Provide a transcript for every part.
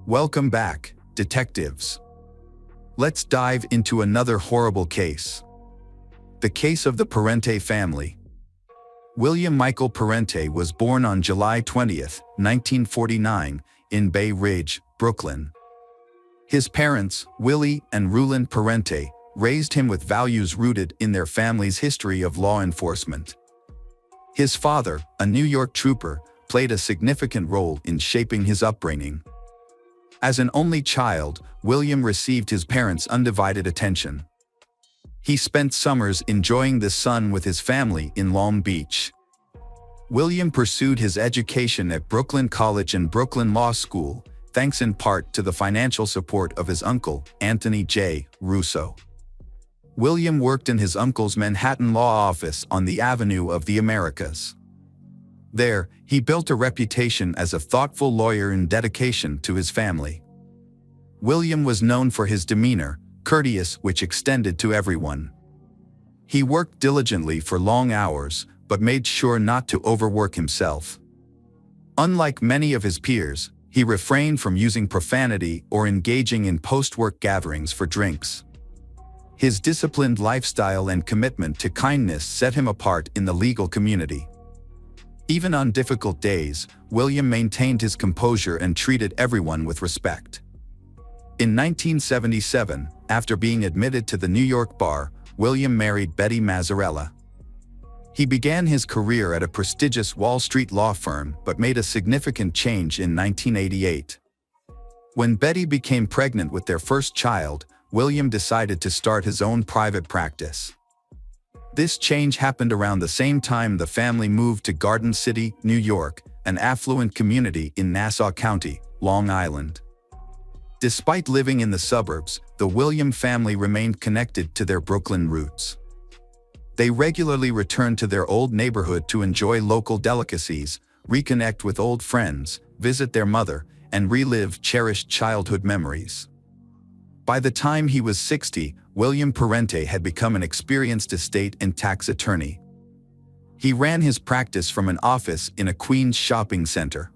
Welcome back, detectives. Let's dive into another horrible case. The case of the Parente family. William Michael Parente was born on July 20, 1949, in Bay Ridge, Brooklyn. His parents, Willie and Rulon Parente, raised him with values rooted in their family's history of law enforcement. His father, a New York trooper, played a significant role in shaping his upbringing. As an only child, William received his parents' undivided attention. He spent summers enjoying the sun with his family in Long Beach. William pursued his education at Brooklyn College and Brooklyn Law School, thanks in part to the financial support of his uncle, Anthony J. Russo. William worked in his uncle's Manhattan law office on the Avenue of the Americas. There, he built a reputation as a thoughtful lawyer and dedication to his family. William was known for his demeanor, courteous which extended to everyone. He worked diligently for long hours, but made sure not to overwork himself. Unlike many of his peers, he refrained from using profanity or engaging in post-work gatherings for drinks. His disciplined lifestyle and commitment to kindness set him apart in the legal community. Even on difficult days, William maintained his composure and treated everyone with respect. In 1977, after being admitted to the New York bar, William married Betty Mazzarella. He began his career at a prestigious Wall Street law firm but made a significant change in 1988. When Betty became pregnant with their first child, William decided to start his own private practice. This change happened around the same time the family moved to Garden City, New York, an affluent community in Nassau County, Long Island. Despite living in the suburbs, the William family remained connected to their Brooklyn roots. They regularly returned to their old neighborhood to enjoy local delicacies, reconnect with old friends, visit their mother, and relive cherished childhood memories. By the time he was 60, William Parente had become an experienced estate and tax attorney. He ran his practice from an office in a Queens shopping center.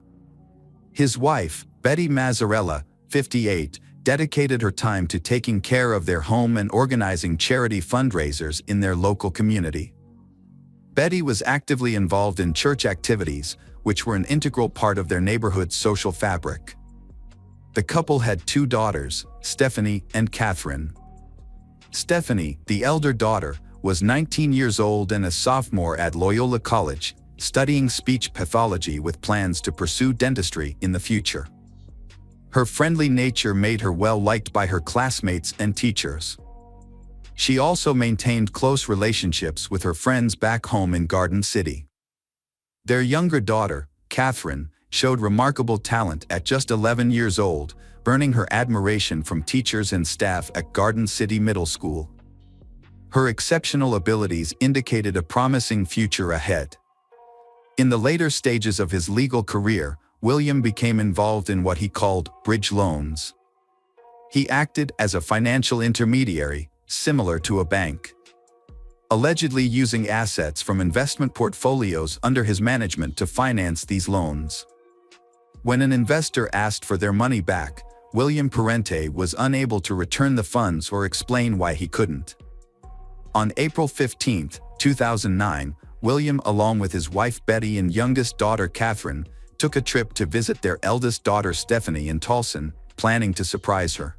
His wife, Betty Mazzarella, 58, dedicated her time to taking care of their home and organizing charity fundraisers in their local community. Betty was actively involved in church activities, which were an integral part of their neighborhood's social fabric. The couple had two daughters, Stephanie and Catherine. Stephanie, the elder daughter, was 19 years old and a sophomore at Loyola College, studying speech pathology with plans to pursue dentistry in the future. Her friendly nature made her well-liked by her classmates and teachers. She also maintained close relationships with her friends back home in Garden City. Their younger daughter, Catherine, showed remarkable talent at just 11 years old, earning her admiration from teachers and staff at Garden City Middle School. Her exceptional abilities indicated a promising future ahead. In the later stages of his legal career, William became involved in what he called bridge loans. He acted as a financial intermediary, similar to a bank, allegedly using assets from investment portfolios under his management to finance these loans. When an investor asked for their money back, William Parente was unable to return the funds or explain why he couldn't. On April 15, 2009, William, along with his wife Betty and youngest daughter Catherine, took a trip to visit their eldest daughter Stephanie in Towson, planning to surprise her.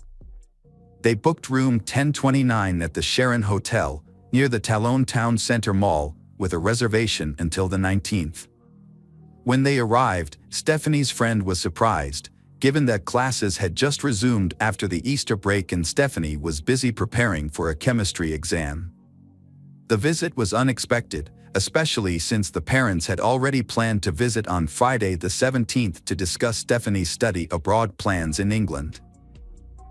They booked room 1029 at the Sharon Hotel, near the Talone Town Center Mall, with a reservation until the 19th. When they arrived, Stephanie's friend was surprised, given that classes had just resumed after the Easter break and Stephanie was busy preparing for a chemistry exam. The visit was unexpected, especially since the parents had already planned to visit on Friday the 17th to discuss Stephanie's study abroad plans in England.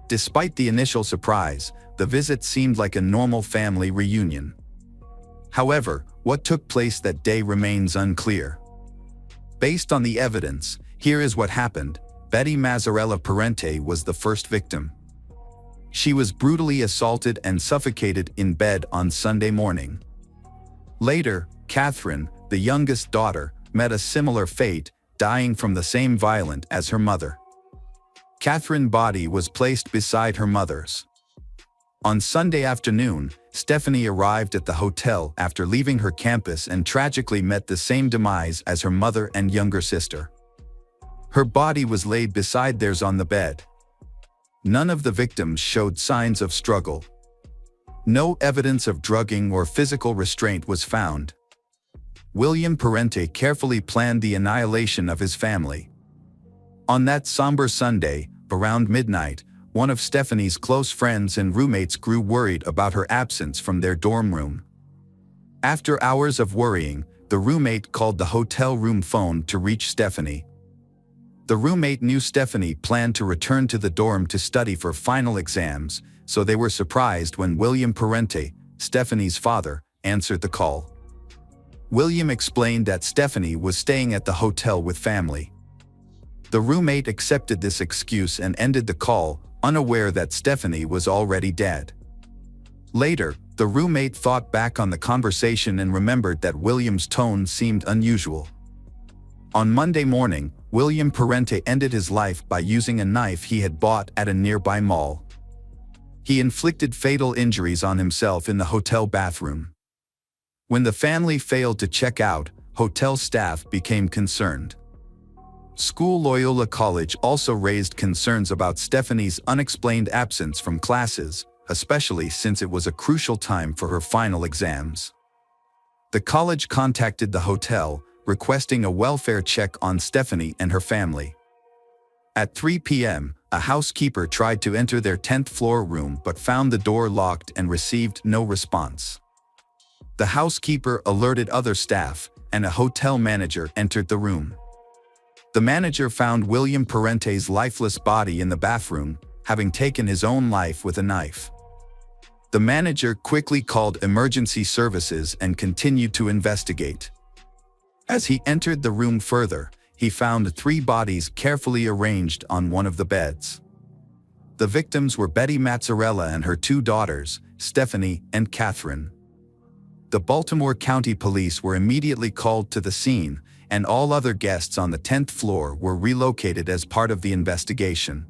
Despite the initial surprise, the visit seemed like a normal family reunion. However, what took place that day remains unclear. Based on the evidence, here is what happened. Betty Mazzarella Parente was the first victim. She was brutally assaulted and suffocated in bed on Sunday morning. Later, Catherine, the youngest daughter, met a similar fate, dying from the same violence as her mother. Catherine's body was placed beside her mother's. On Sunday afternoon, Stephanie arrived at the hotel after leaving her campus and tragically met the same demise as her mother and younger sister. Her body was laid beside theirs on the bed. None of the victims showed signs of struggle. No evidence of drugging or physical restraint was found. William Parente carefully planned the annihilation of his family. On that somber Sunday, around midnight, one of Stephanie's close friends and roommates grew worried about her absence from their dorm room. After hours of worrying, the roommate called the hotel room phone to reach Stephanie. The roommate knew Stephanie planned to return to the dorm to study for final exams, so they were surprised when William Parente, Stephanie's father, answered the call. William explained that Stephanie was staying at the hotel with family. The roommate accepted this excuse and ended the call, unaware that Stephanie was already dead. Later, the roommate thought back on the conversation and remembered that William's tone seemed unusual. On Monday morning, William Parente ended his life by using a knife he had bought at a nearby mall. He inflicted fatal injuries on himself in the hotel bathroom. When the family failed to check out, hotel staff became concerned. School Loyola College also raised concerns about Stephanie's unexplained absence from classes, especially since it was a crucial time for her final exams. The college contacted the hotel, requesting a welfare check on Stephanie and her family. At 3 p.m., a housekeeper tried to enter their 10th floor room but found the door locked and received no response. The housekeeper alerted other staff, and a hotel manager entered the room. The manager found William Parente's lifeless body in the bathroom, having taken his own life with a knife. The manager quickly called emergency services and continued to investigate. As he entered the room further, he found 3 bodies carefully arranged on one of the beds. The victims were Betty Mazzarella and her 2 daughters, Stephanie and Catherine. The Baltimore County Police were immediately called to the scene, and all other guests on the 10th floor were relocated as part of the investigation.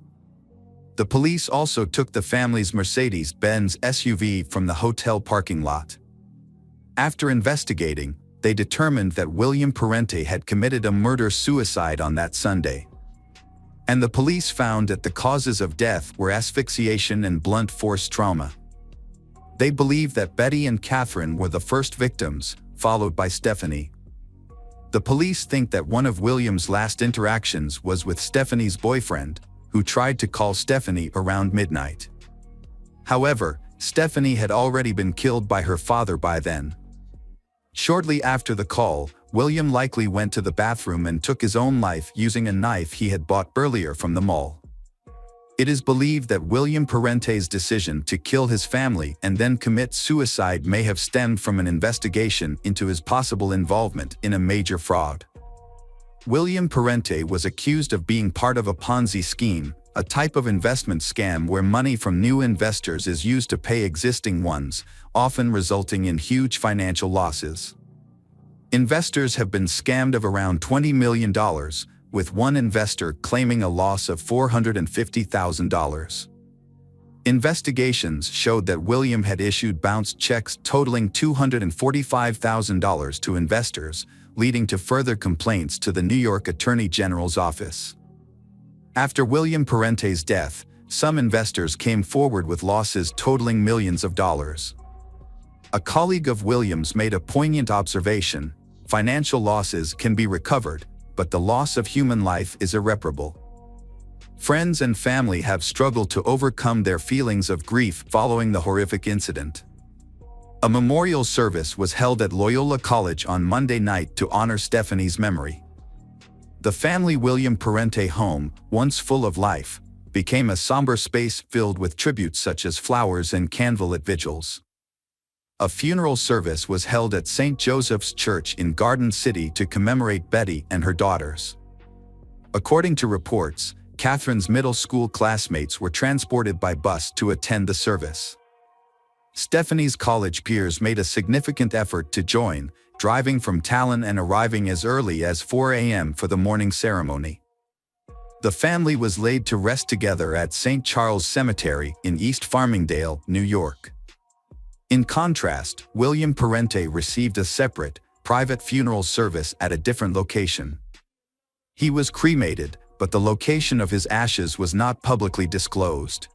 The police also took the family's Mercedes-Benz SUV from the hotel parking lot. After investigating, they determined that William Parente had committed a murder-suicide on that Sunday. And the police found that the causes of death were asphyxiation and blunt force trauma. They believe that Betty and Catherine were the first victims, followed by Stephanie. The police think that one of William's last interactions was with Stephanie's boyfriend, who tried to call Stephanie around midnight. However, Stephanie had already been killed by her father by then. Shortly after the call, William likely went to the bathroom and took his own life using a knife he had bought earlier from the mall. It is believed that William Parente's decision to kill his family and then commit suicide may have stemmed from an investigation into his possible involvement in a major fraud. William Parente was accused of being part of a Ponzi scheme, a type of investment scam where money from new investors is used to pay existing ones, often resulting in huge financial losses. Investors have been scammed of around $20 million, with one investor claiming a loss of $450,000. Investigations showed that William had issued bounced checks totaling $245,000 to investors, leading to further complaints to the New York Attorney General's office. After William Parente's death, some investors came forward with losses totaling millions of dollars. A colleague of William's made a poignant observation: financial losses can be recovered, but the loss of human life is irreparable. Friends and family have struggled to overcome their feelings of grief following the horrific incident. A memorial service was held at Loyola College on Monday night to honor Stephanie's memory. The family William Parente home, once full of life, became a somber space filled with tributes such as flowers and candlelit vigils. A funeral service was held at St. Joseph's Church in Garden City to commemorate Betty and her daughters. According to reports, Catherine's middle school classmates were transported by bus to attend the service. Stephanie's college peers made a significant effort to join, driving from Talon and arriving as early as 4 a.m. for the morning ceremony. The family was laid to rest together at St. Charles Cemetery in East Farmingdale, New York. In contrast, William Parente received a separate, private funeral service at a different location. He was cremated, but the location of his ashes was not publicly disclosed.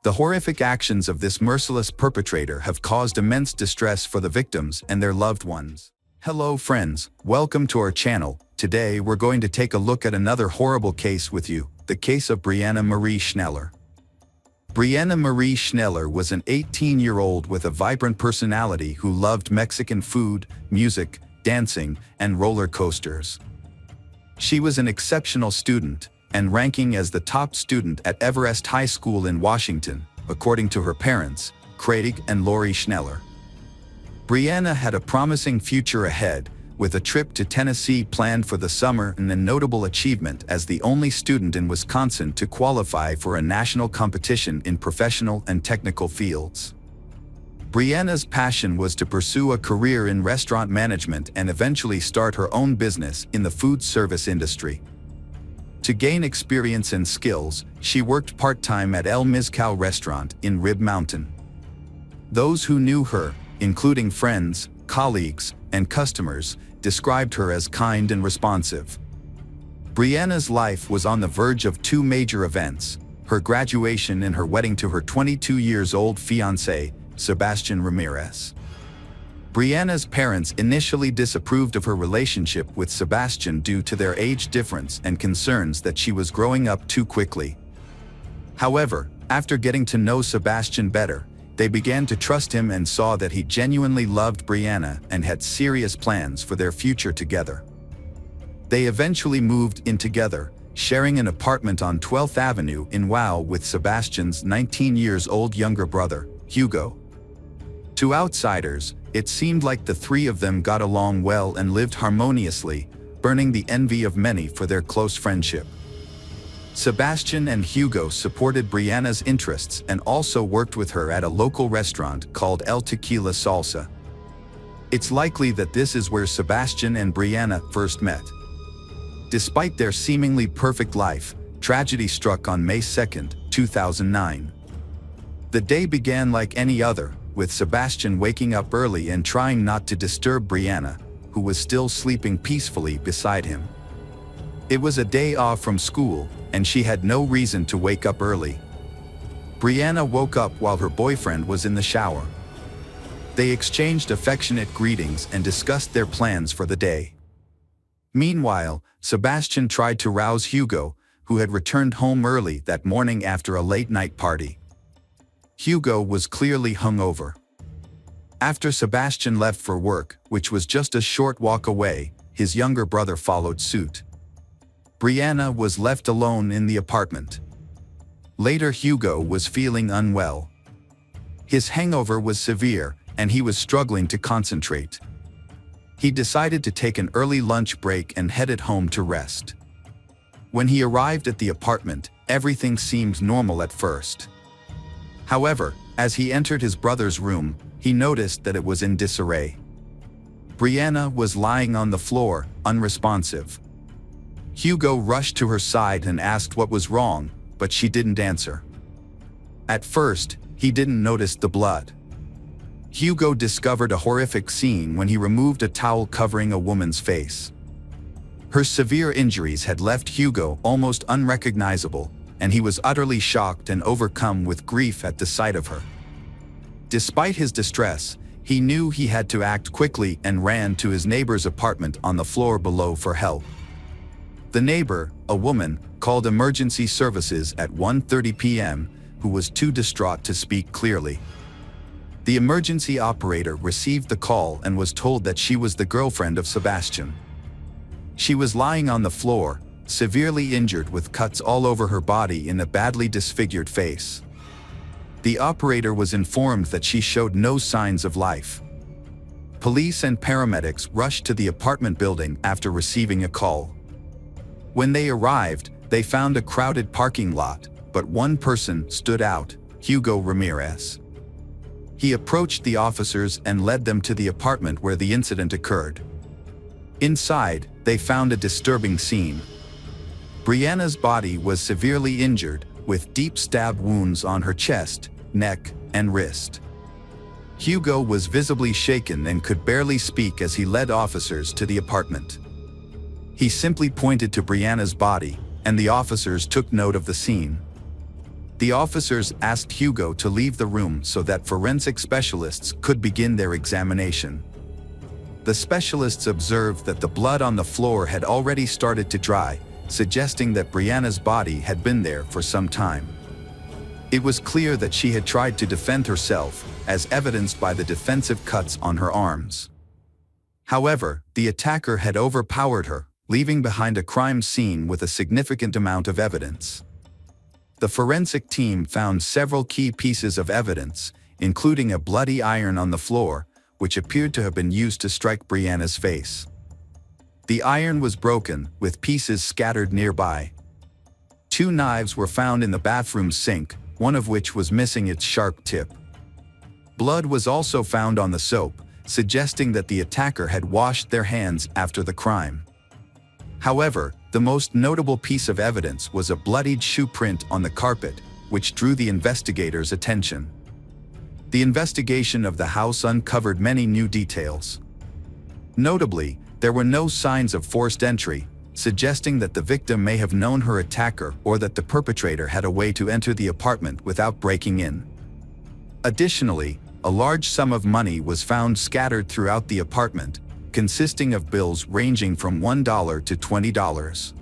The horrific actions of this merciless perpetrator have caused immense distress for the victims and their loved ones. Hello friends, welcome to our channel. Today we're going to take a look at another horrible case with you, the case of Brianna Marie Schneller. Brianna Marie Schneller was an 18-year-old with a vibrant personality who loved Mexican food, music, dancing, and roller coasters. She was an exceptional student, and ranking as the top student at Everest High School in Washington, according to her parents, Craig and Lori Schneller. Brianna had a promising future ahead, with a trip to Tennessee planned for the summer and a notable achievement as the only student in Wisconsin to qualify for a national competition in professional and technical fields. Brianna's passion was to pursue a career in restaurant management and eventually start her own business in the food service industry. To gain experience and skills, she worked part-time at El Mezcal restaurant in Rib Mountain. Those who knew her, including friends, colleagues, and customers, described her as kind and responsive. Brianna's life was on the verge of two major events: her graduation and her wedding to her 22-year-old fiancé, Sebastian Ramirez. Brianna's parents initially disapproved of her relationship with Sebastian due to their age difference and concerns that she was growing up too quickly. However, after getting to know Sebastian better, they began to trust him and saw that he genuinely loved Brianna and had serious plans for their future together. They eventually moved in together, sharing an apartment on 12th Avenue in WoW with Sebastian's 19-year-old younger brother, Hugo. To outsiders, it seemed like the three of them got along well and lived harmoniously, burning the envy of many for their close friendship. Sebastian and Hugo supported Brianna's interests and also worked with her at a local restaurant called El Tequila Salsa. It's likely that this is where Sebastian and Brianna first met. Despite their seemingly perfect life, tragedy struck on May 2, 2009. The day began like any other, with Sebastian waking up early and trying not to disturb Brianna, who was still sleeping peacefully beside him. It was a day off from school, and she had no reason to wake up early. Brianna woke up while her boyfriend was in the shower. They exchanged affectionate greetings and discussed their plans for the day. Meanwhile, Sebastian tried to rouse Hugo, who had returned home early that morning after a late-night party. Hugo was clearly hungover. After Sebastian left for work, which was just a short walk away, his younger brother followed suit. Brianna was left alone in the apartment. Later, Hugo was feeling unwell. His hangover was severe, and he was struggling to concentrate. He decided to take an early lunch break and headed home to rest. When he arrived at the apartment, everything seemed normal at first. However, as he entered his brother's room, he noticed that it was in disarray. Brianna was lying on the floor, unresponsive. Hugo rushed to her side and asked what was wrong, but she didn't answer. At first, he didn't notice the blood. Hugo discovered a horrific scene when he removed a towel covering a woman's face. Her severe injuries had left Hugo almost unrecognizable, and he was utterly shocked and overcome with grief at the sight of her. Despite his distress, he knew he had to act quickly and ran to his neighbor's apartment on the floor below for help. The neighbor, a woman, called emergency services at 1:30 p.m., who was too distraught to speak clearly. The emergency operator received the call and was told that she was the girlfriend of Sebastian. She was lying on the floor, severely injured with cuts all over her body and a badly disfigured face. The operator was informed that she showed no signs of life. Police and paramedics rushed to the apartment building after receiving a call. When they arrived, they found a crowded parking lot, but one person stood out, Hugo Ramirez. He approached the officers and led them to the apartment where the incident occurred. Inside, they found a disturbing scene. Brianna's body was severely injured, with deep stab wounds on her chest, neck, and wrist. Hugo was visibly shaken and could barely speak as he led officers to the apartment. He simply pointed to Brianna's body, and the officers took note of the scene. The officers asked Hugo to leave the room so that forensic specialists could begin their examination. The specialists observed that the blood on the floor had already started to dry, suggesting that Brianna's body had been there for some time. It was clear that she had tried to defend herself, as evidenced by the defensive cuts on her arms. However, the attacker had overpowered her, leaving behind a crime scene with a significant amount of evidence. The forensic team found several key pieces of evidence, including a bloody iron on the floor, which appeared to have been used to strike Brianna's face. The iron was broken, with pieces scattered nearby. 2 knives were found in the bathroom sink, one of which was missing its sharp tip. Blood was also found on the soap, suggesting that the attacker had washed their hands after the crime. However, the most notable piece of evidence was a bloodied shoe print on the carpet, which drew the investigators' attention. The investigation of the house uncovered many new details. Notably, there were no signs of forced entry, suggesting that the victim may have known her attacker or that the perpetrator had a way to enter the apartment without breaking in. Additionally, a large sum of money was found scattered throughout the apartment, consisting of bills ranging from $1 to $20.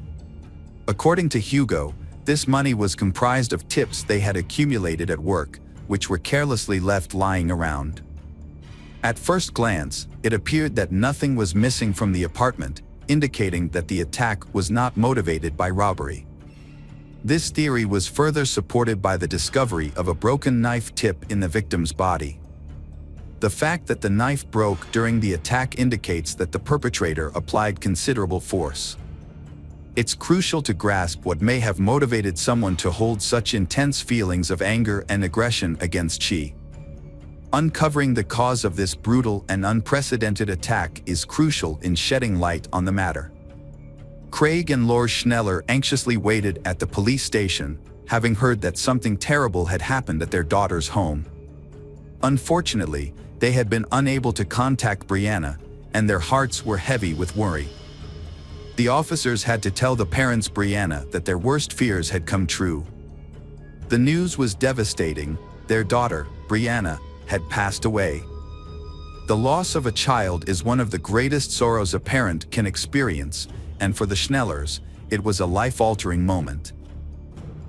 According to Hugo, this money was comprised of tips they had accumulated at work, which were carelessly left lying around. At first glance, it appeared that nothing was missing from the apartment, indicating that the attack was not motivated by robbery. This theory was further supported by the discovery of a broken knife tip in the victim's body. The fact that the knife broke during the attack indicates that the perpetrator applied considerable force. It's crucial to grasp what may have motivated someone to hold such intense feelings of anger and aggression against she. Uncovering the cause of this brutal and unprecedented attack is crucial in shedding light on the matter. Craig and Laura Schneller anxiously waited at the police station, having heard that something terrible had happened at their daughter's home. Unfortunately, they had been unable to contact Brianna, and their hearts were heavy with worry. The officers had to tell the parents Brianna that their worst fears had come true. The news was devastating. Their daughter, Brianna, had passed away. The loss of a child is one of the greatest sorrows a parent can experience, and for the Schnellers, it was a life-altering moment.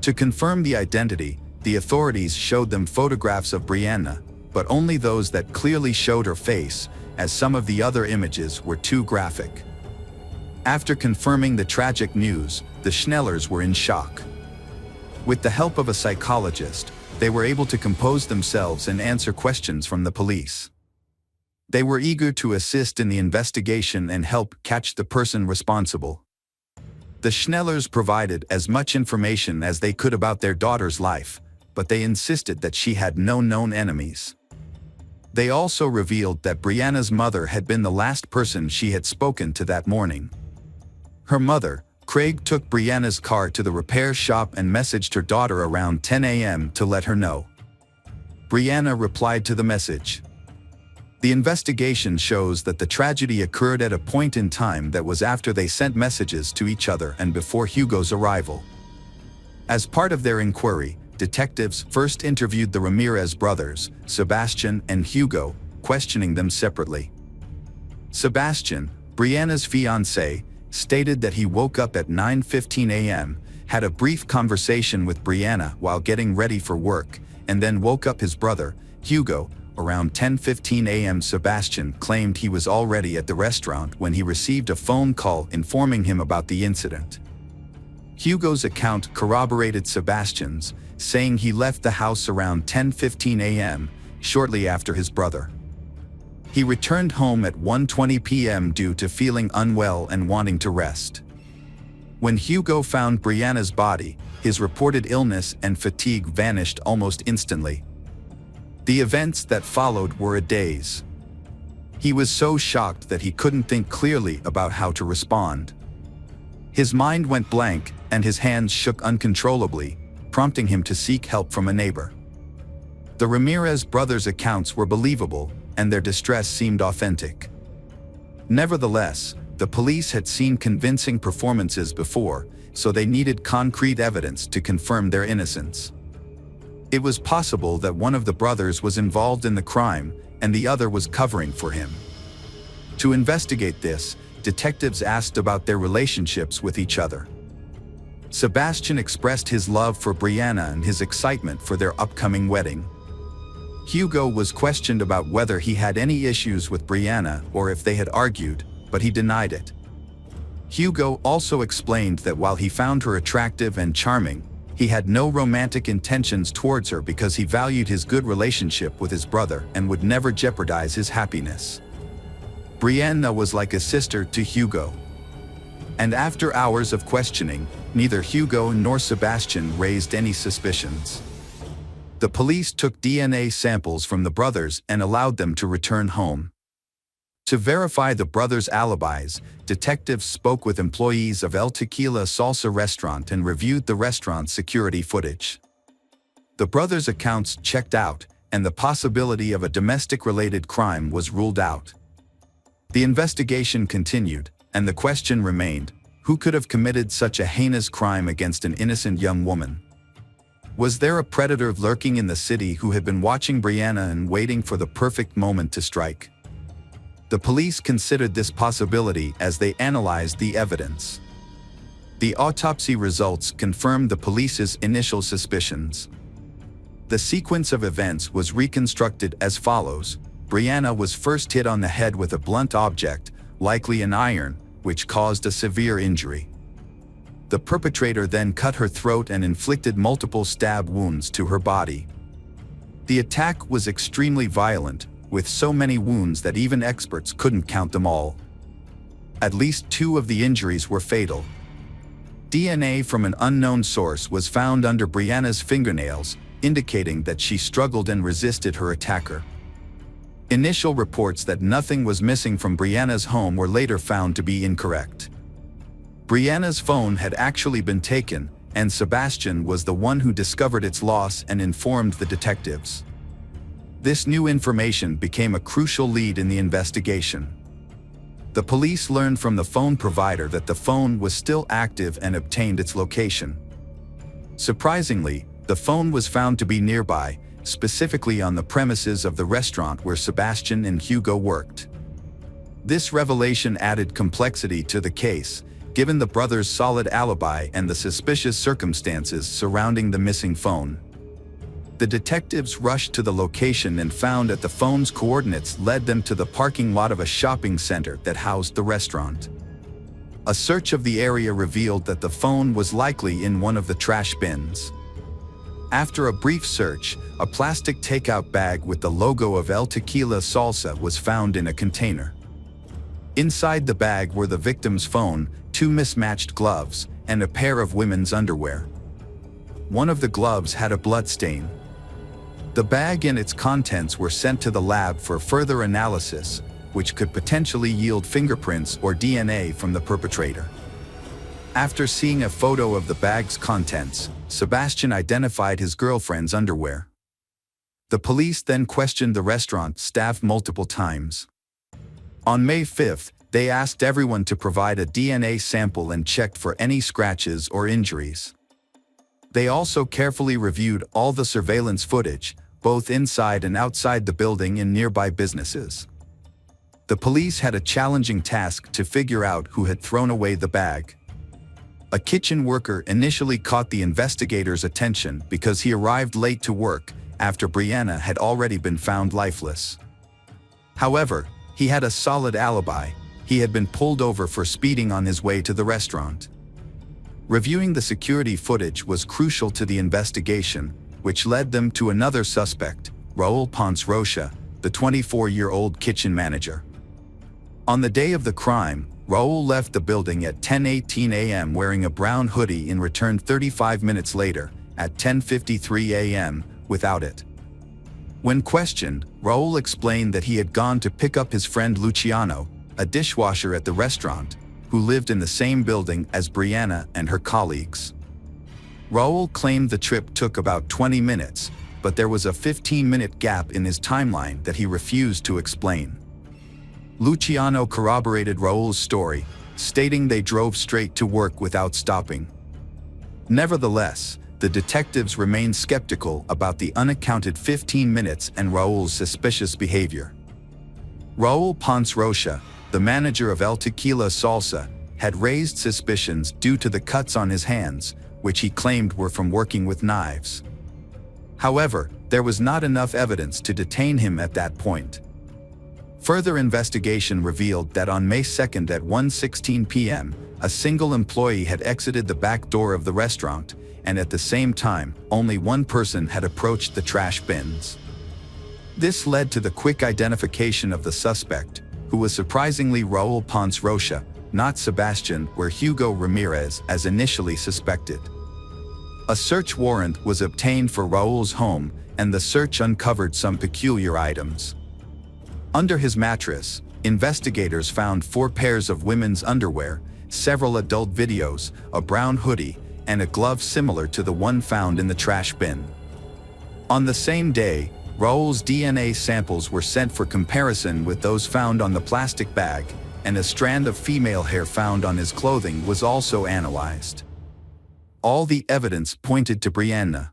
To confirm the identity, the authorities showed them photographs of Brianna, but only those that clearly showed her face, as some of the other images were too graphic. After confirming the tragic news, the Schnellers were in shock. With the help of a psychologist, they were able to compose themselves and answer questions from the police. They were eager to assist in the investigation and help catch the person responsible. The Schnellers provided as much information as they could about their daughter's life, but they insisted that she had no known enemies. They also revealed that Brianna's mother had been the last person she had spoken to that morning. Her mother, Craig, took Brianna's car to the repair shop and messaged her daughter around 10 a.m. to let her know. Brianna replied to the message. The investigation shows that the tragedy occurred at a point in time that was after they sent messages to each other and before Hugo's arrival. As part of their inquiry, detectives first interviewed the Ramirez brothers, Sebastian and Hugo, questioning them separately. Sebastian, Brianna's fiancé, stated that he woke up at 9:15 a.m., had a brief conversation with Brianna while getting ready for work, and then woke up his brother, Hugo. Around 10:15 a.m. Sebastian claimed he was already at the restaurant when he received a phone call informing him about the incident. Hugo's account corroborated Sebastian's, saying he left the house around 10:15 a.m., shortly after his brother. He returned home at 1:20 p.m. due to feeling unwell and wanting to rest. When Hugo found Brianna's body, his reported illness and fatigue vanished almost instantly. The events that followed were a daze. He was so shocked that he couldn't think clearly about how to respond. His mind went blank, and his hands shook uncontrollably, prompting him to seek help from a neighbor. The Ramirez brothers' accounts were believable, and their distress seemed authentic. Nevertheless, the police had seen convincing performances before, so they needed concrete evidence to confirm their innocence. It was possible that one of the brothers was involved in the crime, and the other was covering for him. To investigate this, detectives asked about their relationships with each other. Sebastian expressed his love for Brianna and his excitement for their upcoming wedding. Hugo was questioned about whether he had any issues with Brianna or if they had argued, but he denied it. Hugo also explained that while he found her attractive and charming, he had no romantic intentions towards her because he valued his good relationship with his brother and would never jeopardize his happiness. Brianna was like a sister to Hugo. And after hours of questioning, neither Hugo nor Sebastian raised any suspicions. The police took DNA samples from the brothers and allowed them to return home. To verify the brothers' alibis, detectives spoke with employees of El Tequila Salsa restaurant and reviewed the restaurant's security footage. The brothers' accounts checked out, and the possibility of a domestic-related crime was ruled out. The investigation continued, and the question remained, who could have committed such a heinous crime against an innocent young woman? Was there a predator lurking in the city who had been watching Brianna and waiting for the perfect moment to strike? The police considered this possibility as they analyzed the evidence. The autopsy results confirmed the police's initial suspicions. The sequence of events was reconstructed as follows. Brianna was first hit on the head with a blunt object, likely an iron, which caused a severe injury. The perpetrator then cut her throat and inflicted multiple stab wounds to her body. The attack was extremely violent, with so many wounds that even experts couldn't count them all. At least 2 of the injuries were fatal. DNA from an unknown source was found under Brianna's fingernails, indicating that she struggled and resisted her attacker. Initial reports that nothing was missing from Brianna's home were later found to be incorrect. Brianna's phone had actually been taken, and Sebastian was the one who discovered its loss and informed the detectives. This new information became a crucial lead in the investigation. The police learned from the phone provider that the phone was still active and obtained its location. Surprisingly, the phone was found to be nearby, specifically on the premises of the restaurant where Sebastian and Hugo worked. This revelation added complexity to the case, given the brothers' solid alibi and the suspicious circumstances surrounding the missing phone. The detectives rushed to the location and found that the phone's coordinates led them to the parking lot of a shopping center that housed the restaurant. A search of the area revealed that the phone was likely in one of the trash bins. After a brief search, a plastic takeout bag with the logo of El Tequila Salsa was found in a container. Inside the bag were the victim's phone, 2 mismatched gloves, and a pair of women's underwear. One of the gloves had a blood stain. The bag and its contents were sent to the lab for further analysis, which could potentially yield fingerprints or DNA from the perpetrator. After seeing a photo of the bag's contents, Sebastian identified his girlfriend's underwear. The police then questioned the restaurant staff multiple times. On May 5th, they asked everyone to provide a DNA sample and checked for any scratches or injuries. They also carefully reviewed all the surveillance footage, both inside and outside the building and nearby businesses. The police had a challenging task to figure out who had thrown away the bag. A kitchen worker initially caught the investigators' attention because he arrived late to work after Brianna had already been found lifeless. However, he had a solid alibi. He had been pulled over for speeding on his way to the restaurant. Reviewing the security footage was crucial to the investigation, which led them to another suspect, Raul Ponce Rocha, the 24-year-old kitchen manager. On the day of the crime, Raul left the building at 10:18 a.m. wearing a brown hoodie and returned 35 minutes later, at 10:53 a.m., without it. When questioned, Raul explained that he had gone to pick up his friend Luciano, a dishwasher at the restaurant, who lived in the same building as Brianna and her colleagues. Raul claimed the trip took about 20 minutes, but there was a 15-minute gap in his timeline that he refused to explain. Luciano corroborated Raul's story, stating they drove straight to work without stopping. Nevertheless, the detectives remained skeptical about the unaccounted 15 minutes and Raul's suspicious behavior. Raul Ponce Rocha, the manager of El Tequila Salsa, had raised suspicions due to the cuts on his hands, which he claimed were from working with knives. However, there was not enough evidence to detain him at that point. Further investigation revealed that on May 2nd at 1:16 p.m., a single employee had exited the back door of the restaurant, and at the same time, only one person had approached the trash bins. This led to the quick identification of the suspect, who was surprisingly Raul Ponce Rocha, not Sebastian or Hugo Ramirez as initially suspected. A search warrant was obtained for Raul's home, and the search uncovered some peculiar items. Under his mattress, investigators found 4 pairs of women's underwear, several adult videos, a brown hoodie, and a glove similar to the one found in the trash bin. On the same day, Raul's DNA samples were sent for comparison with those found on the plastic bag, and a strand of female hair found on his clothing was also analyzed. All the evidence pointed to Brianna.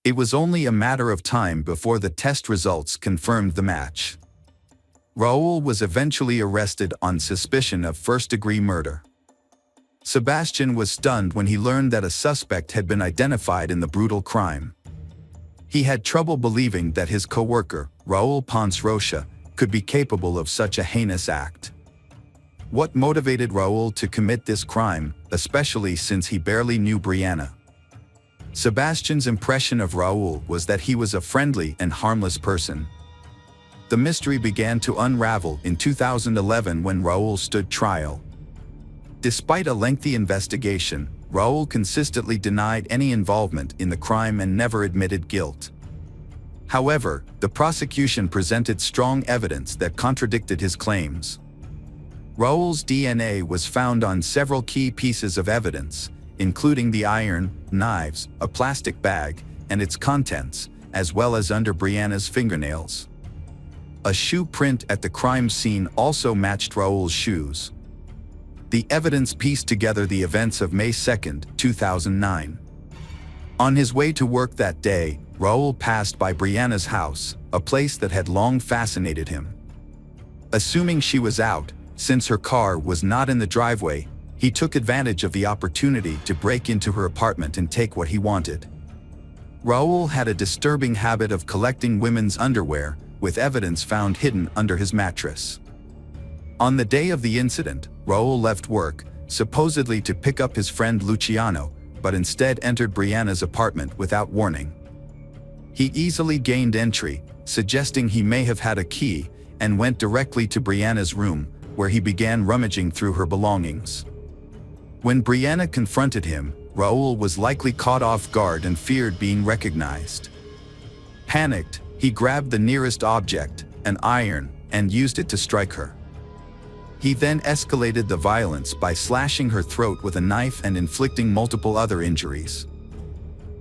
It was only a matter of time before the test results confirmed the match. Raul was eventually arrested on suspicion of first-degree murder. Sebastian was stunned when he learned that a suspect had been identified in the brutal crime. He had trouble believing that his co-worker, Raul Ponce Rocha, could be capable of such a heinous act. What motivated Raul to commit this crime, especially since he barely knew Brianna? Sebastian's impression of Raul was that he was a friendly and harmless person. The mystery began to unravel in 2011 when Raul stood trial. Despite a lengthy investigation, Raul consistently denied any involvement in the crime and never admitted guilt. However, the prosecution presented strong evidence that contradicted his claims. Raul's DNA was found on several key pieces of evidence, including the iron, knives, a plastic bag, and its contents, as well as under Brianna's fingernails. A shoe print at the crime scene also matched Raul's shoes. The evidence pieced together the events of May 2, 2009. On his way to work that day, Raul passed by Brianna's house, a place that had long fascinated him. Assuming she was out, since her car was not in the driveway, he took advantage of the opportunity to break into her apartment and take what he wanted. Raul had a disturbing habit of collecting women's underwear, with evidence found hidden under his mattress. On the day of the incident, Raul left work, supposedly to pick up his friend Luciano, but instead entered Brianna's apartment without warning. He easily gained entry, suggesting he may have had a key, and went directly to Brianna's room, where he began rummaging through her belongings. When Brianna confronted him, Raul was likely caught off guard and feared being recognized. Panicked, he grabbed the nearest object, an iron, and used it to strike her. He then escalated the violence by slashing her throat with a knife and inflicting multiple other injuries.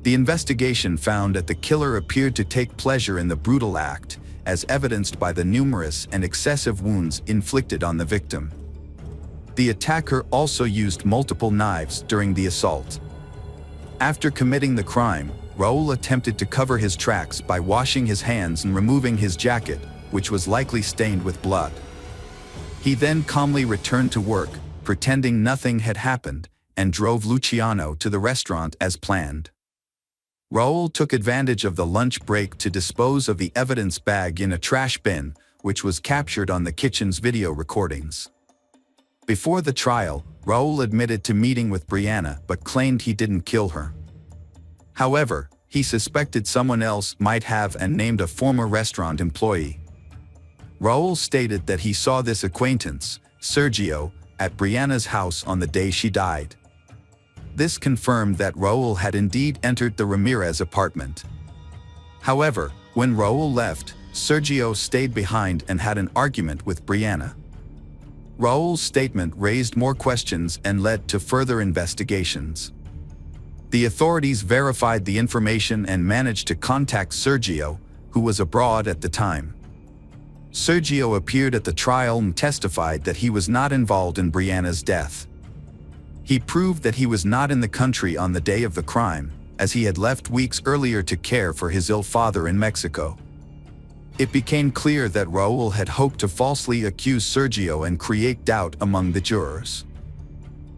The investigation found that the killer appeared to take pleasure in the brutal act, as evidenced by the numerous and excessive wounds inflicted on the victim. The attacker also used multiple knives during the assault. After committing the crime, Raul attempted to cover his tracks by washing his hands and removing his jacket, which was likely stained with blood. He then calmly returned to work, pretending nothing had happened, and drove Luciano to the restaurant as planned. Raul took advantage of the lunch break to dispose of the evidence bag in a trash bin, which was captured on the kitchen's video recordings. Before the trial, Raul admitted to meeting with Brianna but claimed he didn't kill her. However, he suspected someone else might have and named a former restaurant employee. Raul stated that he saw this acquaintance, Sergio, at Brianna's house on the day she died. This confirmed that Raul had indeed entered the Ramirez apartment. However, when Raul left, Sergio stayed behind and had an argument with Brianna. Raul's statement raised more questions and led to further investigations. The authorities verified the information and managed to contact Sergio, who was abroad at the time. Sergio appeared at the trial and testified that he was not involved in Brianna's death. He proved that he was not in the country on the day of the crime, as he had left weeks earlier to care for his ill father in Mexico. It became clear that Raul had hoped to falsely accuse Sergio and create doubt among the jurors.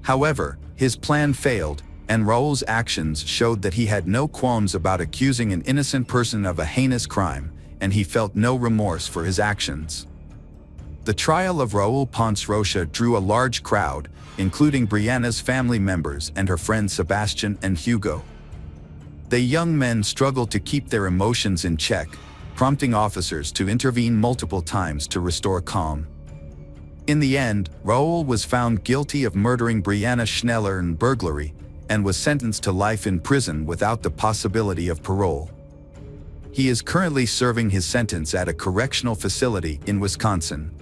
However, his plan failed, and Raul's actions showed that he had no qualms about accusing an innocent person of a heinous crime, and he felt no remorse for his actions. The trial of Raul Ponce Rocha drew a large crowd, including Brianna's family members and her friends Sebastian and Hugo. The young men struggled to keep their emotions in check, prompting officers to intervene multiple times to restore calm. In the end, Raul was found guilty of murdering Brianna Schneller and burglary, and was sentenced to life in prison without the possibility of parole. He is currently serving his sentence at a correctional facility in Wisconsin.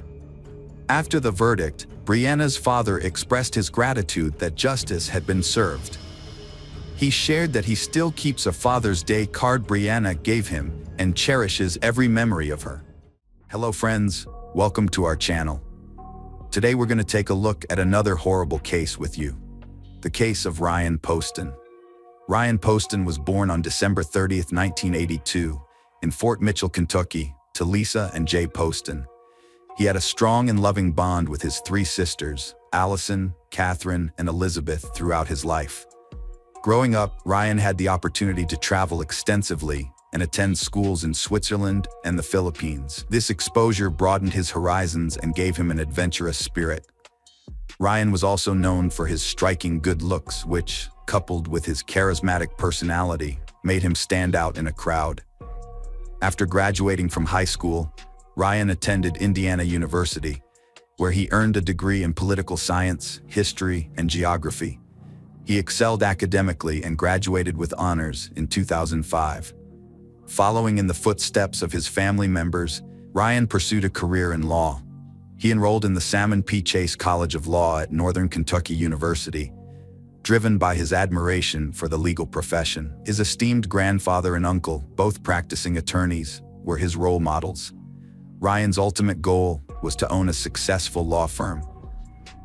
After the verdict, Brianna's father expressed his gratitude that justice had been served. He shared that he still keeps a Father's Day card Brianna gave him and cherishes every memory of her. Hello friends, welcome to our channel. Today we're going to take a look at another horrible case with you. The case of Ryan Poston. Ryan Poston was born on December 30th, 1982, in Fort Mitchell, Kentucky, to Lisa and Jay Poston. He had a strong and loving bond with his three sisters, Allison, Catherine, and Elizabeth, throughout his life. Growing up, Ryan had the opportunity to travel extensively and attend schools in Switzerland and the Philippines. This exposure broadened his horizons and gave him an adventurous spirit. Ryan was also known for his striking good looks, which, coupled with his charismatic personality, made him stand out in a crowd. After graduating from high school, Ryan attended Indiana University, where he earned a degree in political science, history, and geography. He excelled academically and graduated with honors in 2005. Following in the footsteps of his family members, Ryan pursued a career in law. He enrolled in the Salmon P. Chase College of Law at Northern Kentucky University. Driven by his admiration for the legal profession, his esteemed grandfather and uncle, both practicing attorneys, were his role models. Ryan's ultimate goal was to own a successful law firm.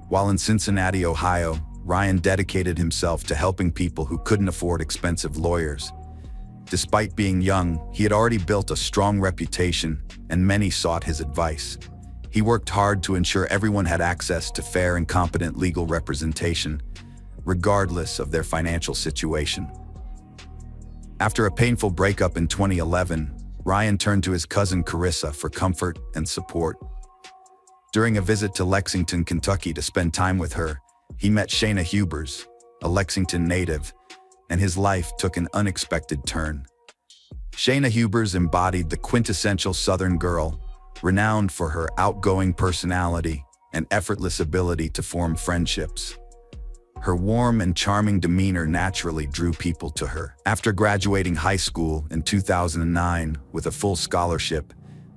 While in Cincinnati, Ohio, Ryan dedicated himself to helping people who couldn't afford expensive lawyers. Despite being young, he had already built a strong reputation, and many sought his advice. He worked hard to ensure everyone had access to fair and competent legal representation, regardless of their financial situation. After a painful breakup in 2011, Ryan turned to his cousin Carissa for comfort and support. During a visit to Lexington, Kentucky to spend time with her, he met Shayna Hubers, a Lexington native, and his life took an unexpected turn. Shayna Hubers embodied the quintessential Southern girl, renowned for her outgoing personality and effortless ability to form friendships. Her warm and charming demeanor naturally drew people to her. After graduating high school in 2009 with a full scholarship,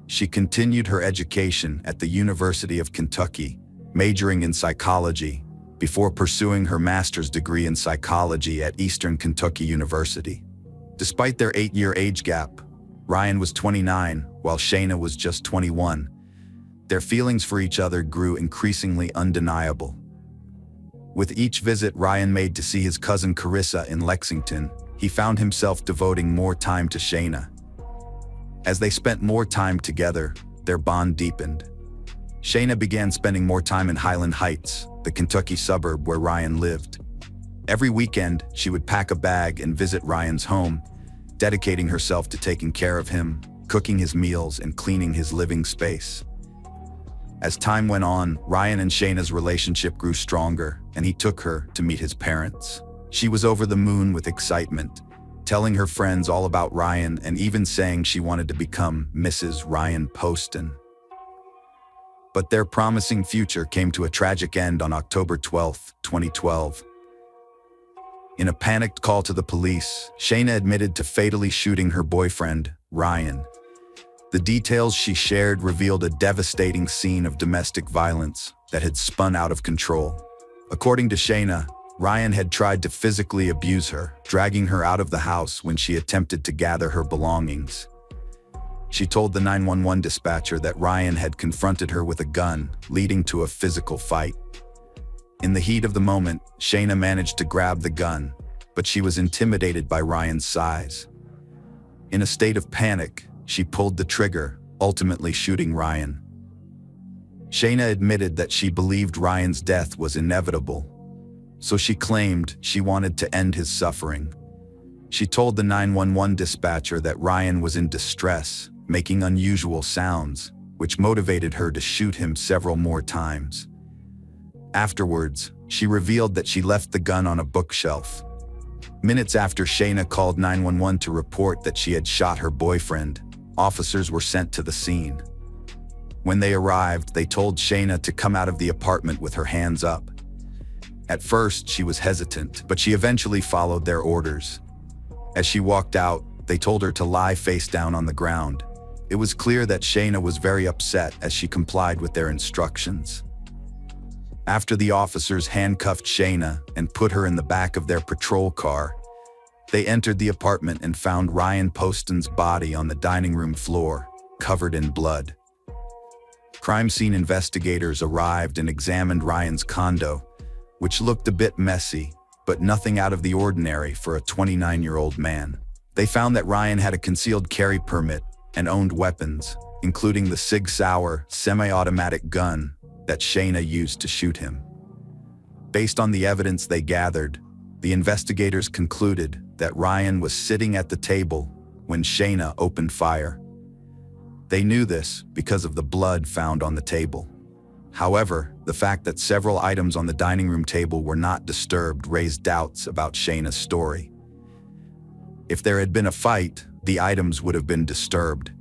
she continued her education at the University of Kentucky, majoring in psychology, before pursuing her master's degree in psychology at Eastern Kentucky University. Despite their 8-year age gap, Ryan was 29, while Shayna was just 21. Their feelings for each other grew increasingly undeniable. With each visit Ryan made to see his cousin Carissa in Lexington, he found himself devoting more time to Shayna. As they spent more time together, their bond deepened. Shayna began spending more time in Highland Heights, the Kentucky suburb where Ryan lived. Every weekend, she would pack a bag and visit Ryan's home, dedicating herself to taking care of him, cooking his meals, and cleaning his living space. As time went on, Ryan and Shayna's relationship grew stronger, and he took her to meet his parents. She was over the moon with excitement, telling her friends all about Ryan and even saying she wanted to become Mrs. Ryan Poston. But their promising future came to a tragic end on October 12, 2012. In a panicked call to the police, Shayna admitted to fatally shooting her boyfriend, Ryan. The details she shared revealed a devastating scene of domestic violence, that had spun out of control. According to Shayna, Ryan had tried to physically abuse her, dragging her out of the house when she attempted to gather her belongings. She told the 911 dispatcher that Ryan had confronted her with a gun, leading to a physical fight. In the heat of the moment, Shayna managed to grab the gun, but she was intimidated by Ryan's size. In a state of panic, she pulled the trigger, ultimately shooting Ryan. Shayna admitted that she believed Ryan's death was inevitable, so she claimed she wanted to end his suffering. She told the 911 dispatcher that Ryan was in distress, making unusual sounds, which motivated her to shoot him several more times. Afterwards, she revealed that she left the gun on a bookshelf. Minutes after Shayna called 911 to report that she had shot her boyfriend, officers were sent to the scene. When they arrived, they told Shayna to come out of the apartment with her hands up. At first, she was hesitant, but she eventually followed their orders. As she walked out, they told her to lie face down on the ground. It was clear that Shayna was very upset as she complied with their instructions. After the officers handcuffed Shayna and put her in the back of their patrol car, they entered the apartment and found Ryan Poston's body on the dining room floor, covered in blood. Crime scene investigators arrived and examined Ryan's condo, which looked a bit messy, but nothing out of the ordinary for a 29-year-old man. They found that Ryan had a concealed carry permit and owned weapons, including the Sig Sauer semi-automatic gun that Shayna used to shoot him. Based on the evidence they gathered, the investigators concluded that Ryan was sitting at the table when Shayna opened fire. They knew this because of the blood found on the table. However, the fact that several items on the dining room table were not disturbed raised doubts about Shayna's story. If there had been a fight, the items would have been disturbed.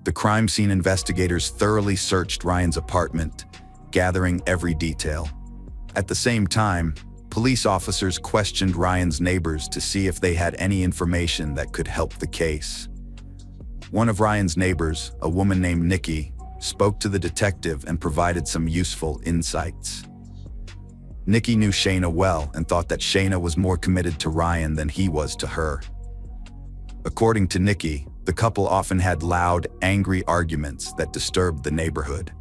The crime scene investigators thoroughly searched Ryan's apartment, gathering every detail. At the same time, police officers questioned Ryan's neighbors to see if they had any information that could help the case. One of Ryan's neighbors, a woman named Nikki, spoke to the detective and provided some useful insights. Nikki knew Shayna well and thought that Shayna was more committed to Ryan than he was to her. According to Nikki, the couple often had loud, angry arguments that disturbed the neighborhood.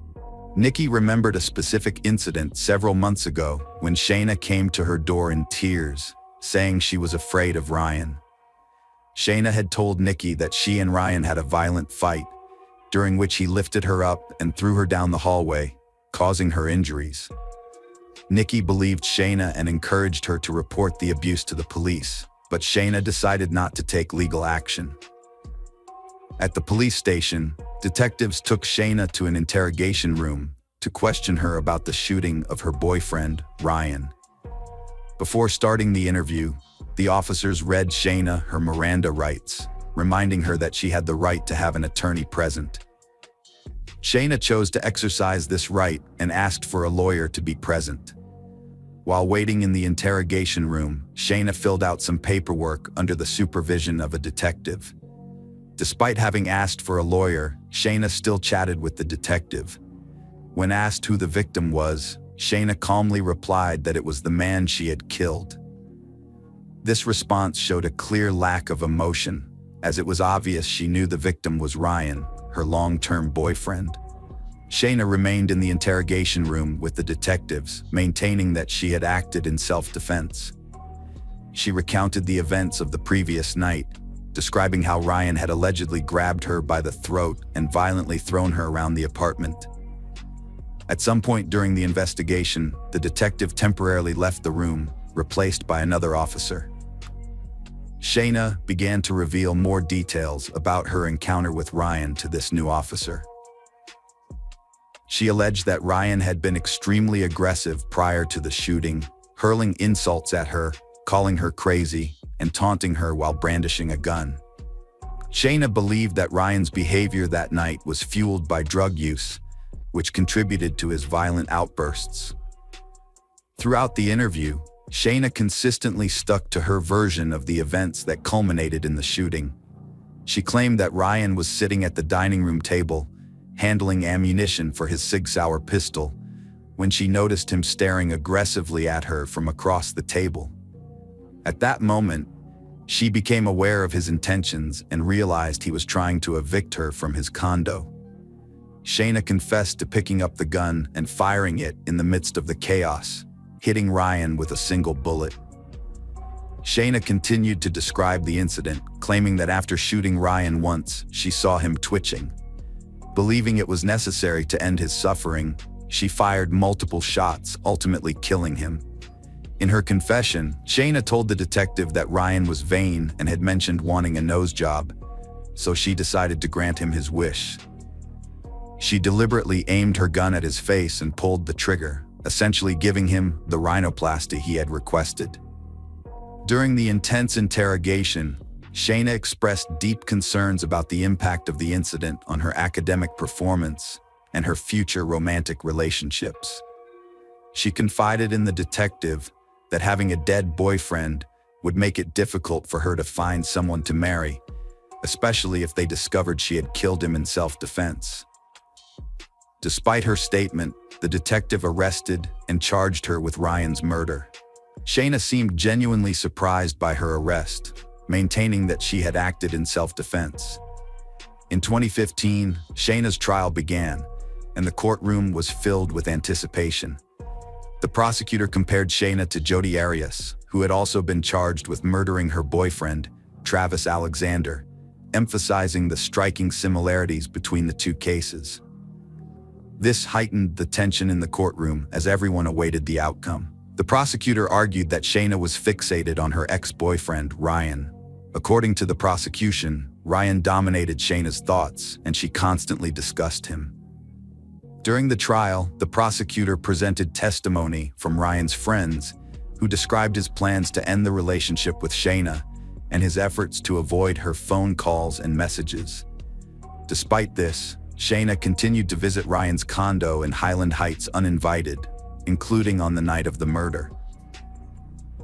Nikki remembered a specific incident several months ago when Shayna came to her door in tears, saying she was afraid of Ryan. Shayna had told Nikki that she and Ryan had a violent fight, during which he lifted her up and threw her down the hallway, causing her injuries. Nikki believed Shayna and encouraged her to report the abuse to the police, but Shayna decided not to take legal action. At the police station, detectives took Shayna to an interrogation room to question her about the shooting of her boyfriend, Ryan. Before starting the interview, the officers read Shayna her Miranda rights, reminding her that she had the right to have an attorney present. Shayna chose to exercise this right and asked for a lawyer to be present. While waiting in the interrogation room, Shayna filled out some paperwork under the supervision of a detective. Despite having asked for a lawyer, Shayna still chatted with the detective. When asked who the victim was, Shayna calmly replied that it was the man she had killed. This response showed a clear lack of emotion, as it was obvious she knew the victim was Ryan, her long-term boyfriend. Shayna remained in the interrogation room with the detectives, maintaining that she had acted in self-defense. She recounted the events of the previous night, describing how Ryan had allegedly grabbed her by the throat and violently thrown her around the apartment. At some point during the investigation, the detective temporarily left the room, replaced by another officer. Shayna began to reveal more details about her encounter with Ryan to this new officer. She alleged that Ryan had been extremely aggressive prior to the shooting, hurling insults at her, calling her crazy, and taunting her while brandishing a gun. Shayna believed that Ryan's behavior that night was fueled by drug use, which contributed to his violent outbursts. Throughout the interview, Shayna consistently stuck to her version of the events that culminated in the shooting. She claimed that Ryan was sitting at the dining room table, handling ammunition for his Sig Sauer pistol, when she noticed him staring aggressively at her from across the table. At that moment, she became aware of his intentions and realized he was trying to evict her from his condo. Shayna confessed to picking up the gun and firing it in the midst of the chaos, hitting Ryan with a single bullet. Shayna continued to describe the incident, claiming that after shooting Ryan once, she saw him twitching. Believing it was necessary to end his suffering, she fired multiple shots, ultimately killing him. In her confession, Shayna told the detective that Ryan was vain and had mentioned wanting a nose job, so she decided to grant him his wish. She deliberately aimed her gun at his face and pulled the trigger, essentially giving him the rhinoplasty he had requested. During the intense interrogation, Shayna expressed deep concerns about the impact of the incident on her academic performance and her future romantic relationships. She confided in the detective that having a dead boyfriend would make it difficult for her to find someone to marry, especially if they discovered she had killed him in self-defense. Despite her statement, the detective arrested and charged her with Ryan's murder. Shayna seemed genuinely surprised by her arrest, maintaining that she had acted in self-defense. In 2015, Shayna's trial began, and the courtroom was filled with anticipation. The prosecutor compared Shayna to Jodi Arias, who had also been charged with murdering her boyfriend, Travis Alexander, emphasizing the striking similarities between the two cases. This heightened the tension in the courtroom as everyone awaited the outcome. The prosecutor argued that Shayna was fixated on her ex-boyfriend, Ryan. According to the prosecution, Ryan dominated Shayna's thoughts, and she constantly discussed him. During the trial, the prosecutor presented testimony from Ryan's friends, who described his plans to end the relationship with Shayna and his efforts to avoid her phone calls and messages. Despite this, Shayna continued to visit Ryan's condo in Highland Heights uninvited, including on the night of the murder.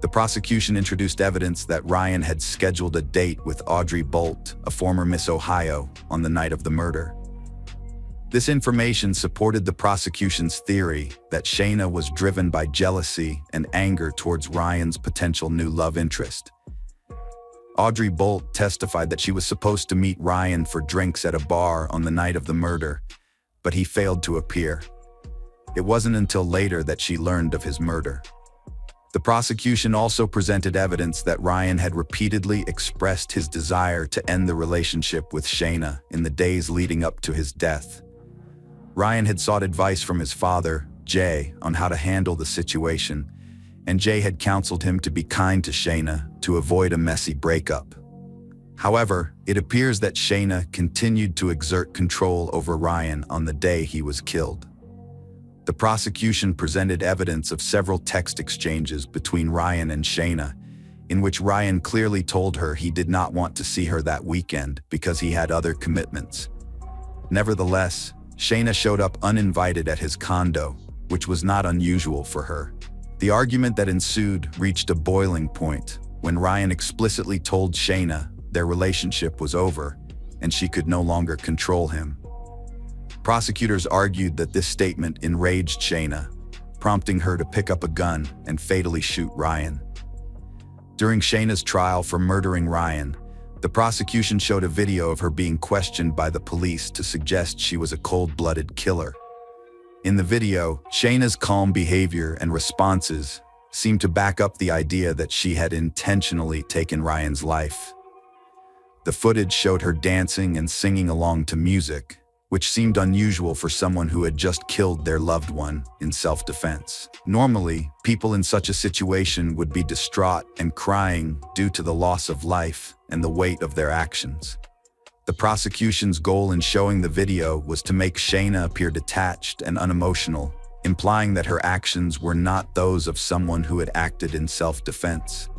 The prosecution introduced evidence that Ryan had scheduled a date with Audrey Bolt, a former Miss Ohio, on the night of the murder. This information supported the prosecution's theory that Shayna was driven by jealousy and anger towards Ryan's potential new love interest. Audrey Bolt testified that she was supposed to meet Ryan for drinks at a bar on the night of the murder, but he failed to appear. It wasn't until later that she learned of his murder. The prosecution also presented evidence that Ryan had repeatedly expressed his desire to end the relationship with Shayna in the days leading up to his death. Ryan had sought advice from his father, Jay, on how to handle the situation, and Jay had counseled him to be kind to Shayna to avoid a messy breakup. However, it appears that Shayna continued to exert control over Ryan on the day he was killed. The prosecution presented evidence of several text exchanges between Ryan and Shayna, in which Ryan clearly told her he did not want to see her that weekend because he had other commitments. Nevertheless, Shayna showed up uninvited at his condo, which was not unusual for her. The argument that ensued reached a boiling point when Ryan explicitly told Shayna their relationship was over and she could no longer control him. Prosecutors argued that this statement enraged Shayna, prompting her to pick up a gun and fatally shoot Ryan. During Shayna's trial for murdering Ryan, the prosecution showed a video of her being questioned by the police to suggest she was a cold-blooded killer. In the video, Shayna's calm behavior and responses seemed to back up the idea that she had intentionally taken Ryan's life. The footage showed her dancing and singing along to music, which seemed unusual for someone who had just killed their loved one in self-defense. Normally, people in such a situation would be distraught and crying due to the loss of life and the weight of their actions. The prosecution's goal in showing the video was to make Shayna appear detached and unemotional, implying that her actions were not those of someone who had acted in self-defense.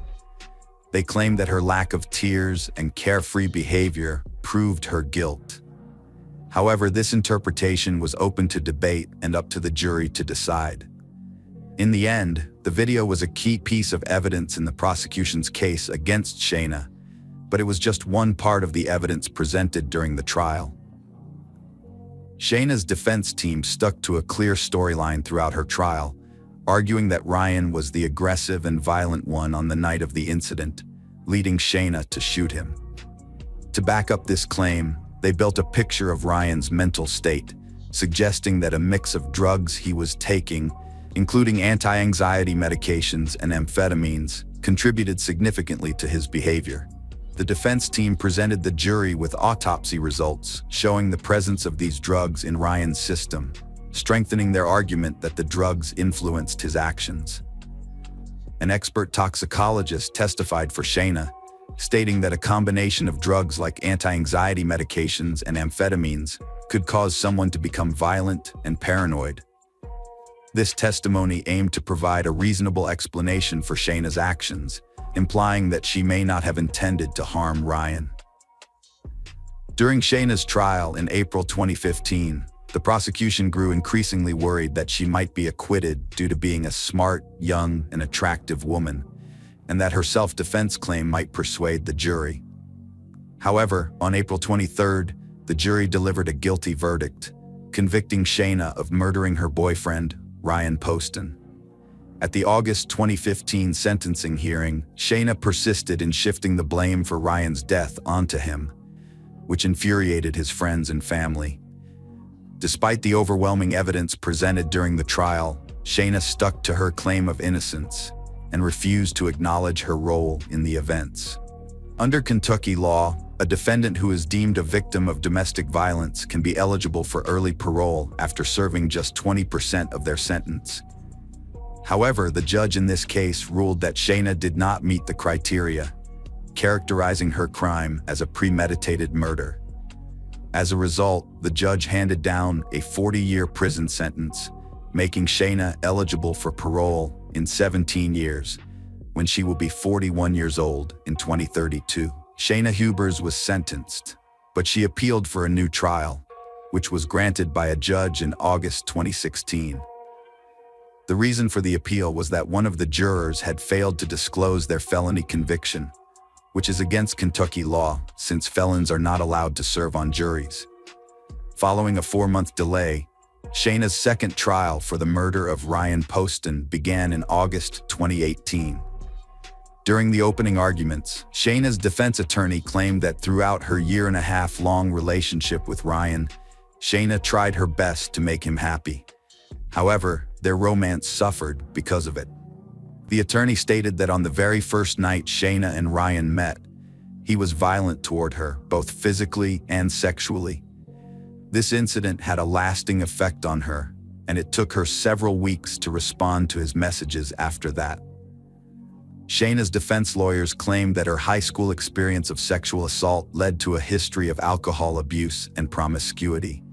They claimed that her lack of tears and carefree behavior proved her guilt. However, this interpretation was open to debate and up to the jury to decide. In the end, the video was a key piece of evidence in the prosecution's case against Shayna, but it was just one part of the evidence presented during the trial. Shayna's defense team stuck to a clear storyline throughout her trial, arguing that Ryan was the aggressive and violent one on the night of the incident, leading Shayna to shoot him. To back up this claim, they built a picture of Ryan's mental state, suggesting that a mix of drugs he was taking, including anti-anxiety medications and amphetamines, contributed significantly to his behavior. The defense team presented the jury with autopsy results showing the presence of these drugs in Ryan's system, strengthening their argument that the drugs influenced his actions. An expert toxicologist testified for Shayna, stating that a combination of drugs like anti-anxiety medications and amphetamines could cause someone to become violent and paranoid. This testimony aimed to provide a reasonable explanation for Shayna's actions, implying that she may not have intended to harm Ryan. During Shayna's trial in April 2015, the prosecution grew increasingly worried that she might be acquitted due to being a smart, young, and attractive woman, and that her self-defense claim might persuade the jury. However, on April 23rd, the jury delivered a guilty verdict, convicting Shayna of murdering her boyfriend, Ryan Poston. At the August 2015 sentencing hearing, Shayna persisted in shifting the blame for Ryan's death onto him, which infuriated his friends and family. Despite the overwhelming evidence presented during the trial, Shayna stuck to her claim of innocence and refused to acknowledge her role in the events. Under Kentucky law, a defendant who is deemed a victim of domestic violence can be eligible for early parole after serving just 20% of their sentence. However, the judge in this case ruled that Shayna did not meet the criteria, characterizing her crime as a premeditated murder. As a result, the judge handed down a 40-year prison sentence, making Shayna eligible for parole in 17 years, when she will be 41 years old in 2032. Shayna Hubers was sentenced, but she appealed for a new trial, which was granted by a judge in August 2016. The reason for the appeal was that one of the jurors had failed to disclose their felony conviction, which is against Kentucky law since felons are not allowed to serve on juries. Following a 4-month delay, Shayna's second trial for the murder of Ryan Poston began in August 2018. During the opening arguments, Shayna's defense attorney claimed that throughout her year-and-a-half-long relationship with Ryan, Shayna tried her best to make him happy. However, their romance suffered because of it. The attorney stated that on the very first night Shayna and Ryan met, he was violent toward her, both physically and sexually. This incident had a lasting effect on her, and it took her several weeks to respond to his messages after that. Shayna's defense lawyers claimed that her high school experience of sexual assault led to a history of alcohol abuse and promiscuity.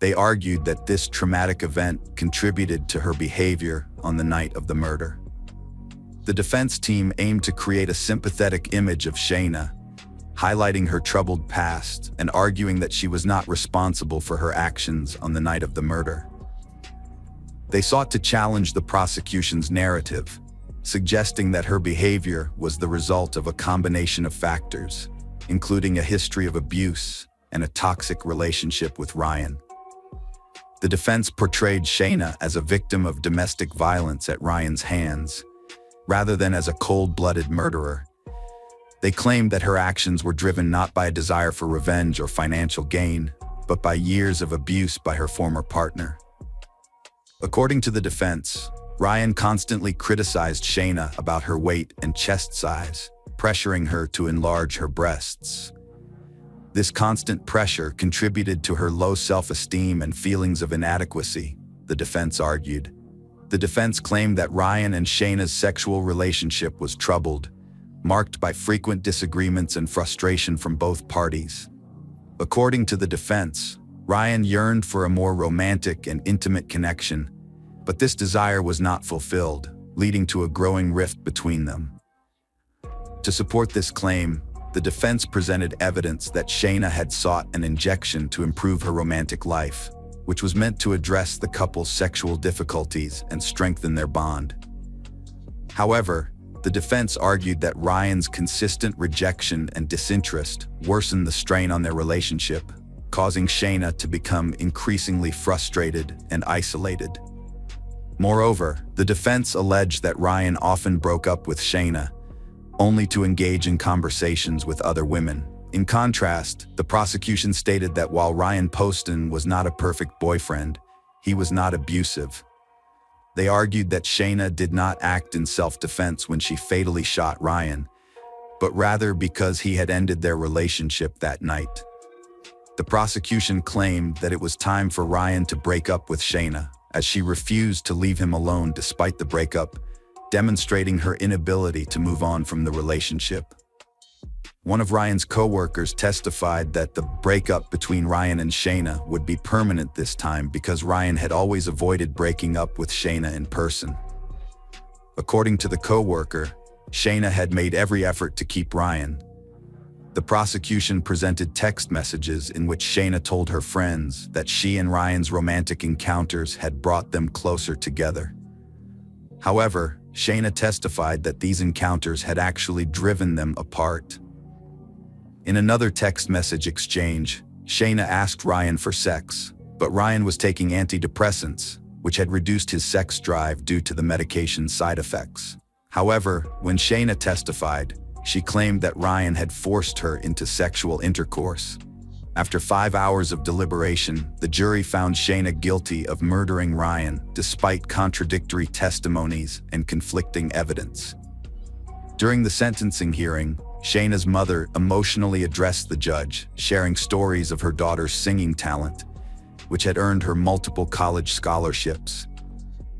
They argued that this traumatic event contributed to her behavior on the night of the murder. The defense team aimed to create a sympathetic image of Shayna, highlighting her troubled past and arguing that she was not responsible for her actions on the night of the murder. They sought to challenge the prosecution's narrative, suggesting that her behavior was the result of a combination of factors, including a history of abuse and a toxic relationship with Ryan. The defense portrayed Shayna as a victim of domestic violence at Ryan's hands, rather than as a cold-blooded murderer. They claimed that her actions were driven not by a desire for revenge or financial gain, but by years of abuse by her former partner. According to the defense, Ryan constantly criticized Shayna about her weight and chest size, pressuring her to enlarge her breasts. This constant pressure contributed to her low self-esteem and feelings of inadequacy, the defense argued. The defense claimed that Ryan and Shayna's sexual relationship was troubled, marked by frequent disagreements and frustration from both parties. According to the defense, Ryan yearned for a more romantic and intimate connection, but this desire was not fulfilled, leading to a growing rift between them. To support this claim, the defense presented evidence that Shayna had sought an injection to improve her romantic life, which was meant to address the couple's sexual difficulties and strengthen their bond. However, the defense argued that Ryan's consistent rejection and disinterest worsened the strain on their relationship, causing Shayna to become increasingly frustrated and isolated. Moreover, the defense alleged that Ryan often broke up with Shayna, only to engage in conversations with other women. In contrast, the prosecution stated that while Ryan Poston was not a perfect boyfriend, he was not abusive. They argued that Shayna did not act in self-defense when she fatally shot Ryan, but rather because he had ended their relationship that night. The prosecution claimed that it was time for Ryan to break up with Shayna, as she refused to leave him alone despite the breakup, demonstrating her inability to move on from the relationship. One of Ryan's co-workers testified that the breakup between Ryan and Shayna would be permanent this time because Ryan had always avoided breaking up with Shayna in person. According to the co-worker, Shayna had made every effort to keep Ryan. The prosecution presented text messages in which Shayna told her friends that she and Ryan's romantic encounters had brought them closer together. However, Shayna testified that these encounters had actually driven them apart. In another text message exchange, Shayna asked Ryan for sex, but Ryan was taking antidepressants, which had reduced his sex drive due to the medication's side effects. However, when Shayna testified, she claimed that Ryan had forced her into sexual intercourse. After 5 hours of deliberation, the jury found Shayna guilty of murdering Ryan, despite contradictory testimonies and conflicting evidence. During the sentencing hearing, Shayna's mother emotionally addressed the judge, sharing stories of her daughter's singing talent, which had earned her multiple college scholarships.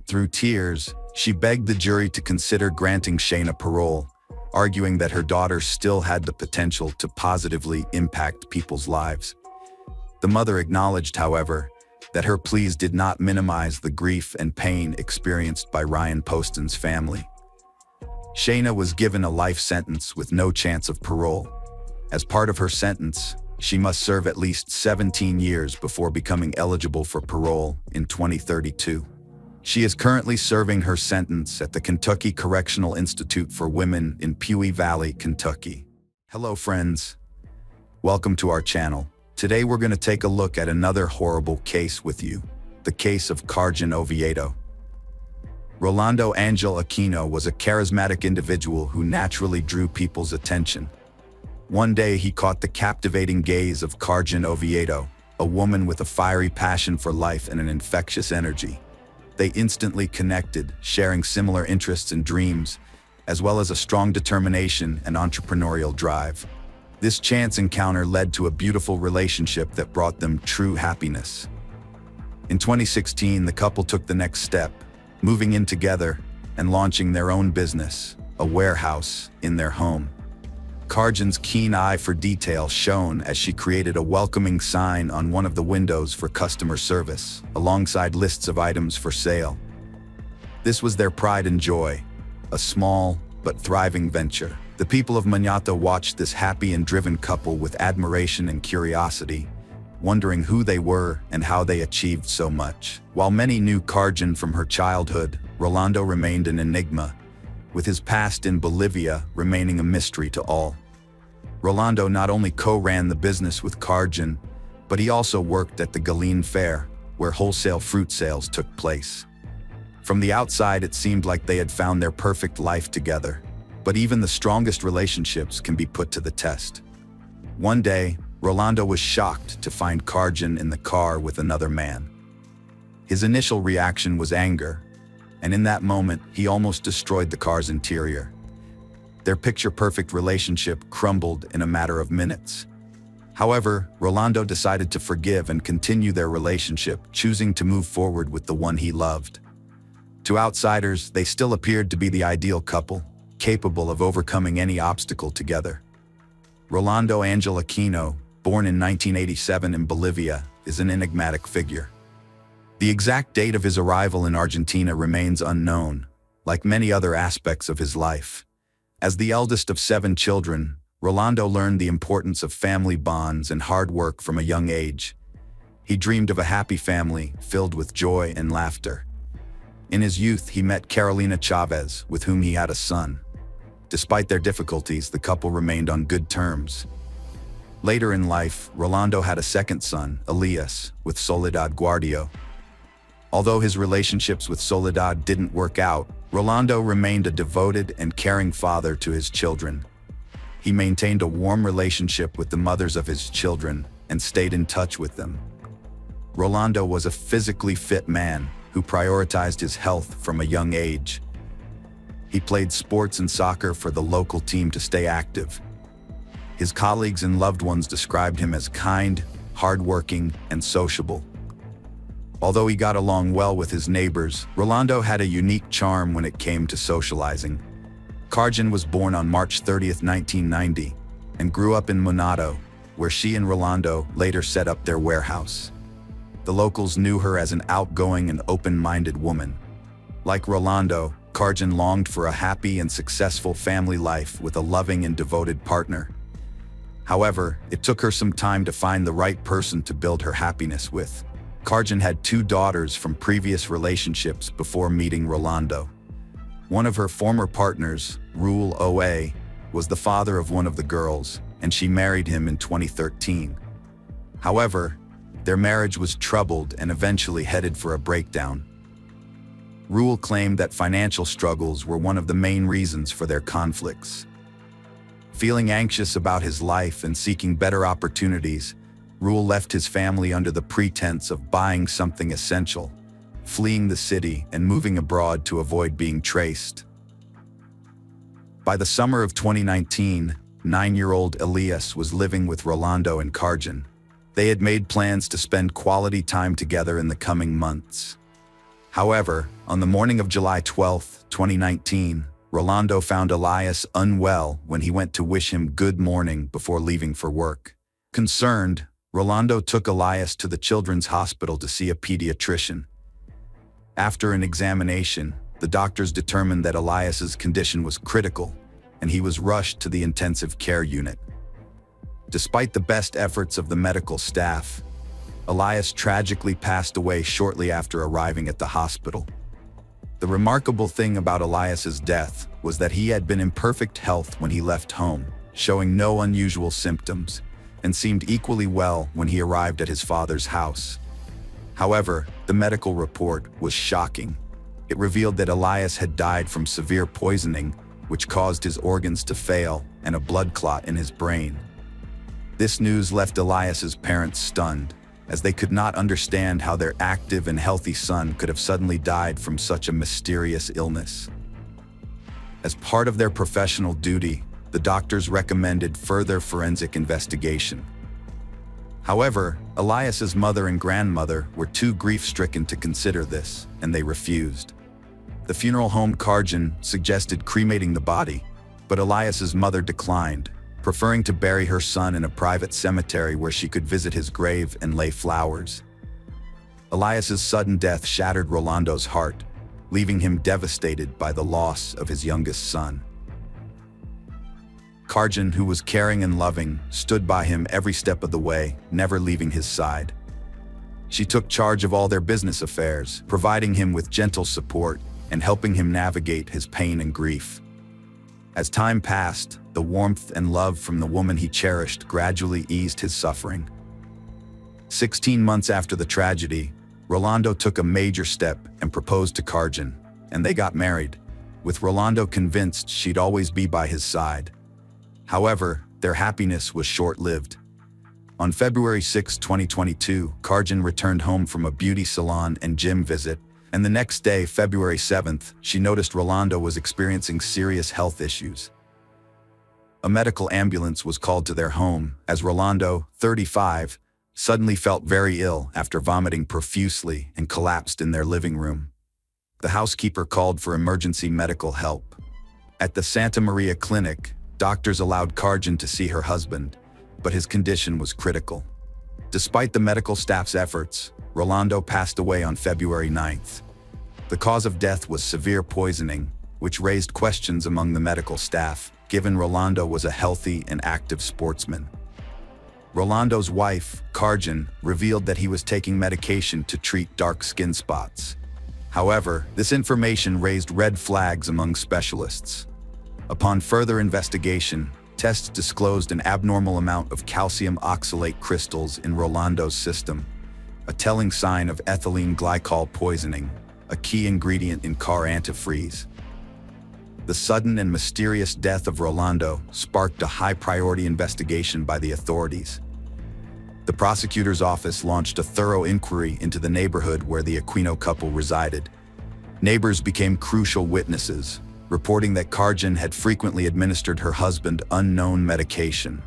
Through tears, she begged the jury to consider granting Shayna parole, arguing that her daughter still had the potential to positively impact people's lives. The mother acknowledged, however, that her pleas did not minimize the grief and pain experienced by Ryan Poston's family. Shayna was given a life sentence with no chance of parole. As part of her sentence, she must serve at least 17 years before becoming eligible for parole in 2032. She is currently serving her sentence at the Kentucky Correctional Institute for Women in Pewee Valley, Kentucky. Hello friends, welcome to our channel. Today we're going to take a look at another horrible case with you, the case of Carjan Oviedo. Rolando Angel Aquino was a charismatic individual who naturally drew people's attention. One day he caught the captivating gaze of Carjan Oviedo, a woman with a fiery passion for life and an infectious energy. They instantly connected, sharing similar interests and dreams, as well as a strong determination and entrepreneurial drive. This chance encounter led to a beautiful relationship that brought them true happiness. In 2016, the couple took the next step, moving in together and launching their own business, a warehouse, in their home. Carjan's keen eye for detail shone as she created a welcoming sign on one of the windows for customer service, alongside lists of items for sale. This was their pride and joy, a small but thriving venture. The people of Mañata watched this happy and driven couple with admiration and curiosity, wondering who they were and how they achieved so much. While many knew Carjan from her childhood, Rolando remained an enigma, with his past in Bolivia remaining a mystery to all. Rolando not only co-ran the business with Carjan, but he also worked at the Galeen Fair, where wholesale fruit sales took place. From the outside, it seemed like they had found their perfect life together, but even the strongest relationships can be put to the test. One day, Rolando was shocked to find Carjan in the car with another man. His initial reaction was anger, and in that moment, he almost destroyed the car's interior. Their picture-perfect relationship crumbled in a matter of minutes. However, Rolando decided to forgive and continue their relationship, choosing to move forward with the one he loved. To outsiders, they still appeared to be the ideal couple, capable of overcoming any obstacle together. Rolando Angel Aquino, born in 1987 in Bolivia, is an enigmatic figure. The exact date of his arrival in Argentina remains unknown, like many other aspects of his life. As the eldest of 7 children, Rolando learned the importance of family bonds and hard work from a young age. He dreamed of a happy family filled with joy and laughter. In his youth, he met Carolina Chavez, with whom he had a son. Despite their difficulties, the couple remained on good terms. Later in life, Rolando had a second son, Elias, with Soledad Guardio. Although his relationships with Soledad didn't work out, Rolando remained a devoted and caring father to his children. He maintained a warm relationship with the mothers of his children and stayed in touch with them. Rolando was a physically fit man who prioritized his health from a young age. He played sports and soccer for the local team to stay active. His colleagues and loved ones described him as kind, hardworking, and sociable. Although he got along well with his neighbors, Rolando had a unique charm when it came to socializing. Cargen was born on March 30, 1990, and grew up in Monado, where she and Rolando later set up their warehouse. The locals knew her as an outgoing and open-minded woman. Like Rolando, Cargen longed for a happy and successful family life with a loving and devoted partner. However, it took her some time to find the right person to build her happiness with. Cargen had 2 daughters from previous relationships before meeting Rolando. One of her former partners, Rule O.A., was the father of one of the girls, and she married him in 2013. However, their marriage was troubled and eventually headed for a breakdown. Rule claimed that financial struggles were one of the main reasons for their conflicts. Feeling anxious about his life and seeking better opportunities, Rule left his family under the pretense of buying something essential, fleeing the city and moving abroad to avoid being traced. By the summer of 2019, 9-year-old Elias was living with Rolando and Cargen. They had made plans to spend quality time together in the coming months. However, on the morning of July 12, 2019, Rolando found Elias unwell when he went to wish him good morning before leaving for work. Concerned, Rolando took Elias to the children's hospital to see a pediatrician. After an examination, the doctors determined that Elias's condition was critical, and he was rushed to the intensive care unit. Despite the best efforts of the medical staff, Elias tragically passed away shortly after arriving at the hospital. The remarkable thing about Elias's death was that he had been in perfect health when he left home, showing no unusual symptoms, and seemed equally well when he arrived at his father's house. However, the medical report was shocking. It revealed that Elias had died from severe poisoning, which caused his organs to fail and a blood clot in his brain. This news left Elias's parents stunned, as they could not understand how their active and healthy son could have suddenly died from such a mysterious illness. As part of their professional duty, the doctors recommended further forensic investigation. However, Elias's mother and grandmother were too grief-stricken to consider this, and they refused. The funeral home Cargen suggested cremating the body, but Elias's mother declined, preferring to bury her son in a private cemetery where she could visit his grave and lay flowers. Elias's sudden death shattered Rolando's heart, leaving him devastated by the loss of his youngest son. Cargen, who was caring and loving, stood by him every step of the way, never leaving his side. She took charge of all their business affairs, providing him with gentle support and helping him navigate his pain and grief. As time passed, the warmth and love from the woman he cherished gradually eased his suffering. 16 months after the tragedy, Rolando took a major step and proposed to Cargen, and they got married, with Rolando convinced she'd always be by his side. However, their happiness was short-lived. On February 6, 2022, Cargen returned home from a beauty salon and gym visit, and the next day, February 7th, she noticed Rolando was experiencing serious health issues. A medical ambulance was called to their home, as Rolando, 35, suddenly felt very ill after vomiting profusely and collapsed in their living room. The housekeeper called for emergency medical help. At the Santa Maria Clinic, doctors allowed Cargen to see her husband, but his condition was critical. Despite the medical staff's efforts, Rolando passed away on February 9th. The cause of death was severe poisoning, which raised questions among the medical staff, given Rolando was a healthy and active sportsman. Rolando's wife, Cargen, revealed that he was taking medication to treat dark skin spots. However, this information raised red flags among specialists. Upon further investigation, Tests disclosed an abnormal amount of calcium oxalate crystals in Rolando's system, a telling sign of ethylene glycol poisoning, a key ingredient in car antifreeze. The sudden and mysterious death of Rolando sparked a high-priority investigation by the authorities. The prosecutor's office launched a thorough inquiry into the neighborhood where the Aquino couple resided. Neighbors became crucial witnesses, reporting that Karjan had frequently administered her husband unknown medication.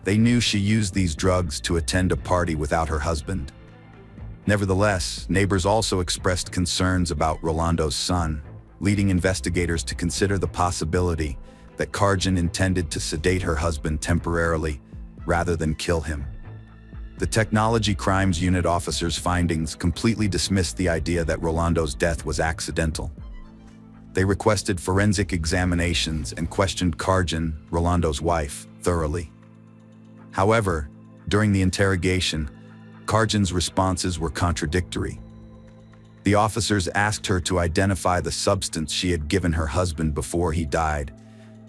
They knew she used these drugs to attend a party without her husband. Nevertheless, neighbors also expressed concerns about Rolando's son, leading investigators to consider the possibility that Karjan intended to sedate her husband temporarily rather than kill him. The Technology Crimes Unit officers' findings completely dismissed the idea that Rolando's death was accidental. They requested forensic examinations and questioned Karjan, Rolando's wife, thoroughly. However, during the interrogation, Karjan's responses were contradictory. The officers asked her to identify the substance she had given her husband before he died,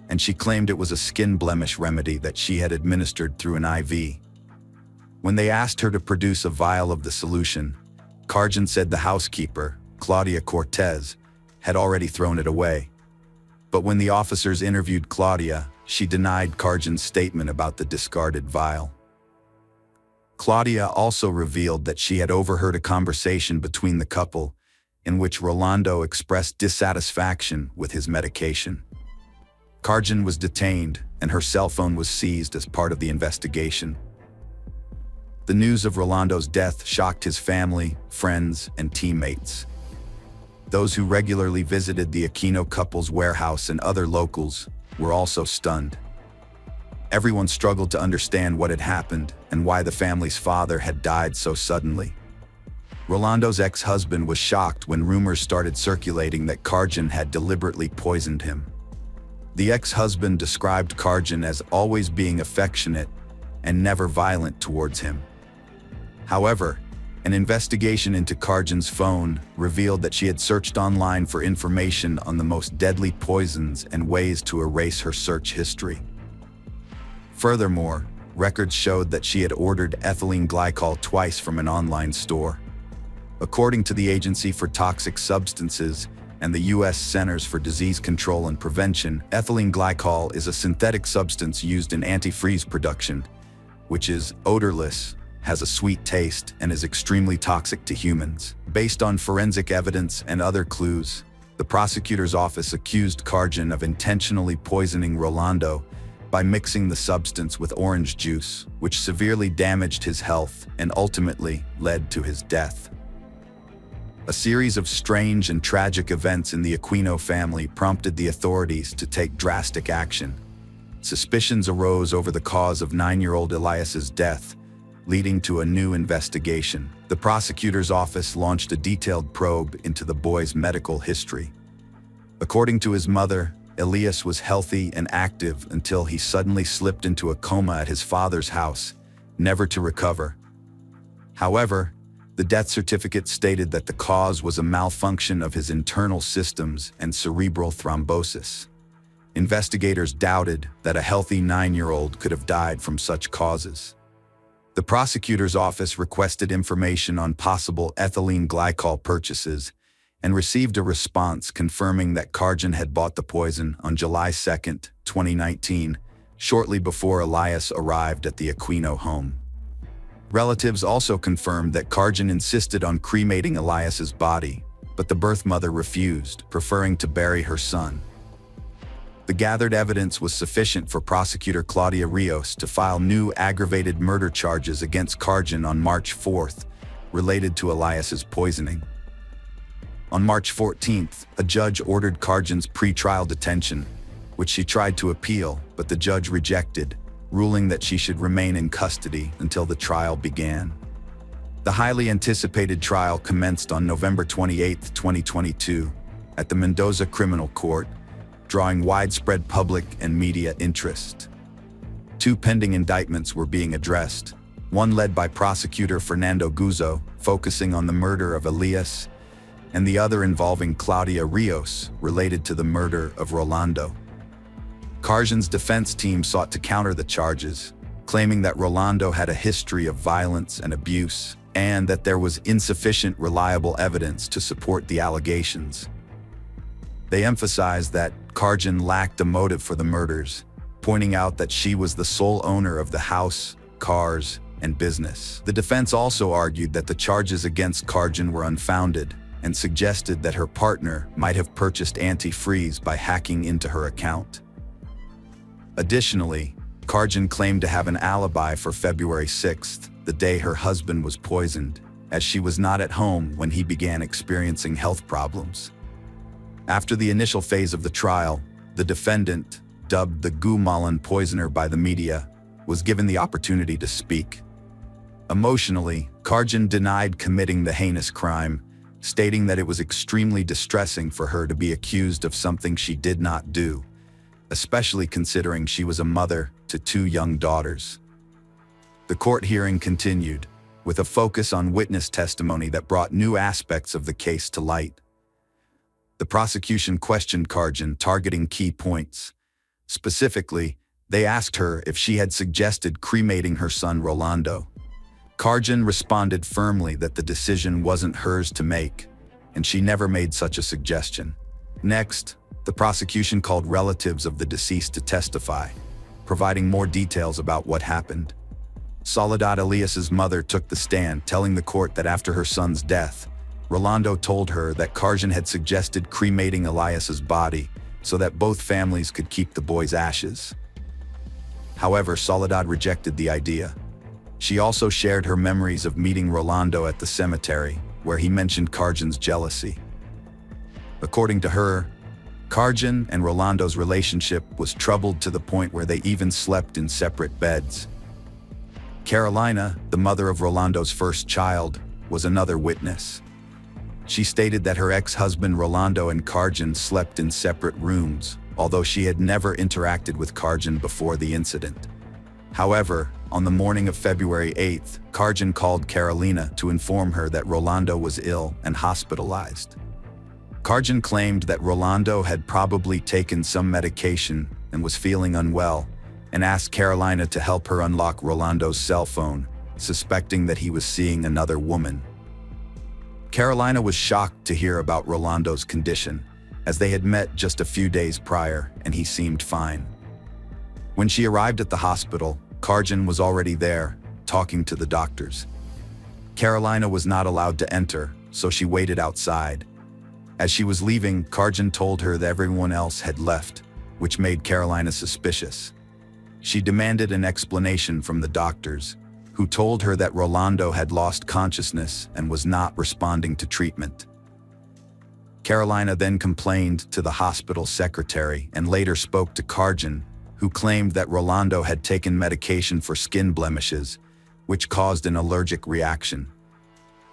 and she claimed it was a skin blemish remedy that she had administered through an IV. When they asked her to produce a vial of the solution, Karjan said the housekeeper, Claudia Cortez, had already thrown it away. But when the officers interviewed Claudia, she denied Karjan's statement about the discarded vial. Claudia also revealed that she had overheard a conversation between the couple in which Rolando expressed dissatisfaction with his medication. Karjan was detained, and her cell phone was seized as part of the investigation. The news of Rolando's death shocked his family, friends, and teammates. Those who regularly visited the Aquino couple's warehouse and other locals were also stunned. Everyone struggled to understand what had happened and why the family's father had died so suddenly. Rolando's ex-husband was shocked when rumors started circulating that Karjan had deliberately poisoned him. The ex-husband described Karjan as always being affectionate and never violent towards him. However, an investigation into Karjan's phone revealed that she had searched online for information on the most deadly poisons and ways to erase her search history. Furthermore, records showed that she had ordered ethylene glycol twice from an online store. According to the Agency for Toxic Substances and the U.S. Centers for Disease Control and Prevention, ethylene glycol is a synthetic substance used in antifreeze production, which is odorless, has a sweet taste, and is extremely toxic to humans. Based on forensic evidence and other clues, the prosecutor's office accused Karjan of intentionally poisoning Rolando by mixing the substance with orange juice, which severely damaged his health and ultimately led to his death. A series of strange and tragic events in the Aquino family prompted the authorities to take drastic action. Suspicions arose over the cause of 9-year-old Elias's death, leading to a new investigation. The prosecutor's office launched a detailed probe into the boy's medical history. According to his mother, Elias was healthy and active until he suddenly slipped into a coma at his father's house, never to recover. However, the death certificate stated that the cause was a malfunction of his internal systems and cerebral thrombosis. Investigators doubted that a healthy 9-year-old could have died from such causes. The prosecutor's office requested information on possible ethylene glycol purchases and received a response confirming that Karjan had bought the poison on July 2, 2019, shortly before Elias arrived at the Aquino home. Relatives also confirmed that Karjan insisted on cremating Elias's body, but the birth mother refused, preferring to bury her son. The gathered evidence was sufficient for prosecutor Claudia Rios to file new aggravated murder charges against Karjan on March 4th, related to Elias's poisoning. On March 14th, a judge ordered Karjan's pretrial detention, which she tried to appeal, but the judge rejected, ruling that she should remain in custody until the trial began. The highly anticipated trial commenced on November 28, 2022, at the Mendoza Criminal Court, drawing widespread public and media interest. 2 pending indictments were being addressed, one led by prosecutor Fernando Guzzo, focusing on the murder of Elias, and the other involving Claudia Rios, related to the murder of Rolando. Karjan's defense team sought to counter the charges, claiming that Rolando had a history of violence and abuse, and that there was insufficient reliable evidence to support the allegations. They emphasized that Karjan lacked a motive for the murders, pointing out that she was the sole owner of the house, cars, and business. The defense also argued that the charges against Karjan were unfounded and suggested that her partner might have purchased antifreeze by hacking into her account. Additionally, Karjan claimed to have an alibi for February 6th, the day her husband was poisoned, as she was not at home when he began experiencing health problems. After the initial phase of the trial, the defendant, dubbed the Gumalan poisoner by the media, was given the opportunity to speak. Emotionally, Karjan denied committing the heinous crime, stating that it was extremely distressing for her to be accused of something she did not do, especially considering she was a mother to 2 young daughters. The court hearing continued, with a focus on witness testimony that brought new aspects of the case to light. The prosecution questioned Karjan, targeting key points. Specifically, they asked her if she had suggested cremating her son Rolando. Karjan responded firmly that the decision wasn't hers to make, and she never made such a suggestion. Next, the prosecution called relatives of the deceased to testify, providing more details about what happened. Soledad Elias's mother took the stand, telling the court that after her son's death, Rolando told her that Karjan had suggested cremating Elias's body so that both families could keep the boy's ashes. However, Soledad rejected the idea. She also shared her memories of meeting Rolando at the cemetery, where he mentioned Karjan's jealousy. According to her, Karjan and Rolando's relationship was troubled to the point where they even slept in separate beds. Carolina, the mother of Rolando's first child, was another witness. She stated that her ex-husband Rolando and Karjan slept in separate rooms, although she had never interacted with Karjan before the incident. However, on the morning of February 8th, Karjan called Carolina to inform her that Rolando was ill and hospitalized. Karjan claimed that Rolando had probably taken some medication and was feeling unwell, and asked Carolina to help her unlock Rolando's cell phone, suspecting that he was seeing another woman. Carolina was shocked to hear about Rolando's condition, as they had met just a few days prior and he seemed fine. When she arrived at the hospital, Karjan was already there, talking to the doctors. Carolina was not allowed to enter, so she waited outside. As she was leaving, Karjan told her that everyone else had left, which made Carolina suspicious. She demanded an explanation from the doctors, who told her that Rolando had lost consciousness and was not responding to treatment. Carolina then complained to the hospital secretary and later spoke to Karjan, who claimed that Rolando had taken medication for skin blemishes, which caused an allergic reaction.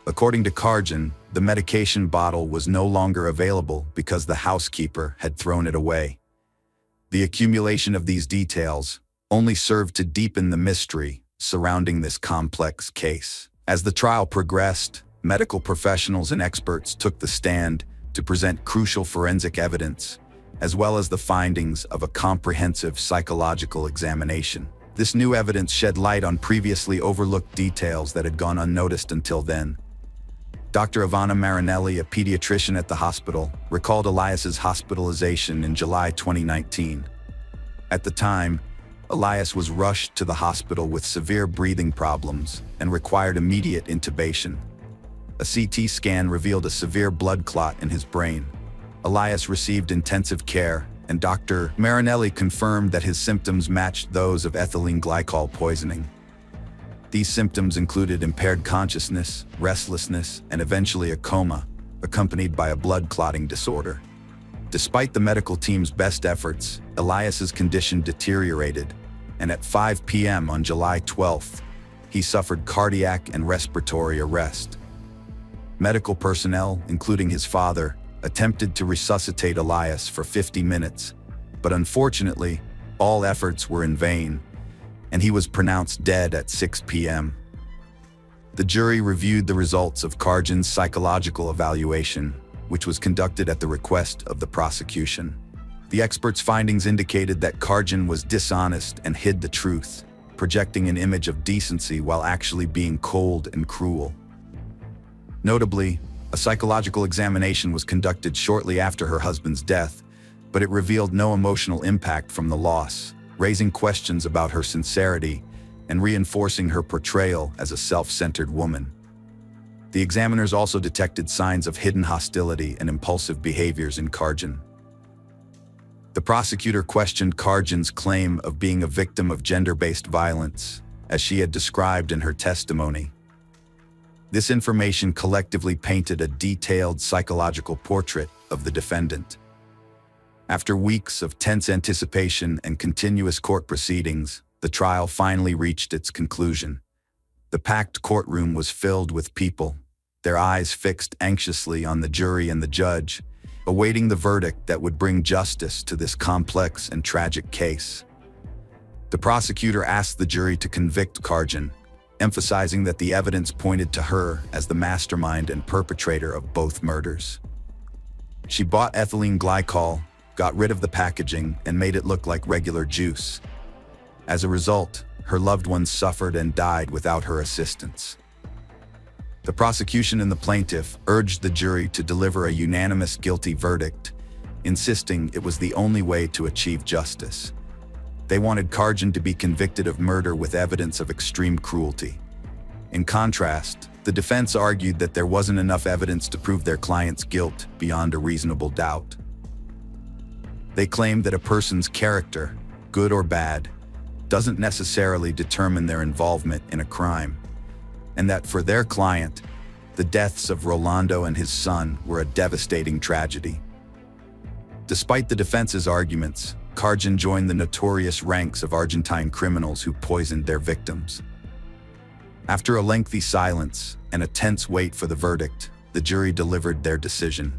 According to Karjan, the medication bottle was no longer available because the housekeeper had thrown it away. The accumulation of these details only served to deepen the mystery surrounding this complex case. As the trial progressed, medical professionals and experts took the stand to present crucial forensic evidence, as well as the findings of a comprehensive psychological examination. This new evidence shed light on previously overlooked details that had gone unnoticed until then. Dr. Ivana Marinelli, a pediatrician at the hospital, recalled Elias's hospitalization in July 2019. At the time, Elias was rushed to the hospital with severe breathing problems and required immediate intubation. A CT scan revealed a severe blood clot in his brain. Elias received intensive care, and Dr. Marinelli confirmed that his symptoms matched those of ethylene glycol poisoning. These symptoms included impaired consciousness, restlessness, and eventually a coma, accompanied by a blood clotting disorder. Despite the medical team's best efforts, Elias's condition deteriorated, and at 5 p.m. on July 12th, he suffered cardiac and respiratory arrest. Medical personnel, including his father, attempted to resuscitate Elias for 50 minutes, but unfortunately, all efforts were in vain, and he was pronounced dead at 6 p.m. The jury reviewed the results of Karjan's psychological evaluation, which was conducted at the request of the prosecution. The experts' findings indicated that Karjan was dishonest and hid the truth, projecting an image of decency while actually being cold and cruel. Notably, a psychological examination was conducted shortly after her husband's death, but it revealed no emotional impact from the loss, raising questions about her sincerity and reinforcing her portrayal as a self-centered woman. The examiners also detected signs of hidden hostility and impulsive behaviors in Karjan. The prosecutor questioned Karjan's claim of being a victim of gender-based violence, as she had described in her testimony. This information collectively painted a detailed psychological portrait of the defendant. After weeks of tense anticipation and continuous court proceedings, the trial finally reached its conclusion. The packed courtroom was filled with people, their eyes fixed anxiously on the jury and the judge, awaiting the verdict that would bring justice to this complex and tragic case. The prosecutor asked the jury to convict Karjan, emphasizing that the evidence pointed to her as the mastermind and perpetrator of both murders. She bought ethylene glycol, got rid of the packaging, and made it look like regular juice. As a result, her loved ones suffered and died without her assistance. The prosecution and the plaintiff urged the jury to deliver a unanimous guilty verdict, insisting it was the only way to achieve justice. They wanted Karjan to be convicted of murder with evidence of extreme cruelty. In contrast, the defense argued that there wasn't enough evidence to prove their client's guilt beyond a reasonable doubt. They claimed that a person's character, good or bad, doesn't necessarily determine their involvement in a crime, and that for their client, the deaths of Rolando and his son were a devastating tragedy. Despite the defense's arguments, Karjan joined the notorious ranks of Argentine criminals who poisoned their victims. After a lengthy silence and a tense wait for the verdict, the jury delivered their decision.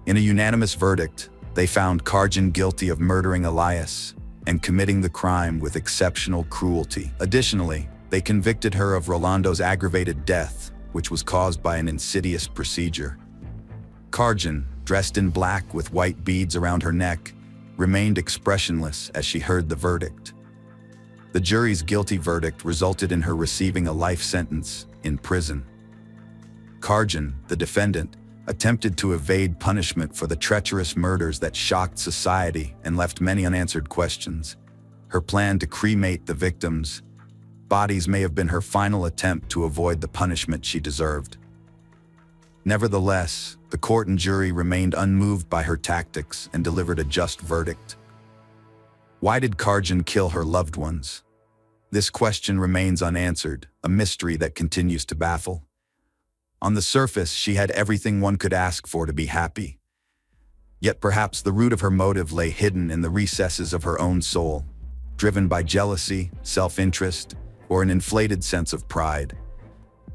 In a unanimous verdict, they found Karjan guilty of murdering Elias and committing the crime with exceptional cruelty. Additionally, they convicted her of Rolando's aggravated death, which was caused by an insidious procedure. Karjan, dressed in black with white beads around her neck, remained expressionless as she heard the verdict. The jury's guilty verdict resulted in her receiving a life sentence in prison. Karjan, the defendant, attempted to evade punishment for the treacherous murders that shocked society and left many unanswered questions. Her plan to cremate the victims' bodies may have been her final attempt to avoid the punishment she deserved. Nevertheless, the court and jury remained unmoved by her tactics and delivered a just verdict. Why did Karjan kill her loved ones? This question remains unanswered, a mystery that continues to baffle. On the surface, she had everything one could ask for to be happy. Yet perhaps the root of her motive lay hidden in the recesses of her own soul, driven by jealousy, self-interest, or an inflated sense of pride.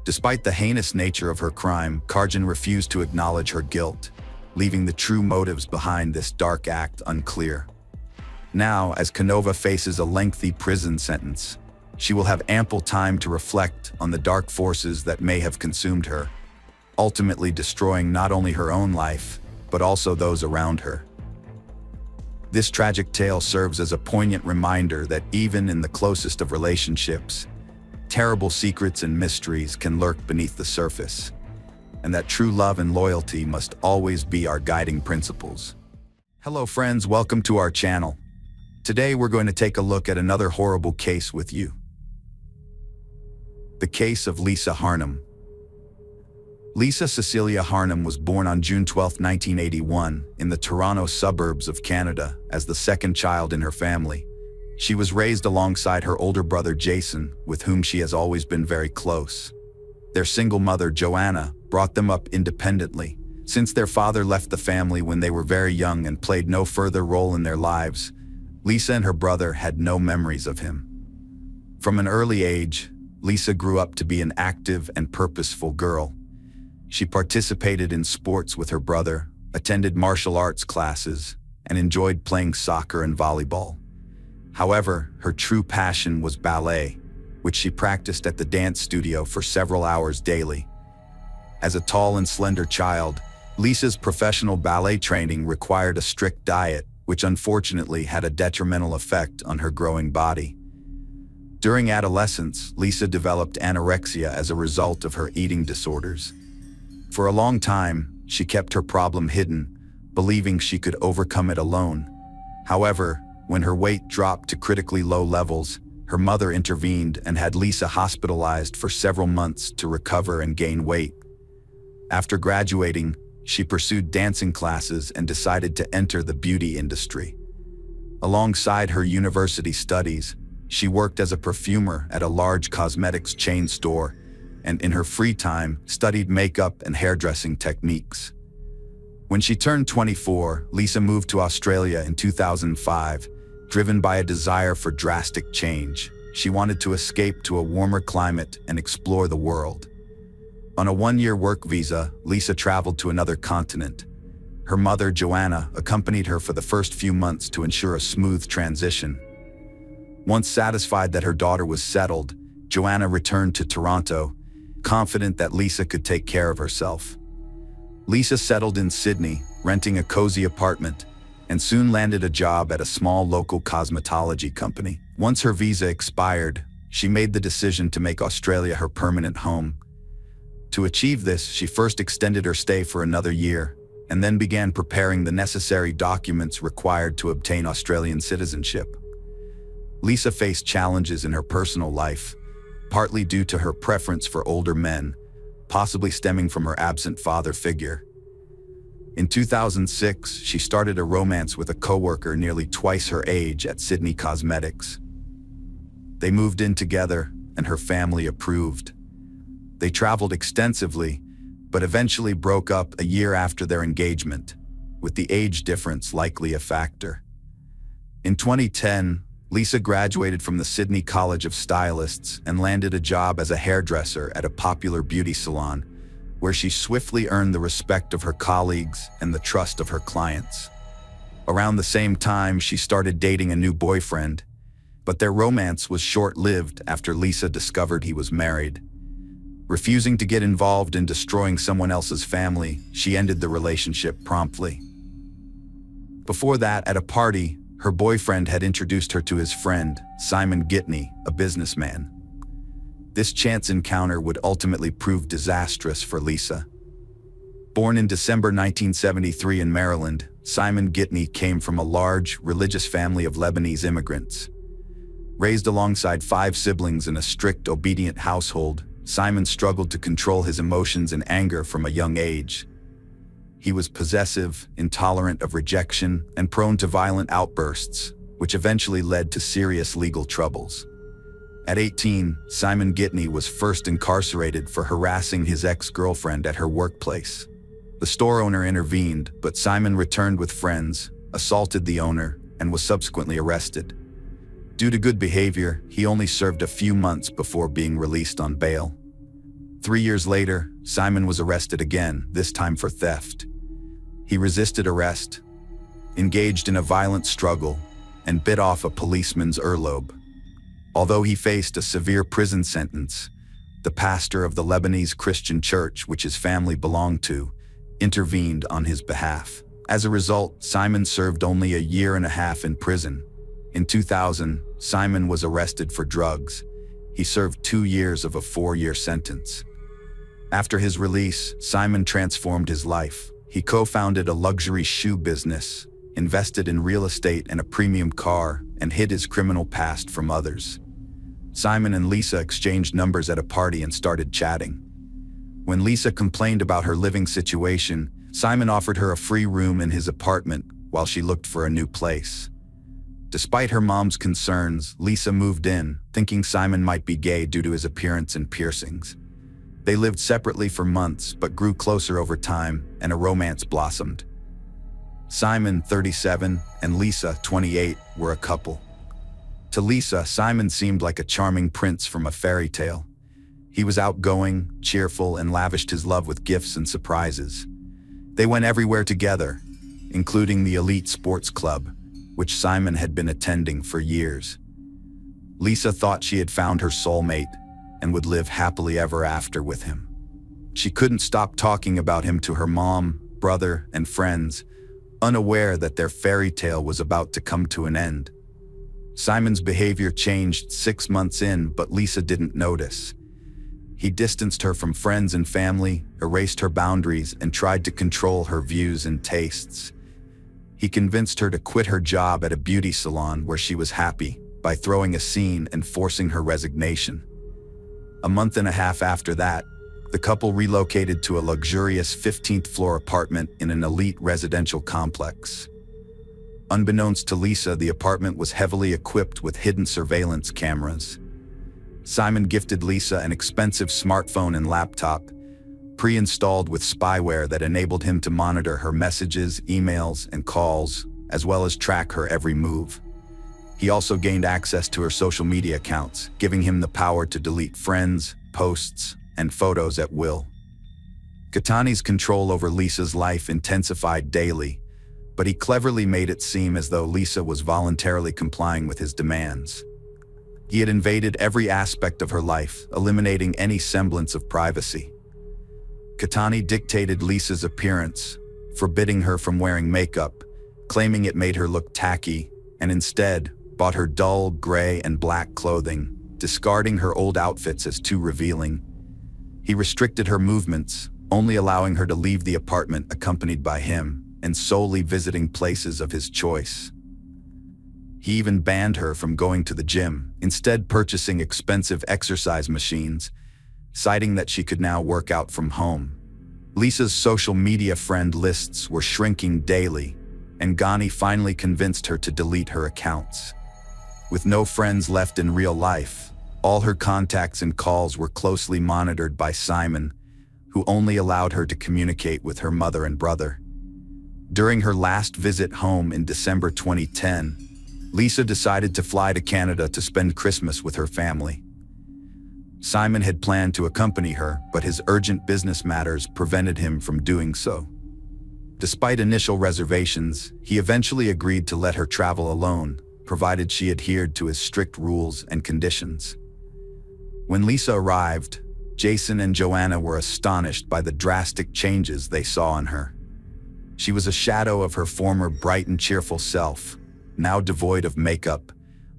Despite the heinous nature of her crime, Karjan refused to acknowledge her guilt, leaving the true motives behind this dark act unclear. Now, as Canova faces a lengthy prison sentence, she will have ample time to reflect on the dark forces that may have consumed her, ultimately destroying not only her own life, but also those around her. This tragic tale serves as a poignant reminder that even in the closest of relationships, terrible secrets and mysteries can lurk beneath the surface, and that true love and loyalty must always be our guiding principles. Hello friends, welcome to our channel. Today we're going to take a look at another horrible case with you. The case of Lisa Harnum. Lisa Cecilia Harnum was born on June 12, 1981, in the Toronto suburbs of Canada as the second child in her family. She was raised alongside her older brother Jason, with whom she has always been very close. Their single mother, Joanna, brought them up independently. Since their father left the family when they were very young and played no further role in their lives, Lisa and her brother had no memories of him. From an early age, Lisa grew up to be an active and purposeful girl. She participated in sports with her brother, attended martial arts classes, and enjoyed playing soccer and volleyball. However, her true passion was ballet, which she practiced at the dance studio for several hours daily. As a tall and slender child, Lisa's professional ballet training required a strict diet, which unfortunately had a detrimental effect on her growing body. During adolescence, Lisa developed anorexia as a result of her eating disorders. For a long time, she kept her problem hidden, believing she could overcome it alone. However, when her weight dropped to critically low levels, her mother intervened and had Lisa hospitalized for several months to recover and gain weight. After graduating, she pursued dancing classes and decided to enter the beauty industry. Alongside her university studies, she worked as a perfumer at a large cosmetics chain store, and in her free time, studied makeup and hairdressing techniques. When she turned 24, Lisa moved to Australia in 2005, driven by a desire for drastic change. She wanted to escape to a warmer climate and explore the world. On a one-year work visa, Lisa traveled to another continent. Her mother, Joanna, accompanied her for the first few months to ensure a smooth transition. Once satisfied that her daughter was settled, Joanna returned to Toronto, confident that Lisa could take care of herself. Lisa settled in Sydney, renting a cozy apartment, and soon landed a job at a small local cosmetology company. Once her visa expired, she made the decision to make Australia her permanent home. To achieve this, she first extended her stay for another year, and then began preparing the necessary documents required to obtain Australian citizenship. Lisa faced challenges in her personal life, partly due to her preference for older men, possibly stemming from her absent father figure. In 2006, she started a romance with a coworker nearly twice her age at Sydney Cosmetics. They moved in together, and her family approved. They traveled extensively, but eventually broke up a year after their engagement, with the age difference likely a factor. In 2010, Lisa graduated from the Sydney College of Stylists and landed a job as a hairdresser at a popular beauty salon, where she swiftly earned the respect of her colleagues and the trust of her clients. Around the same time, she started dating a new boyfriend, but their romance was short-lived after Lisa discovered he was married. Refusing to get involved in destroying someone else's family, she ended the relationship promptly. Before that, at a party, her boyfriend had introduced her to his friend, Simon Gitney, a businessman. This chance encounter would ultimately prove disastrous for Lisa. Born in December 1973 in Maryland, Simon Gitney came from a large, religious family of Lebanese immigrants. Raised alongside 5 siblings in a strict, obedient household, Simon struggled to control his emotions and anger from a young age. He was possessive, intolerant of rejection, and prone to violent outbursts, which eventually led to serious legal troubles. At 18, Simon Gitney was first incarcerated for harassing his ex-girlfriend at her workplace. The store owner intervened, but Simon returned with friends, assaulted the owner, and was subsequently arrested. Due to good behavior, he only served a few months before being released on bail. 3 years later, Simon was arrested again, this time for theft. He resisted arrest, engaged in a violent struggle, and bit off a policeman's earlobe. Although he faced a severe prison sentence, the pastor of the Lebanese Christian church, which his family belonged to, intervened on his behalf. As a result, Simon served only a year and a half in prison. In 2000, Simon was arrested for drugs. He served 2 years of a 4-year sentence. After his release, Simon transformed his life. He co-founded a luxury shoe business, invested in real estate and a premium car, and hid his criminal past from others. Simon and Lisa exchanged numbers at a party and started chatting. When Lisa complained about her living situation, Simon offered her a free room in his apartment while she looked for a new place. Despite her mom's concerns, Lisa moved in, thinking Simon might be gay due to his appearance and piercings. They lived separately for months, but grew closer over time, and a romance blossomed. Simon, 37, and Lisa, 28, were a couple. To Lisa, Simon seemed like a charming prince from a fairy tale. He was outgoing, cheerful, and lavished his love with gifts and surprises. They went everywhere together, including the elite sports club, which Simon had been attending for years. Lisa thought she had found her soulmate and would live happily ever after with him. She couldn't stop talking about him to her mom, brother and friends, unaware that their fairy tale was about to come to an end. Simon's behavior changed 6 months in, but Lisa didn't notice. He distanced her from friends and family, erased her boundaries, and tried to control her views and tastes. He convinced her to quit her job at a beauty salon where she was happy by throwing a scene and forcing her resignation. A month and a half after that, the couple relocated to a luxurious 15th-floor apartment in an elite residential complex. Unbeknownst to Lisa, the apartment was heavily equipped with hidden surveillance cameras. Simon gifted Lisa an expensive smartphone and laptop, pre-installed with spyware that enabled him to monitor her messages, emails, and calls, as well as track her every move. He also gained access to her social media accounts, giving him the power to delete friends, posts, and photos at will. Catani's control over Lisa's life intensified daily, but he cleverly made it seem as though Lisa was voluntarily complying with his demands. He had invaded every aspect of her life, eliminating any semblance of privacy. Catani dictated Lisa's appearance, forbidding her from wearing makeup, claiming it made her look tacky, and instead bought her dull gray and black clothing, discarding her old outfits as too revealing. He restricted her movements, only allowing her to leave the apartment accompanied by him, and solely visiting places of his choice. He even banned her from going to the gym, instead purchasing expensive exercise machines, citing that she could now work out from home. Lisa's social media friend lists were shrinking daily, and Ghani finally convinced her to delete her accounts. With no friends left in real life, all her contacts and calls were closely monitored by Simon, who only allowed her to communicate with her mother and brother. During her last visit home in December 2010, Lisa decided to fly to Canada to spend Christmas with her family. Simon had planned to accompany her, but his urgent business matters prevented him from doing so. Despite initial reservations, he eventually agreed to let her travel alone, provided she adhered to his strict rules and conditions. When Lisa arrived, Jason and Joanna were astonished by the drastic changes they saw in her. She was a shadow of her former bright and cheerful self, now devoid of makeup,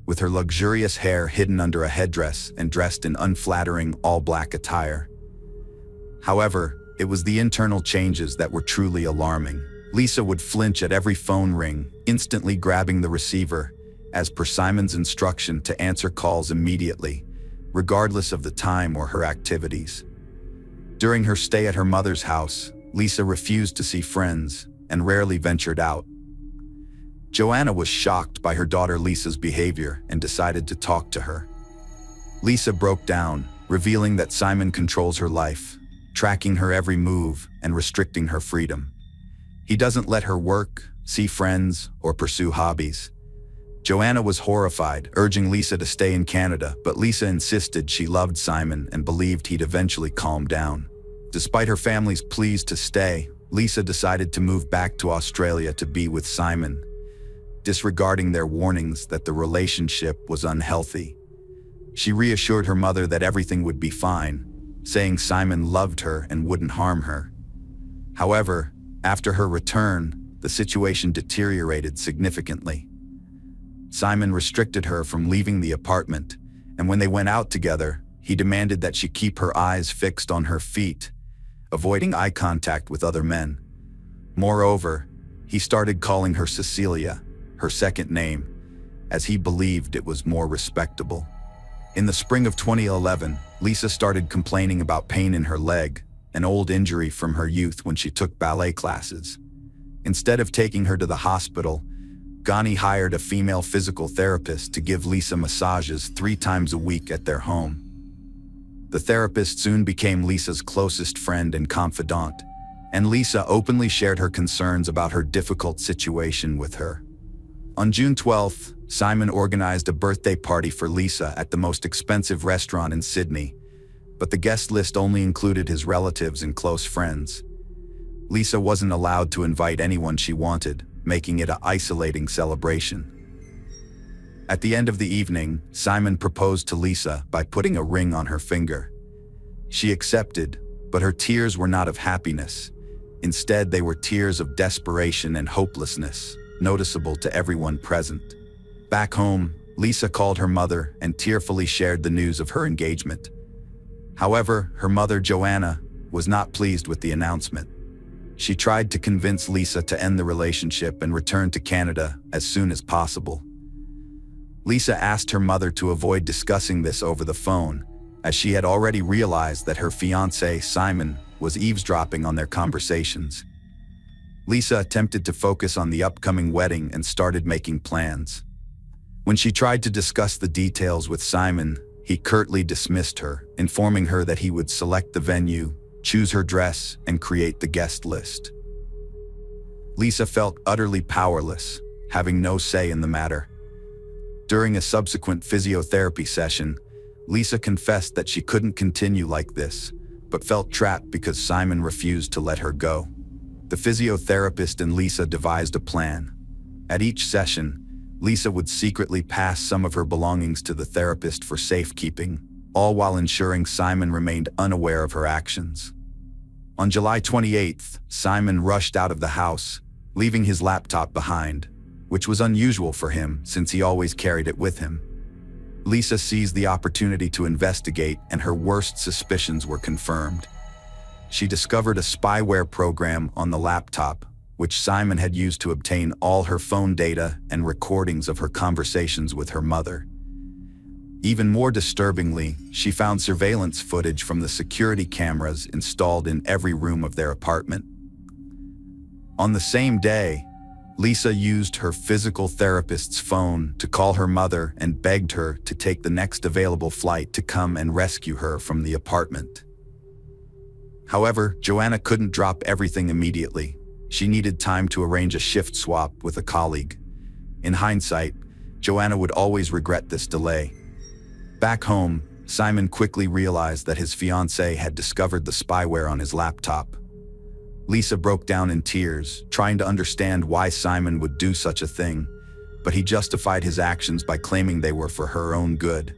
with her luxurious hair hidden under a headdress and dressed in unflattering all-black attire. However, it was the internal changes that were truly alarming. Lisa would flinch at every phone ring, instantly grabbing the receiver, as per Simon's instruction to answer calls immediately, regardless of the time or her activities. During her stay at her mother's house, Lisa refused to see friends and rarely ventured out. Joanna was shocked by her daughter Lisa's behavior and decided to talk to her. Lisa broke down, revealing that Simon controls her life, tracking her every move and restricting her freedom. He doesn't let her work, see friends, or pursue hobbies. Joanna was horrified, urging Lisa to stay in Canada, but Lisa insisted she loved Simon and believed he'd eventually calm down. Despite her family's pleas to stay, Lisa decided to move back to Australia to be with Simon, disregarding their warnings that the relationship was unhealthy. She reassured her mother that everything would be fine, saying Simon loved her and wouldn't harm her. However, after her return, the situation deteriorated significantly. Simon restricted her from leaving the apartment, and when they went out together, he demanded that she keep her eyes fixed on her feet, avoiding eye contact with other men. Moreover, he started calling her Cecilia, her second name, as he believed it was more respectable. In the spring of 2011, Lisa started complaining about pain in her leg, an old injury from her youth when she took ballet classes. Instead of taking her to the hospital, Ghani hired a female physical therapist to give Lisa massages 3 times a week at their home. The therapist soon became Lisa's closest friend and confidant, and Lisa openly shared her concerns about her difficult situation with her. On June 12th, Simon organized a birthday party for Lisa at the most expensive restaurant in Sydney, but the guest list only included his relatives and close friends. Lisa wasn't allowed to invite anyone she wanted, making it an isolating celebration. At the end of the evening, Simon proposed to Lisa by putting a ring on her finger. She accepted, but her tears were not of happiness. Instead, they were tears of desperation and hopelessness, noticeable to everyone present. Back home, Lisa called her mother and tearfully shared the news of her engagement. However, her mother, Joanna, was not pleased with the announcement. She tried to convince Lisa to end the relationship and return to Canada as soon as possible. Lisa asked her mother to avoid discussing this over the phone, as she had already realized that her fiancé, Simon, was eavesdropping on their conversations. Lisa attempted to focus on the upcoming wedding and started making plans. When she tried to discuss the details with Simon, he curtly dismissed her, informing her that he would select the venue, choose her dress, and create the guest list. Lisa felt utterly powerless, having no say in the matter. During a subsequent physiotherapy session, Lisa confessed that she couldn't continue like this, but felt trapped because Simon refused to let her go. The physiotherapist and Lisa devised a plan. At each session, Lisa would secretly pass some of her belongings to the therapist for safekeeping, all while ensuring Simon remained unaware of her actions. On July 28th, Simon rushed out of the house, leaving his laptop behind, which was unusual for him since he always carried it with him. Lisa seized the opportunity to investigate, and her worst suspicions were confirmed. She discovered a spyware program on the laptop, which Simon had used to obtain all her phone data and recordings of her conversations with her mother. Even more disturbingly, she found surveillance footage from the security cameras installed in every room of their apartment. On the same day, Lisa used her physical therapist's phone to call her mother and begged her to take the next available flight to come and rescue her from the apartment. However, Joanna couldn't drop everything immediately. She needed time to arrange a shift swap with a colleague. In hindsight, Joanna would always regret this delay. Back home, Simon quickly realized that his fiancée had discovered the spyware on his laptop. Lisa broke down in tears, trying to understand why Simon would do such a thing, but he justified his actions by claiming they were for her own good.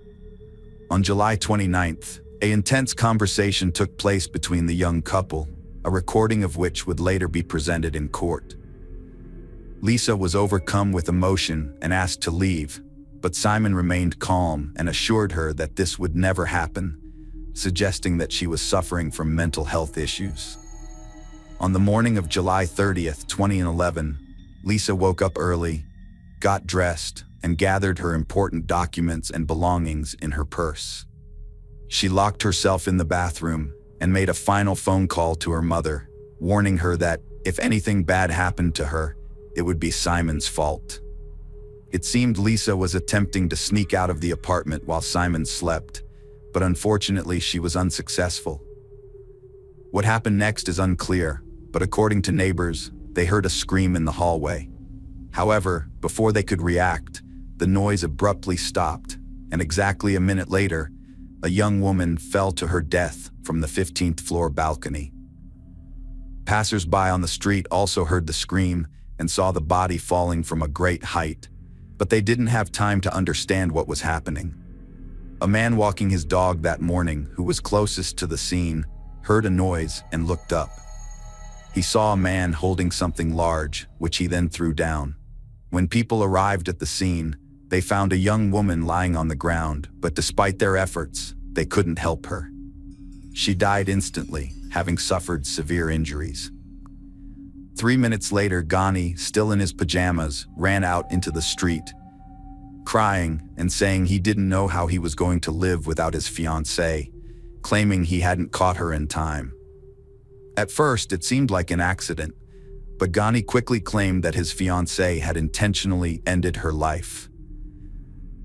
On July 29th, an intense conversation took place between the young couple, a recording of which would later be presented in court. Lisa was overcome with emotion and asked to leave, but Simon remained calm and assured her that this would never happen, suggesting that she was suffering from mental health issues. On the morning of July 30th, 2011, Lisa woke up early, got dressed, and gathered her important documents and belongings in her purse. She locked herself in the bathroom and made a final phone call to her mother, warning her that if anything bad happened to her, it would be Simon's fault. It seemed Lisa was attempting to sneak out of the apartment while Simon slept, but unfortunately she was unsuccessful. What happened next is unclear, but according to neighbors, they heard a scream in the hallway. However, before they could react, the noise abruptly stopped, and exactly a minute later, a young woman fell to her death from the 15th floor balcony. Passers-by on the street also heard the scream and saw the body falling from a great height, but they didn't have time to understand what was happening. A man walking his dog that morning, who was closest to the scene, heard a noise and looked up. He saw a man holding something large, which he then threw down. When people arrived at the scene, they found a young woman lying on the ground, but despite their efforts, they couldn't help her. She died instantly, having suffered severe injuries. 3 minutes later, Ghani, still in his pajamas, ran out into the street, crying and saying he didn't know how he was going to live without his fiancée, claiming he hadn't caught her in time. At first, it seemed like an accident, but Ghani quickly claimed that his fiancée had intentionally ended her life.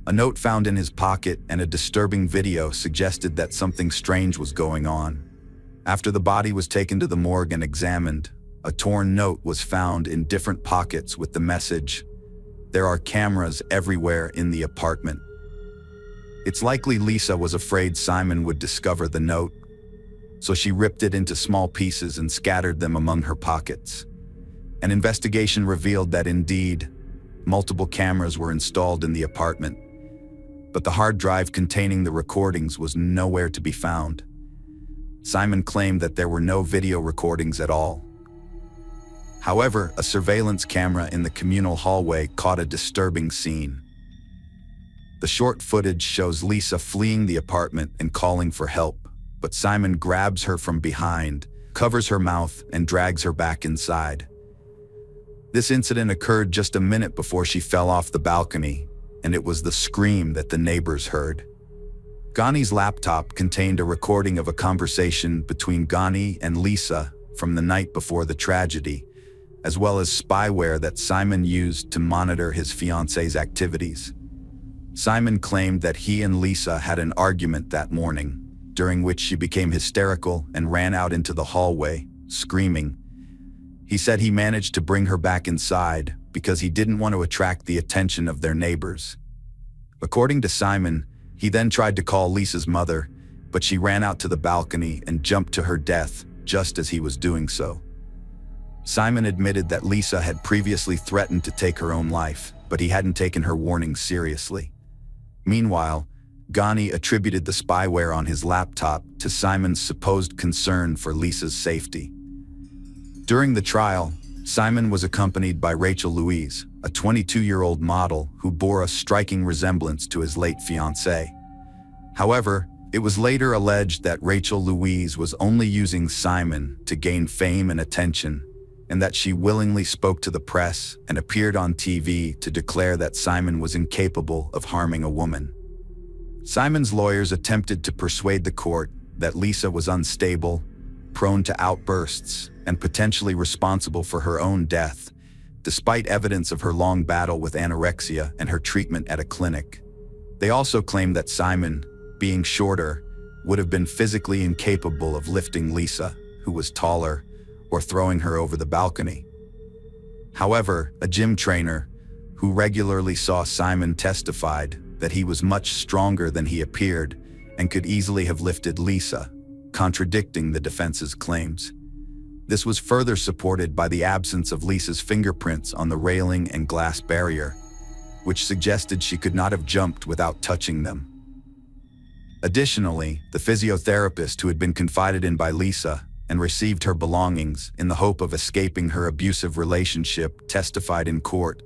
A note found in his pocket and a disturbing video suggested that something strange was going on. After the body was taken to the morgue and examined, a torn note was found in different pockets with the message, "There are cameras everywhere in the apartment." It's likely Lisa was afraid Simon would discover the note, so she ripped it into small pieces and scattered them among her pockets. An investigation revealed that indeed, multiple cameras were installed in the apartment, but the hard drive containing the recordings was nowhere to be found. Simon claimed that there were no video recordings at all. However, a surveillance camera in the communal hallway caught a disturbing scene. The short footage shows Lisa fleeing the apartment and calling for help, but Simon grabs her from behind, covers her mouth, and drags her back inside. This incident occurred just a minute before she fell off the balcony, and it was the scream that the neighbors heard. Ghani's laptop contained a recording of a conversation between Ghani and Lisa from the night before the tragedy, as well as spyware that Simon used to monitor his fiancée's activities. Simon claimed that he and Lisa had an argument that morning, during which she became hysterical and ran out into the hallway, screaming. He said he managed to bring her back inside because he didn't want to attract the attention of their neighbors. According to Simon, he then tried to call Lisa's mother, but she ran out to the balcony and jumped to her death just as he was doing so. Simon admitted that Lisa had previously threatened to take her own life, but he hadn't taken her warning seriously. Meanwhile, Ghani attributed the spyware on his laptop to Simon's supposed concern for Lisa's safety. During the trial, Simon was accompanied by Rachel Louise, a 22-year-old model who bore a striking resemblance to his late fiancé. However, it was later alleged that Rachel Louise was only using Simon to gain fame and attention, and that she willingly spoke to the press and appeared on TV to declare that Simon was incapable of harming a woman. Simon's lawyers attempted to persuade the court that Lisa was unstable, prone to outbursts, and potentially responsible for her own death, despite evidence of her long battle with anorexia and her treatment at a clinic. They also claimed that Simon, being shorter, would have been physically incapable of lifting Lisa, who was taller, or throwing her over the balcony. However, a gym trainer, who regularly saw Simon, testified that he was much stronger than he appeared and could easily have lifted Lisa, contradicting the defense's claims. This was further supported by the absence of Lisa's fingerprints on the railing and glass barrier, which suggested she could not have jumped without touching them. Additionally, the physiotherapist who had been confided in by Lisa and received her belongings in the hope of escaping her abusive relationship testified in court,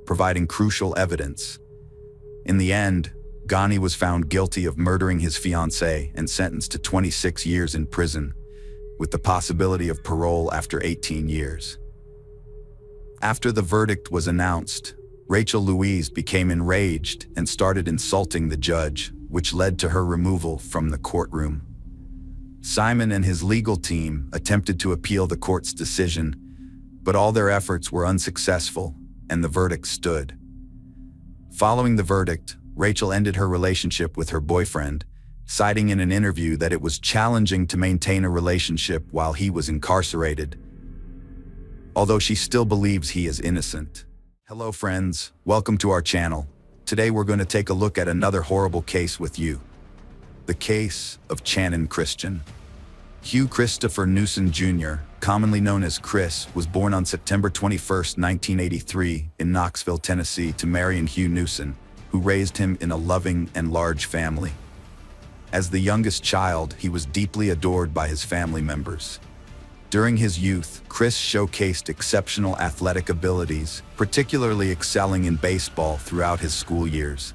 providing crucial evidence. In the end, Ghani was found guilty of murdering his fiancée and sentenced to 26 years in prison, with the possibility of parole after 18 years. After the verdict was announced, Rachel Louise became enraged and started insulting the judge, which led to her removal from the courtroom. Simon and his legal team attempted to appeal the court's decision, but all their efforts were unsuccessful, and the verdict stood. Following the verdict, Rachel ended her relationship with her boyfriend, citing in an interview that it was challenging to maintain a relationship while he was incarcerated, although she still believes he is innocent. Hello friends, welcome to our channel. Today we're going to take a look at another horrible case with you. The case of Channin Christian. Hugh Christopher Newson Jr., commonly known as Chris, was born on September 21, 1983 in Knoxville, Tennessee to Mary and Hugh Newson, who raised him in a loving and large family. As the youngest child, he was deeply adored by his family members. During his youth, Chris showcased exceptional athletic abilities, particularly excelling in baseball throughout his school years.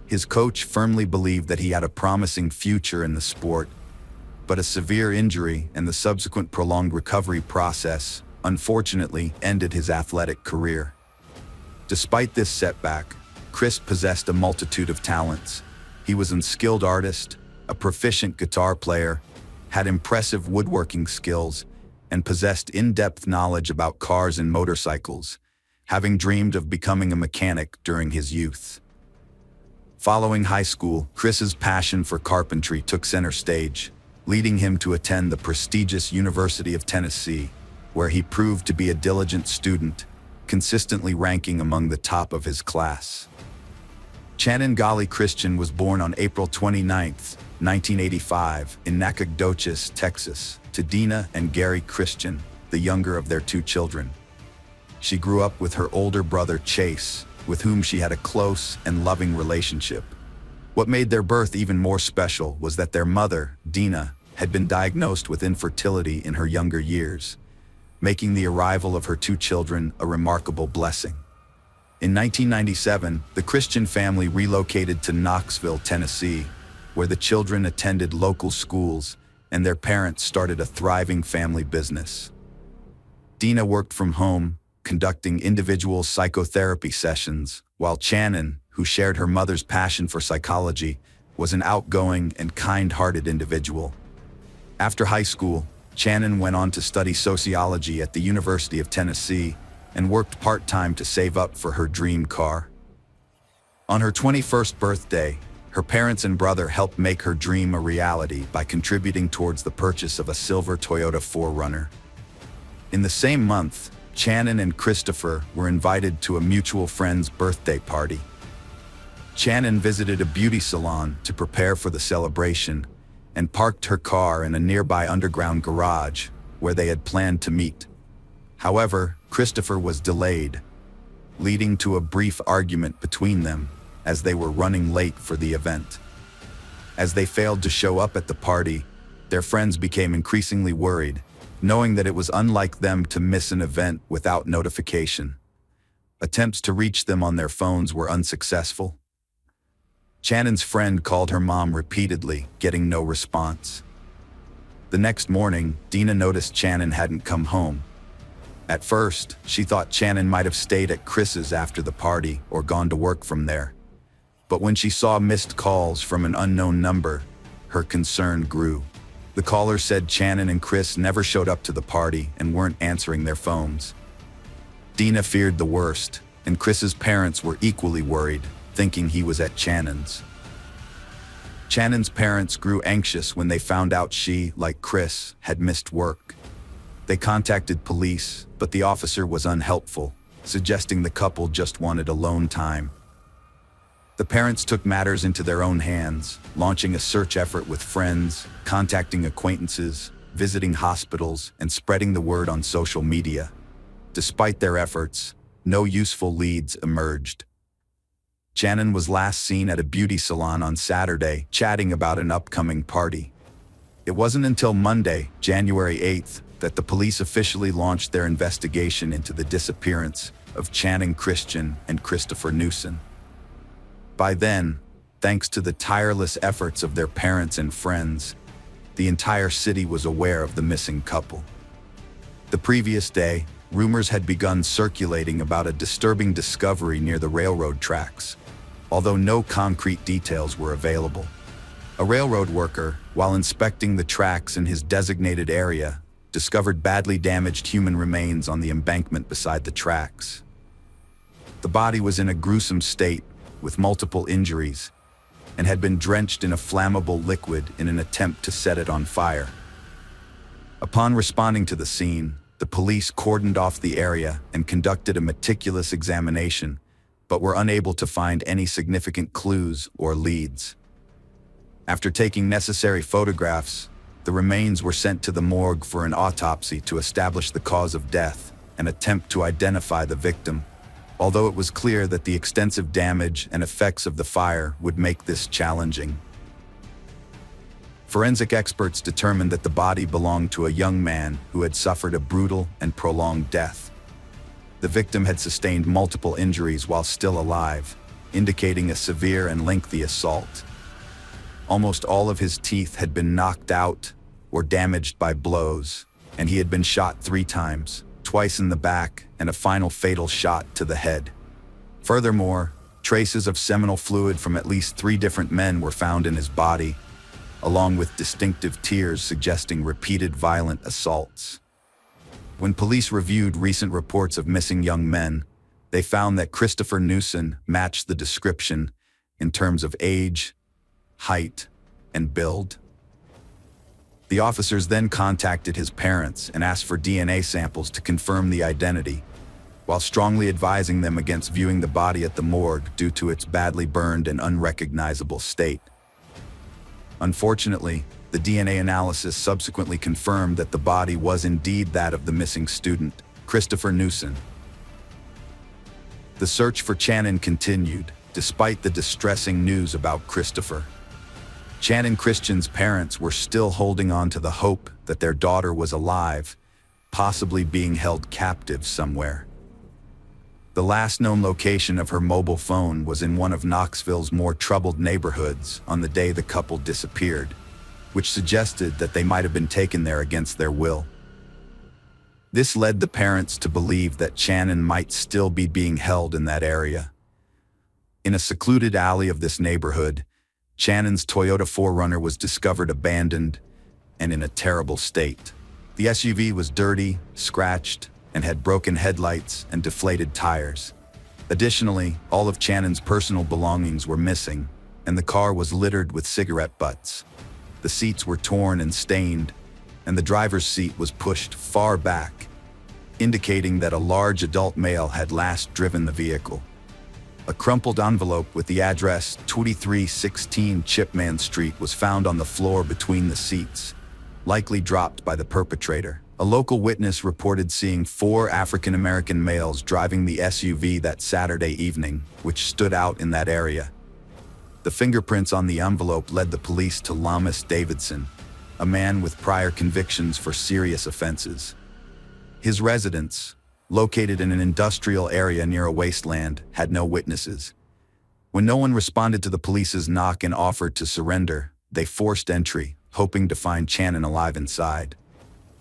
His coach firmly believed that he had a promising future in the sport, but a severe injury and the subsequent prolonged recovery process, unfortunately, ended his athletic career. Despite this setback, Chris possessed a multitude of talents. He was an unskilled artist, a proficient guitar player, had impressive woodworking skills, and possessed in-depth knowledge about cars and motorcycles, having dreamed of becoming a mechanic during his youth. Following high school, Chris's passion for carpentry took center stage, leading him to attend the prestigious University of Tennessee, where he proved to be a diligent student, consistently ranking among the top of his class. Channin Christian was born on April 29, 1985, in Nacogdoches, Texas, to Dina and Gary Christian, the younger of their two children. She grew up with her older brother Chase, with whom she had a close and loving relationship. What made their birth even more special was that their mother, Dina, had been diagnosed with infertility in her younger years, making the arrival of her two children a remarkable blessing. In 1997, the Christian family relocated to Knoxville, Tennessee, where the children attended local schools and their parents started a thriving family business. Dina worked from home, conducting individual psychotherapy sessions, while Channon, who shared her mother's passion for psychology, was an outgoing and kind-hearted individual. After high school, Channon went on to study sociology at the University of Tennessee and worked part-time to save up for her dream car. On her 21st birthday, her parents and brother helped make her dream a reality by contributing towards the purchase of a silver Toyota 4Runner. In the same month, Channon and Christopher were invited to a mutual friend's birthday party. Channon visited a beauty salon to prepare for the celebration and parked her car in a nearby underground garage where they had planned to meet. However, Christopher was delayed, leading to a brief argument between them as they were running late for the event. As they failed to show up at the party, their friends became increasingly worried, knowing that it was unlike them to miss an event without notification. Attempts to reach them on their phones were unsuccessful. Channon's friend called her mom repeatedly, getting no response. The next morning, Dina noticed Channon hadn't come home. At first, she thought Channon might have stayed at Chris's after the party or gone to work from there. But when she saw missed calls from an unknown number, her concern grew. The caller said Channon and Chris never showed up to the party and weren't answering their phones. Dina feared the worst, and Chris's parents were equally worried, thinking he was at Channon's. Channon's parents grew anxious when they found out she, like Chris, had missed work. They contacted police, but the officer was unhelpful, suggesting the couple just wanted alone time. The parents took matters into their own hands, launching a search effort with friends, contacting acquaintances, visiting hospitals, and spreading the word on social media. Despite their efforts, no useful leads emerged. Channon was last seen at a beauty salon on Saturday, chatting about an upcoming party. It wasn't until Monday, January 8th, that the police officially launched their investigation into the disappearance of Channon Christian and Christopher Newson. By then, thanks to the tireless efforts of their parents and friends, the entire city was aware of the missing couple. The previous day, rumors had begun circulating about a disturbing discovery near the railroad tracks, although no concrete details were available. A railroad worker, while inspecting the tracks in his designated area, discovered badly damaged human remains on the embankment beside the tracks. The body was in a gruesome state, with multiple injuries, and had been drenched in a flammable liquid in an attempt to set it on fire. Upon responding to the scene, the police cordoned off the area and conducted a meticulous examination, but were unable to find any significant clues or leads. After taking necessary photographs, the remains were sent to the morgue for an autopsy to establish the cause of death and attempt to identify the victim, although it was clear that the extensive damage and effects of the fire would make this challenging. Forensic experts determined that the body belonged to a young man who had suffered a brutal and prolonged death. The victim had sustained multiple injuries while still alive, indicating a severe and lengthy assault. Almost all of his teeth had been knocked out or damaged by blows, and he had been shot 3 times, twice in the back, and a final fatal shot to the head. Furthermore, traces of seminal fluid from at least 3 different men were found in his body, along with distinctive tears suggesting repeated violent assaults. When police reviewed recent reports of missing young men, they found that Christopher Newson matched the description in terms of age, height, and build. The officers then contacted his parents and asked for DNA samples to confirm the identity, while strongly advising them against viewing the body at the morgue due to its badly burned and unrecognizable state. Unfortunately, the DNA analysis subsequently confirmed that the body was indeed that of the missing student, Christopher Newson. The search for Channon continued, despite the distressing news about Christopher. Channon Christian's parents were still holding on to the hope that their daughter was alive, possibly being held captive somewhere. The last known location of her mobile phone was in one of Knoxville's more troubled neighborhoods on the day the couple disappeared, which suggested that they might have been taken there against their will. This led the parents to believe that Channon might still be being held in that area. In a secluded alley of this neighborhood, Channon's Toyota 4Runner was discovered abandoned and in a terrible state. The SUV was dirty, scratched, and had broken headlights and deflated tires. Additionally, all of Channon's personal belongings were missing, and the car was littered with cigarette butts. The seats were torn and stained, and the driver's seat was pushed far back, indicating that a large adult male had last driven the vehicle. A crumpled envelope with the address 2316 Chipman Street was found on the floor between the seats, likely dropped by the perpetrator. A local witness reported seeing 4 African-American males driving the SUV that Saturday evening, which stood out in that area. The fingerprints on the envelope led the police to Lamas Davidson, a man with prior convictions for serious offenses. His residence, located in an industrial area near a wasteland, had no witnesses. When no one responded to the police's knock and offered to surrender, they forced entry, hoping to find Channon alive inside.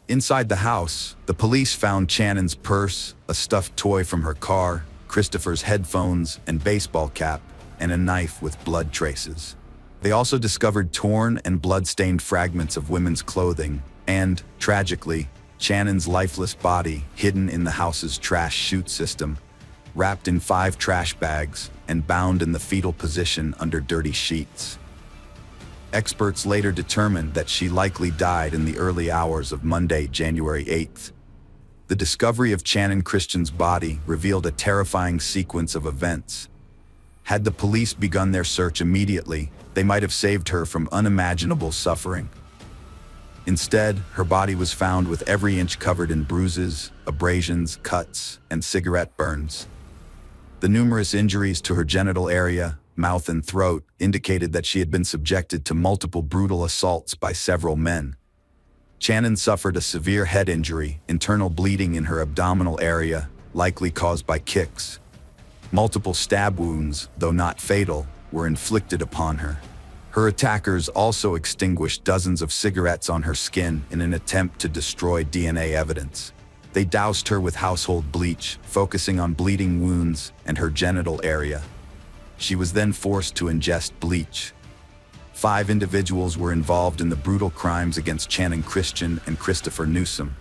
Inside the house, the police found Channon's purse, a stuffed toy from her car, Christopher's headphones and baseball cap, and a knife with blood traces. They also discovered torn and blood-stained fragments of women's clothing and, tragically, Channon's lifeless body hidden in the house's trash chute system, wrapped in 5 trash bags and bound in the fetal position under dirty sheets. Experts later determined that she likely died in the early hours of Monday, January 8th. The discovery of Channon Christian's body revealed a terrifying sequence of events. Had the police begun their search immediately, they might have saved her from unimaginable suffering. Instead, her body was found with every inch covered in bruises, abrasions, cuts, and cigarette burns. The numerous injuries to her genital area, mouth and throat, indicated that she had been subjected to multiple brutal assaults by several men. Channon suffered a severe head injury, internal bleeding in her abdominal area, likely caused by kicks. Multiple stab wounds, though not fatal, were inflicted upon her. Her attackers also extinguished dozens of cigarettes on her skin in an attempt to destroy DNA evidence. They doused her with household bleach, focusing on bleeding wounds and her genital area. She was then forced to ingest bleach. 5 individuals were involved in the brutal crimes against Channon Christian and Christopher Newsom.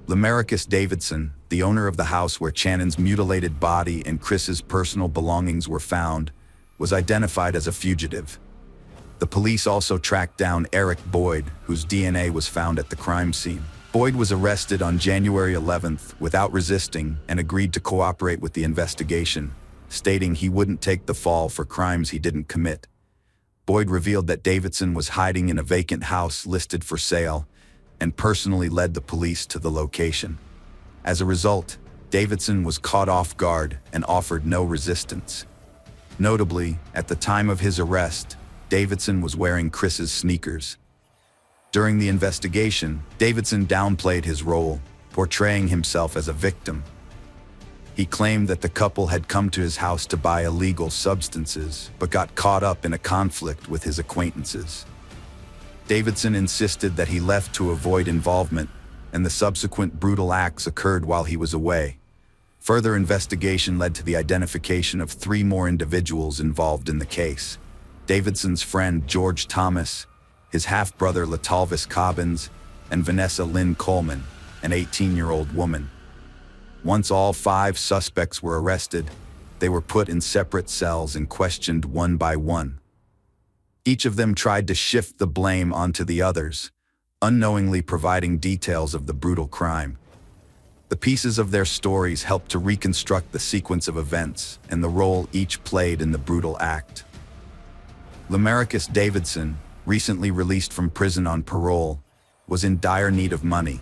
Lamarcus Davidson, the owner of the house where Channon's mutilated body and Chris's personal belongings were found, was identified as a fugitive. The police also tracked down Eric Boyd, whose DNA was found at the crime scene. Boyd was arrested on January 11th without resisting and agreed to cooperate with the investigation, stating he wouldn't take the fall for crimes he didn't commit. Boyd revealed that Davidson was hiding in a vacant house listed for sale and personally led the police to the location. As a result, Davidson was caught off guard and offered no resistance. Notably, at the time of his arrest, Davidson was wearing Chris's sneakers. During the investigation, Davidson downplayed his role, portraying himself as a victim. He claimed that the couple had come to his house to buy illegal substances, but got caught up in a conflict with his acquaintances. Davidson insisted that he left to avoid involvement, and the subsequent brutal acts occurred while he was away. Further investigation led to the identification of 3 more individuals involved in the case: Davidson's friend George Thomas, his half-brother Latalvis Cobbins, and Vanessa Lynn Coleman, an 18-year-old woman. Once all 5 suspects were arrested, they were put in separate cells and questioned one by one. Each of them tried to shift the blame onto the others, unknowingly providing details of the brutal crime. The pieces of their stories helped to reconstruct the sequence of events and the role each played in the brutal act. Lamarcus Davidson, recently released from prison on parole, was in dire need of money.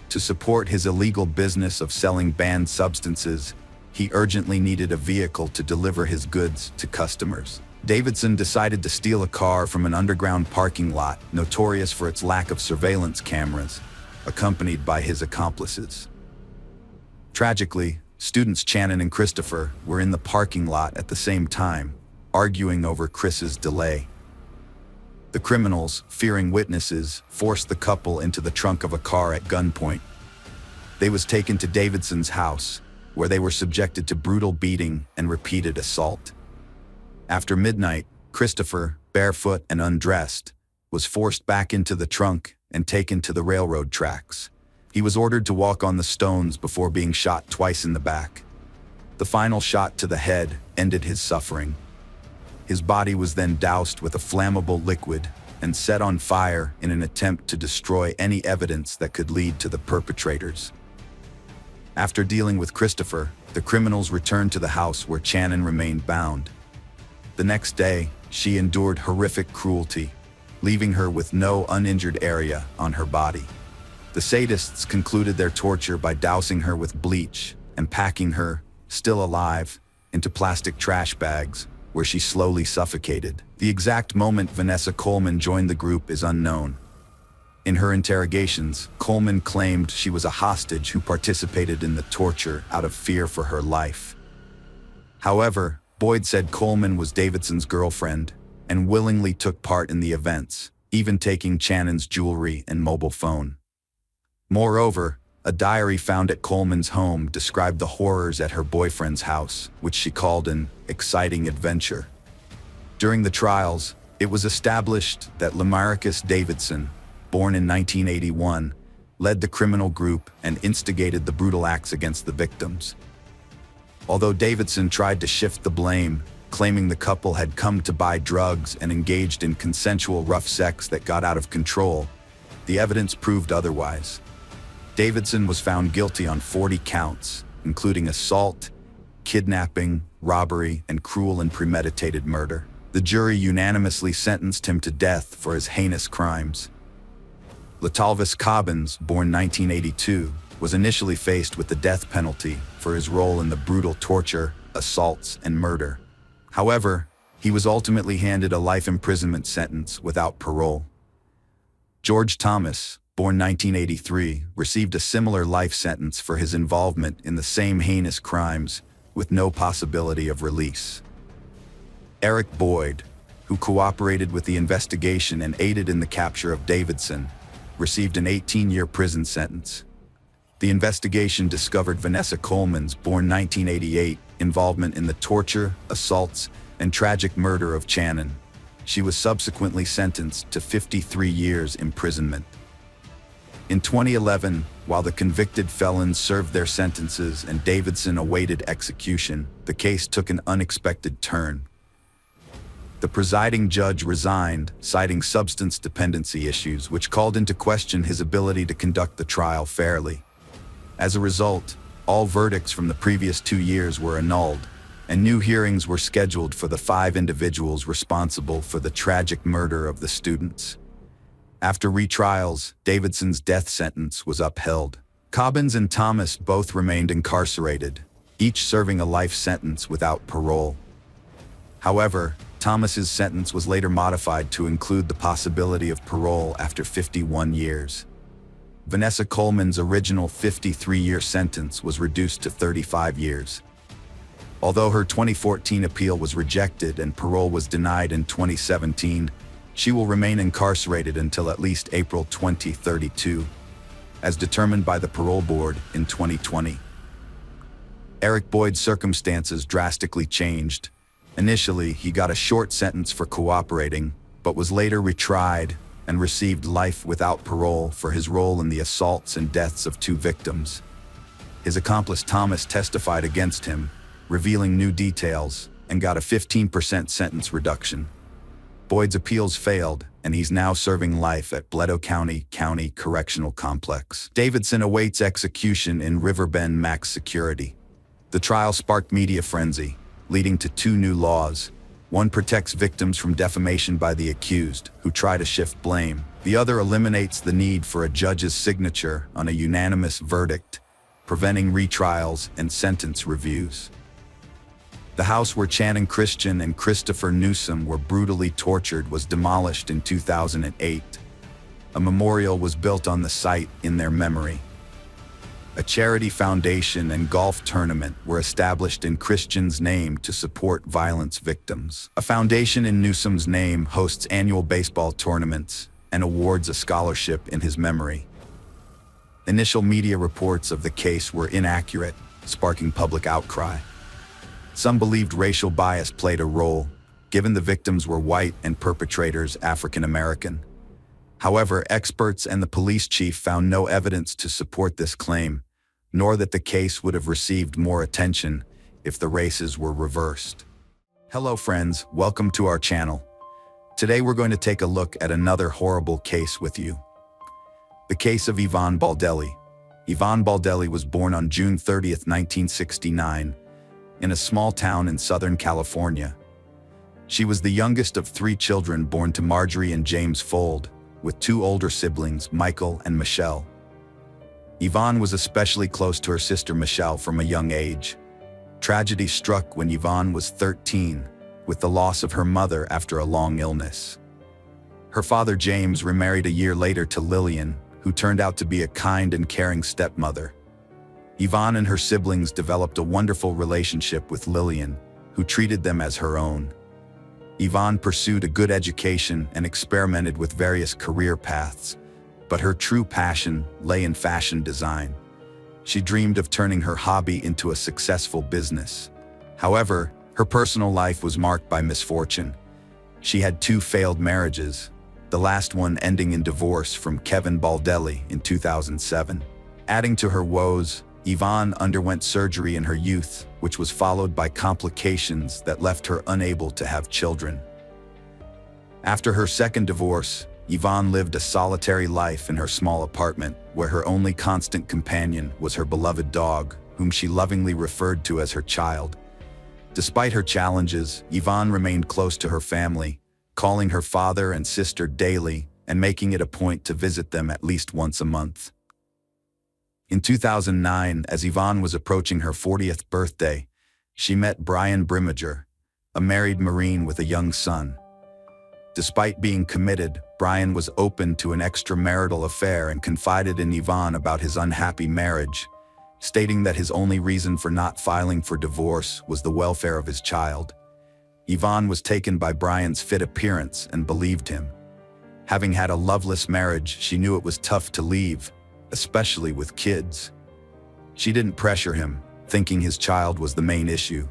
To support his illegal business of selling banned substances, he urgently needed a vehicle to deliver his goods to customers. Davidson decided to steal a car from an underground parking lot notorious for its lack of surveillance cameras. accompanied by his accomplices. Tragically, students Channon and Christopher were in the parking lot at the same time, arguing over Chris's delay. The criminals, fearing witnesses, forced the couple into the trunk of a car at gunpoint. They was taken to Davidson's house, where they were subjected to brutal beating and repeated assault. After midnight, Christopher, barefoot and undressed, was forced back into the trunk and taken to the railroad tracks. He was ordered to walk on the stones before being shot twice in the back. The final shot to the head ended his suffering. His body was then doused with a flammable liquid and set on fire in an attempt to destroy any evidence that could lead to the perpetrators. After dealing with Christopher, the criminals returned to the house where Channon remained bound. The next day, she endured horrific cruelty, leaving her with no uninjured area on her body. The sadists concluded their torture by dousing her with bleach and packing her, still alive, into plastic trash bags, where she slowly suffocated. The exact moment Vanessa Coleman joined the group is unknown. In her interrogations, Coleman claimed she was a hostage who participated in the torture out of fear for her life. However, Boyd said Coleman was Davidson's girlfriend and willingly took part in the events, even taking Channon's jewelry and mobile phone. Moreover, a diary found at Coleman's home described the horrors at her boyfriend's house, which she called an exciting adventure. During the trials, it was established that Lamarcus Davidson, born in 1981, led the criminal group and instigated the brutal acts against the victims. Although Davidson tried to shift the blame, claiming the couple had come to buy drugs and engaged in consensual rough sex that got out of control, the evidence proved otherwise. Davidson was found guilty on 40 counts, including assault, kidnapping, robbery, and cruel and premeditated murder. The jury unanimously sentenced him to death for his heinous crimes. Latalvis Cobbins, born 1982, was initially faced with the death penalty for his role in the brutal torture, assaults, and murder. However, he was ultimately handed a life imprisonment sentence without parole. George Thomas, born 1983, received a similar life sentence for his involvement in the same heinous crimes, with no possibility of release. Eric Boyd, who cooperated with the investigation and aided in the capture of Davidson, received an 18-year prison sentence. The investigation discovered Vanessa Coleman's, born 1988, involvement in the torture, assaults, and tragic murder of Channon. She was subsequently sentenced to 53 years imprisonment. In 2011, while the convicted felons served their sentences and Davidson awaited execution, the case took an unexpected turn. The presiding judge resigned, citing substance dependency issues, which called into question his ability to conduct the trial fairly. As a result, all verdicts from the previous 2 years were annulled, and new hearings were scheduled for the 5 individuals responsible for the tragic murder of the students. After retrials, Davidson's death sentence was upheld. Cobbins and Thomas both remained incarcerated, each serving a life sentence without parole. However, Thomas's sentence was later modified to include the possibility of parole after 51 years. Vanessa Coleman's original 53-year sentence was reduced to 35 years. Although her 2014 appeal was rejected and parole was denied in 2017, she will remain incarcerated until at least April 2032, as determined by the parole board in 2020. Eric Boyd's circumstances drastically changed. Initially, he got a short sentence for cooperating, but was later retried and received life without parole for his role in the assaults and deaths of 2 victims. His accomplice Thomas testified against him, revealing new details, and got a 15% sentence reduction. Boyd's appeals failed, and he's now serving life at Bledsoe County Correctional Complex. Davidson awaits execution in Riverbend Max Security. The trial sparked media frenzy, leading to 2 new laws. One protects victims from defamation by the accused, who try to shift blame. The other eliminates the need for a judge's signature on a unanimous verdict, preventing retrials and sentence reviews. The house where Channon Christian and Christopher Newsom were brutally tortured was demolished in 2008. A memorial was built on the site in their memory. A charity foundation and golf tournament were established in Christian's name to support violence victims. A foundation in Newsom's name hosts annual baseball tournaments and awards a scholarship in his memory. Initial media reports of the case were inaccurate, sparking public outcry. Some believed racial bias played a role, given the victims were white and perpetrators African American. However, experts and the police chief found no evidence to support this claim, nor that the case would have received more attention if the races were reversed. Hello friends, welcome to our channel. Today we're going to take a look at another horrible case with you. The case of Yvonne Baldelli. Yvonne Baldelli was born on June 30th, 1969, in a small town in Southern California. She was the youngest of 3 children born to Marjorie and James Fold, with 2 older siblings, Michael and Michelle. Yvonne was especially close to her sister Michelle from a young age. Tragedy struck when Yvonne was 13, with the loss of her mother after a long illness. Her father James remarried a year later to Lillian, who turned out to be a kind and caring stepmother. Yvonne and her siblings developed a wonderful relationship with Lillian, who treated them as her own. Yvonne pursued a good education and experimented with various career paths, but her true passion lay in fashion design. She dreamed of turning her hobby into a successful business. However, her personal life was marked by misfortune. She had 2 failed marriages, the last one ending in divorce from Kevin Baldelli in 2007. Adding to her woes, Yvonne underwent surgery in her youth, which was followed by complications that left her unable to have children. After her second divorce, Yvonne lived a solitary life in her small apartment, where her only constant companion was her beloved dog, whom she lovingly referred to as her child. Despite her challenges, Yvonne remained close to her family, calling her father and sister daily and making it a point to visit them at least once a month. In 2009, as Yvonne was approaching her 40th birthday, she met Brian Brimmager, a married Marine with a young son. Despite being committed, Brian was open to an extramarital affair and confided in Yvonne about his unhappy marriage, stating that his only reason for not filing for divorce was the welfare of his child. Yvonne was taken by Brian's fit appearance and believed him. Having had a loveless marriage, she knew it was tough to leave, especially with kids. She didn't pressure him, thinking his child was the main issue.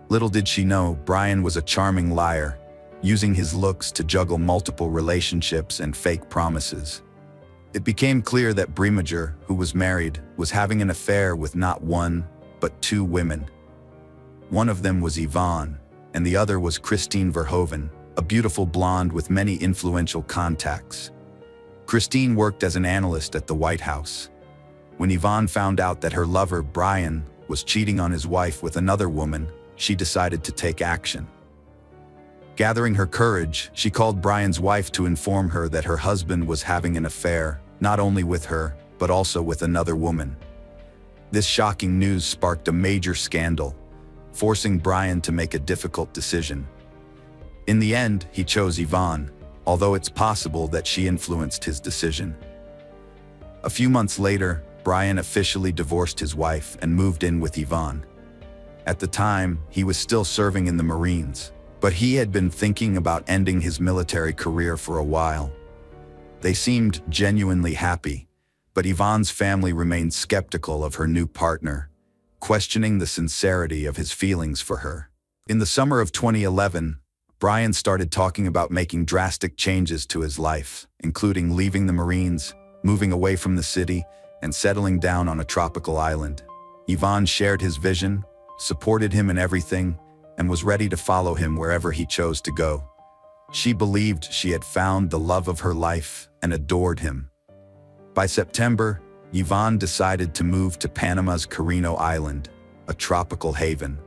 Little did she know, Brian was a charming liar, using his looks to juggle multiple relationships and fake promises. It became clear that Brimmager, who was married, was having an affair with not 1, but 2 women. One of them was Yvonne, and the other was Christine Verhoeven, a beautiful blonde with many influential contacts. Christine worked as an analyst at the White House. When Yvonne found out that her lover, Brian, was cheating on his wife with another woman, she decided to take action. Gathering her courage, she called Brian's wife to inform her that her husband was having an affair, not only with her, but also with another woman. This shocking news sparked a major scandal, forcing Brian to make a difficult decision. In the end, he chose Yvonne, although it's possible that she influenced his decision. A few months later, Brian officially divorced his wife and moved in with Yvonne. At the time, he was still serving in the Marines, but he had been thinking about ending his military career for a while. They seemed genuinely happy, but Yvonne's family remained skeptical of her new partner, questioning the sincerity of his feelings for her. In the summer of 2011, Brian started talking about making drastic changes to his life, including leaving the Marines, moving away from the city, and settling down on a tropical island. Yvonne shared his vision, supported him in everything, and was ready to follow him wherever he chose to go. She believed she had found the love of her life and adored him. By September, Yvonne decided to move to Panama's Carino Island, a tropical haven.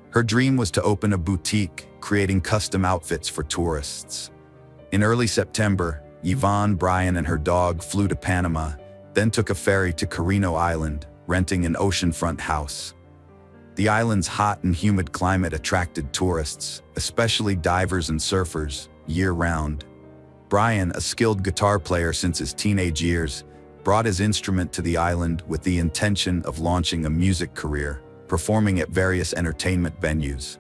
Her dream was to open a boutique, creating custom outfits for tourists. In early September, Yvonne, Brian, and her dog flew to Panama, then took a ferry to Carino Island, renting an oceanfront house. The island's hot and humid climate attracted tourists, especially divers and surfers, year-round. Brian, a skilled guitar player since his teenage years, brought his instrument to the island with the intention of launching a music career, performing at various entertainment venues.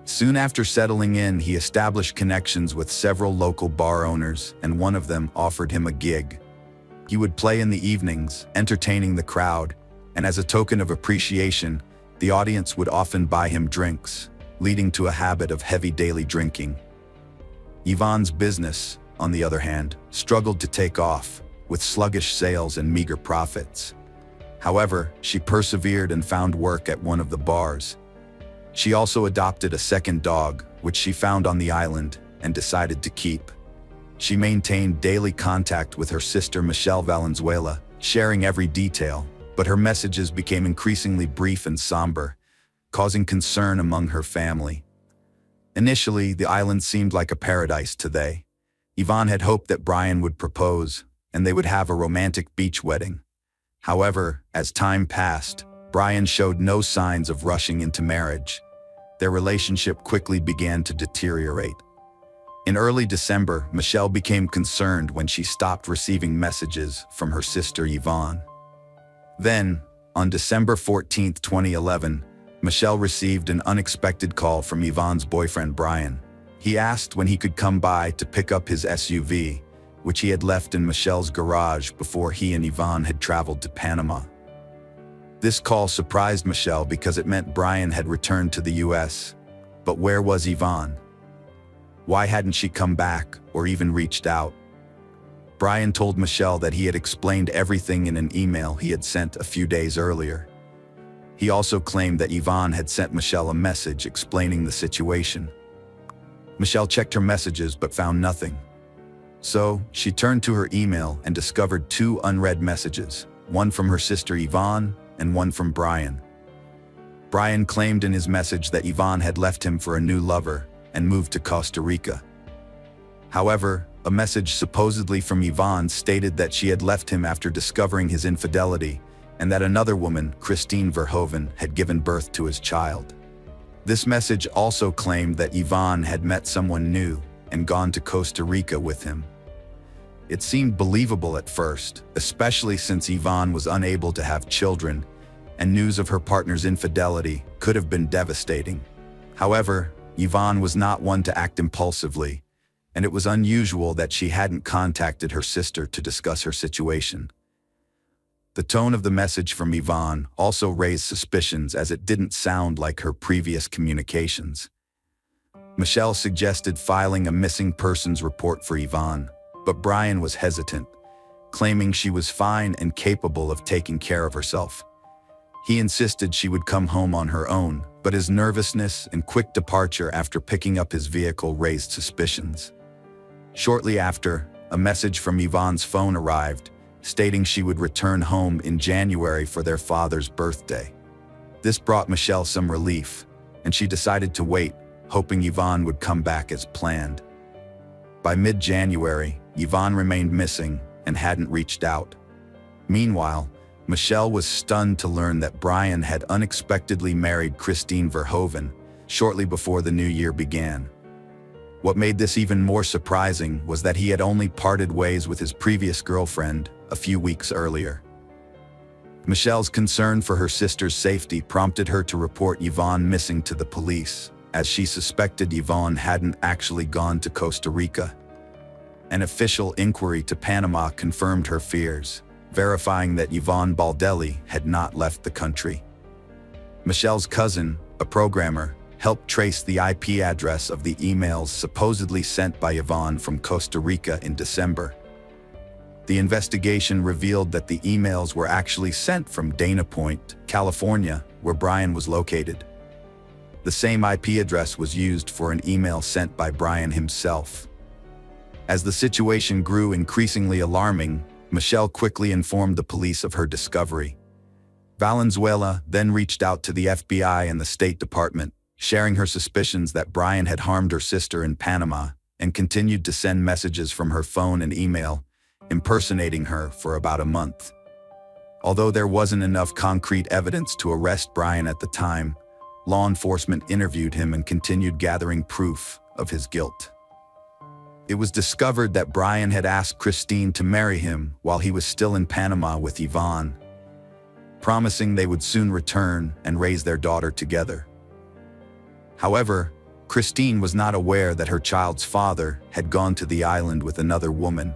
Soon after settling in, he established connections with several local bar owners, and one of them offered him a gig. He would play in the evenings, entertaining the crowd, and as a token of appreciation, the audience would often buy him drinks, leading to a habit of heavy daily drinking. Yvonne's business, on the other hand, struggled to take off, with sluggish sales and meager profits. However, she persevered and found work at one of the bars. She also adopted a second dog, which she found on the island, and decided to keep. She maintained daily contact with her sister Michelle Valenzuela, sharing every detail, but her messages became increasingly brief and somber, causing concern among her family. Initially, the island seemed like a paradise to they. Yvonne had hoped that Brian would propose, and they would have a romantic beach wedding. However, as time passed, Brian showed no signs of rushing into marriage. Their relationship quickly began to deteriorate. In early December, Michelle became concerned when she stopped receiving messages from her sister Yvonne. Then, on December 14, 2011, Michelle received an unexpected call from Yvonne's boyfriend Brian. He asked when he could come by to pick up his SUV, which he had left in Michelle's garage before he and Yvonne had traveled to Panama. This call surprised Michelle because it meant Brian had returned to the US. But where was Yvonne? Why hadn't she come back or even reached out? Brian told Michelle that he had explained everything in an email he had sent a few days earlier. He also claimed that Yvonne had sent Michelle a message explaining the situation. Michelle checked her messages but found nothing. So, she turned to her email and discovered two unread messages, one from her sister Yvonne and one from Brian. Brian claimed in his message that Yvonne had left him for a new lover and moved to Costa Rica. However, a message supposedly from Yvonne stated that she had left him after discovering his infidelity and that another woman, Christine Verhoeven, had given birth to his child. This message also claimed that Yvonne had met someone new and gone to Costa Rica with him. It seemed believable at first, especially since Yvonne was unable to have children, and news of her partner's infidelity could have been devastating. However, Yvonne was not one to act impulsively, and it was unusual that she hadn't contacted her sister to discuss her situation. The tone of the message from Yvonne also raised suspicions as it didn't sound like her previous communications. Michelle suggested filing a missing persons report for Yvonne, but Brian was hesitant, claiming she was fine and capable of taking care of herself. He insisted she would come home on her own, but his nervousness and quick departure after picking up his vehicle raised suspicions. Shortly after, a message from Yvonne's phone arrived, stating she would return home in January for their father's birthday. This brought Michelle some relief, and she decided to wait, hoping Yvonne would come back as planned. By mid-January, Yvonne remained missing and hadn't reached out. Meanwhile, Michelle was stunned to learn that Brian had unexpectedly married Christine Verhoeven shortly before the new year began. What made this even more surprising was that he had only parted ways with his previous girlfriend a few weeks earlier. Michelle's concern for her sister's safety prompted her to report Yvonne missing to the police, as she suspected Yvonne hadn't actually gone to Costa Rica. An official inquiry to Panama confirmed her fears, verifying that Yvonne Baldelli had not left the country. Michelle's cousin, a programmer, helped trace the IP address of the emails supposedly sent by Yvonne from Costa Rica in December. The investigation revealed that the emails were actually sent from Dana Point, California, where Brian was located. The same IP address was used for an email sent by Brian himself. As the situation grew increasingly alarming, Michelle quickly informed the police of her discovery. Valenzuela then reached out to the FBI and the State Department, sharing her suspicions that Brian had harmed her sister in Panama, and continued to send messages from her phone and email, impersonating her for about a month. Although there wasn't enough concrete evidence to arrest Brian at the time, law enforcement interviewed him and continued gathering proof of his guilt. It was discovered that Brian had asked Christine to marry him while he was still in Panama with Yvonne, promising they would soon return and raise their daughter together. However, Christine was not aware that her child's father had gone to the island with another woman,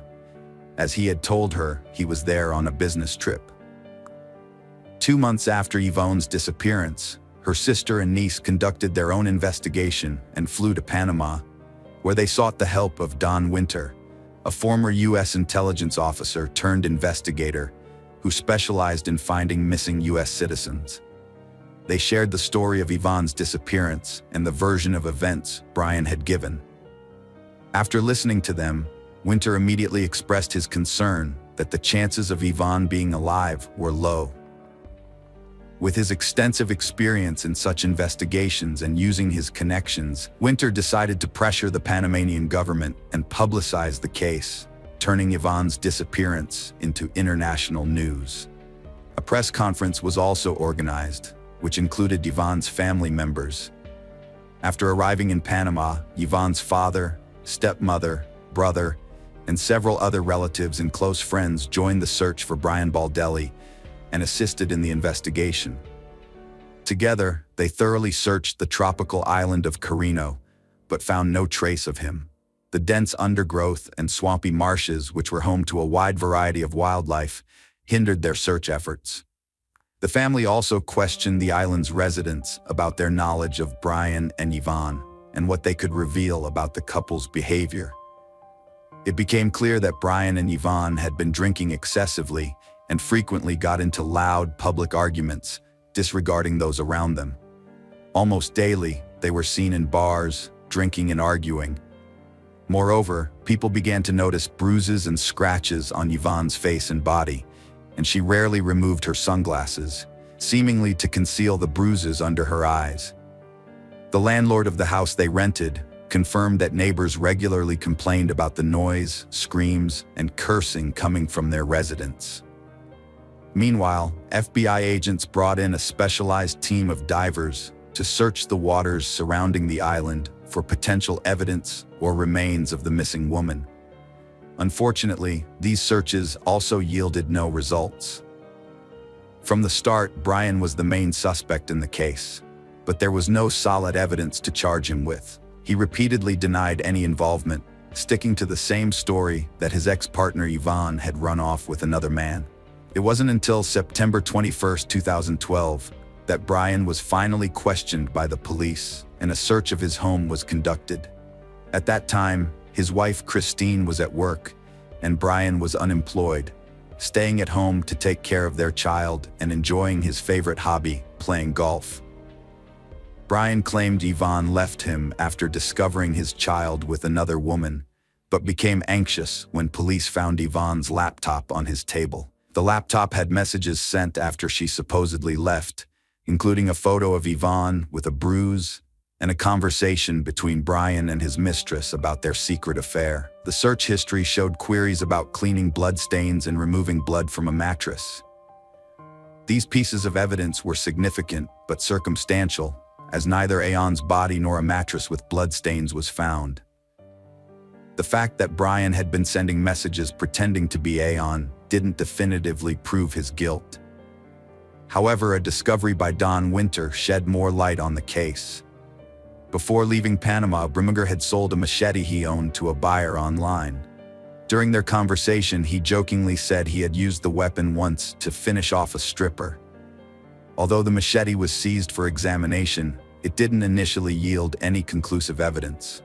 as he had told her he was there on a business trip. 2 months after Yvonne's disappearance, her sister and niece conducted their own investigation and flew to Panama, where they sought the help of Don Winter, a former U.S. intelligence officer turned investigator who specialized in finding missing U.S. citizens. They shared the story of Yvonne's disappearance and the version of events Brian had given. After listening to them, Winter immediately expressed his concern that the chances of Yvonne being alive were low. With his extensive experience in such investigations and using his connections, Winter decided to pressure the Panamanian government and publicize the case, turning Yvonne's disappearance into international news. A press conference was also organized, which included Yvonne's family members. After arriving in Panama, Yvonne's father, stepmother, brother, and several other relatives and close friends joined the search for Brian Baldelli and assisted in the investigation. Together, they thoroughly searched the tropical island of Carino, but found no trace of him. The dense undergrowth and swampy marshes, which were home to a wide variety of wildlife, hindered their search efforts. The family also questioned the island's residents about their knowledge of Brian and Yvonne and what they could reveal about the couple's behavior. It became clear that Brian and Yvonne had been drinking excessively and frequently got into loud public arguments, disregarding those around them. Almost daily, they were seen in bars, drinking and arguing. Moreover, people began to notice bruises and scratches on Yvonne's face and body, and she rarely removed her sunglasses, seemingly to conceal the bruises under her eyes. The landlord of the house they rented confirmed that neighbors regularly complained about the noise, screams, and cursing coming from their residents. Meanwhile, FBI agents brought in a specialized team of divers to search the waters surrounding the island for potential evidence or remains of the missing woman. Unfortunately, these searches also yielded no results. From the start, Brian was the main suspect in the case, but there was no solid evidence to charge him with. He repeatedly denied any involvement, sticking to the same story that his ex-partner Yvonne had run off with another man. It wasn't until September 21, 2012, that Brian was finally questioned by the police and a search of his home was conducted. At that time, his wife Christine was at work and Brian was unemployed, staying at home to take care of their child and enjoying his favorite hobby, playing golf. Brian claimed Yvonne left him after discovering his child with another woman, but became anxious when police found Yvonne's laptop on his table. The laptop had messages sent after she supposedly left, including a photo of Yvonne with a bruise and a conversation between Brian and his mistress about their secret affair. The search history showed queries about cleaning blood stains and removing blood from a mattress. These pieces of evidence were significant but circumstantial, as neither Aon's body nor a mattress with blood stains was found. The fact that Brian had been sending messages pretending to be Aon didn't definitively prove his guilt. However, a discovery by Don Winter shed more light on the case. Before leaving Panama, Brimminger had sold a machete he owned to a buyer online. During their conversation, he jokingly said he had used the weapon once to finish off a stripper. Although the machete was seized for examination, it didn't initially yield any conclusive evidence.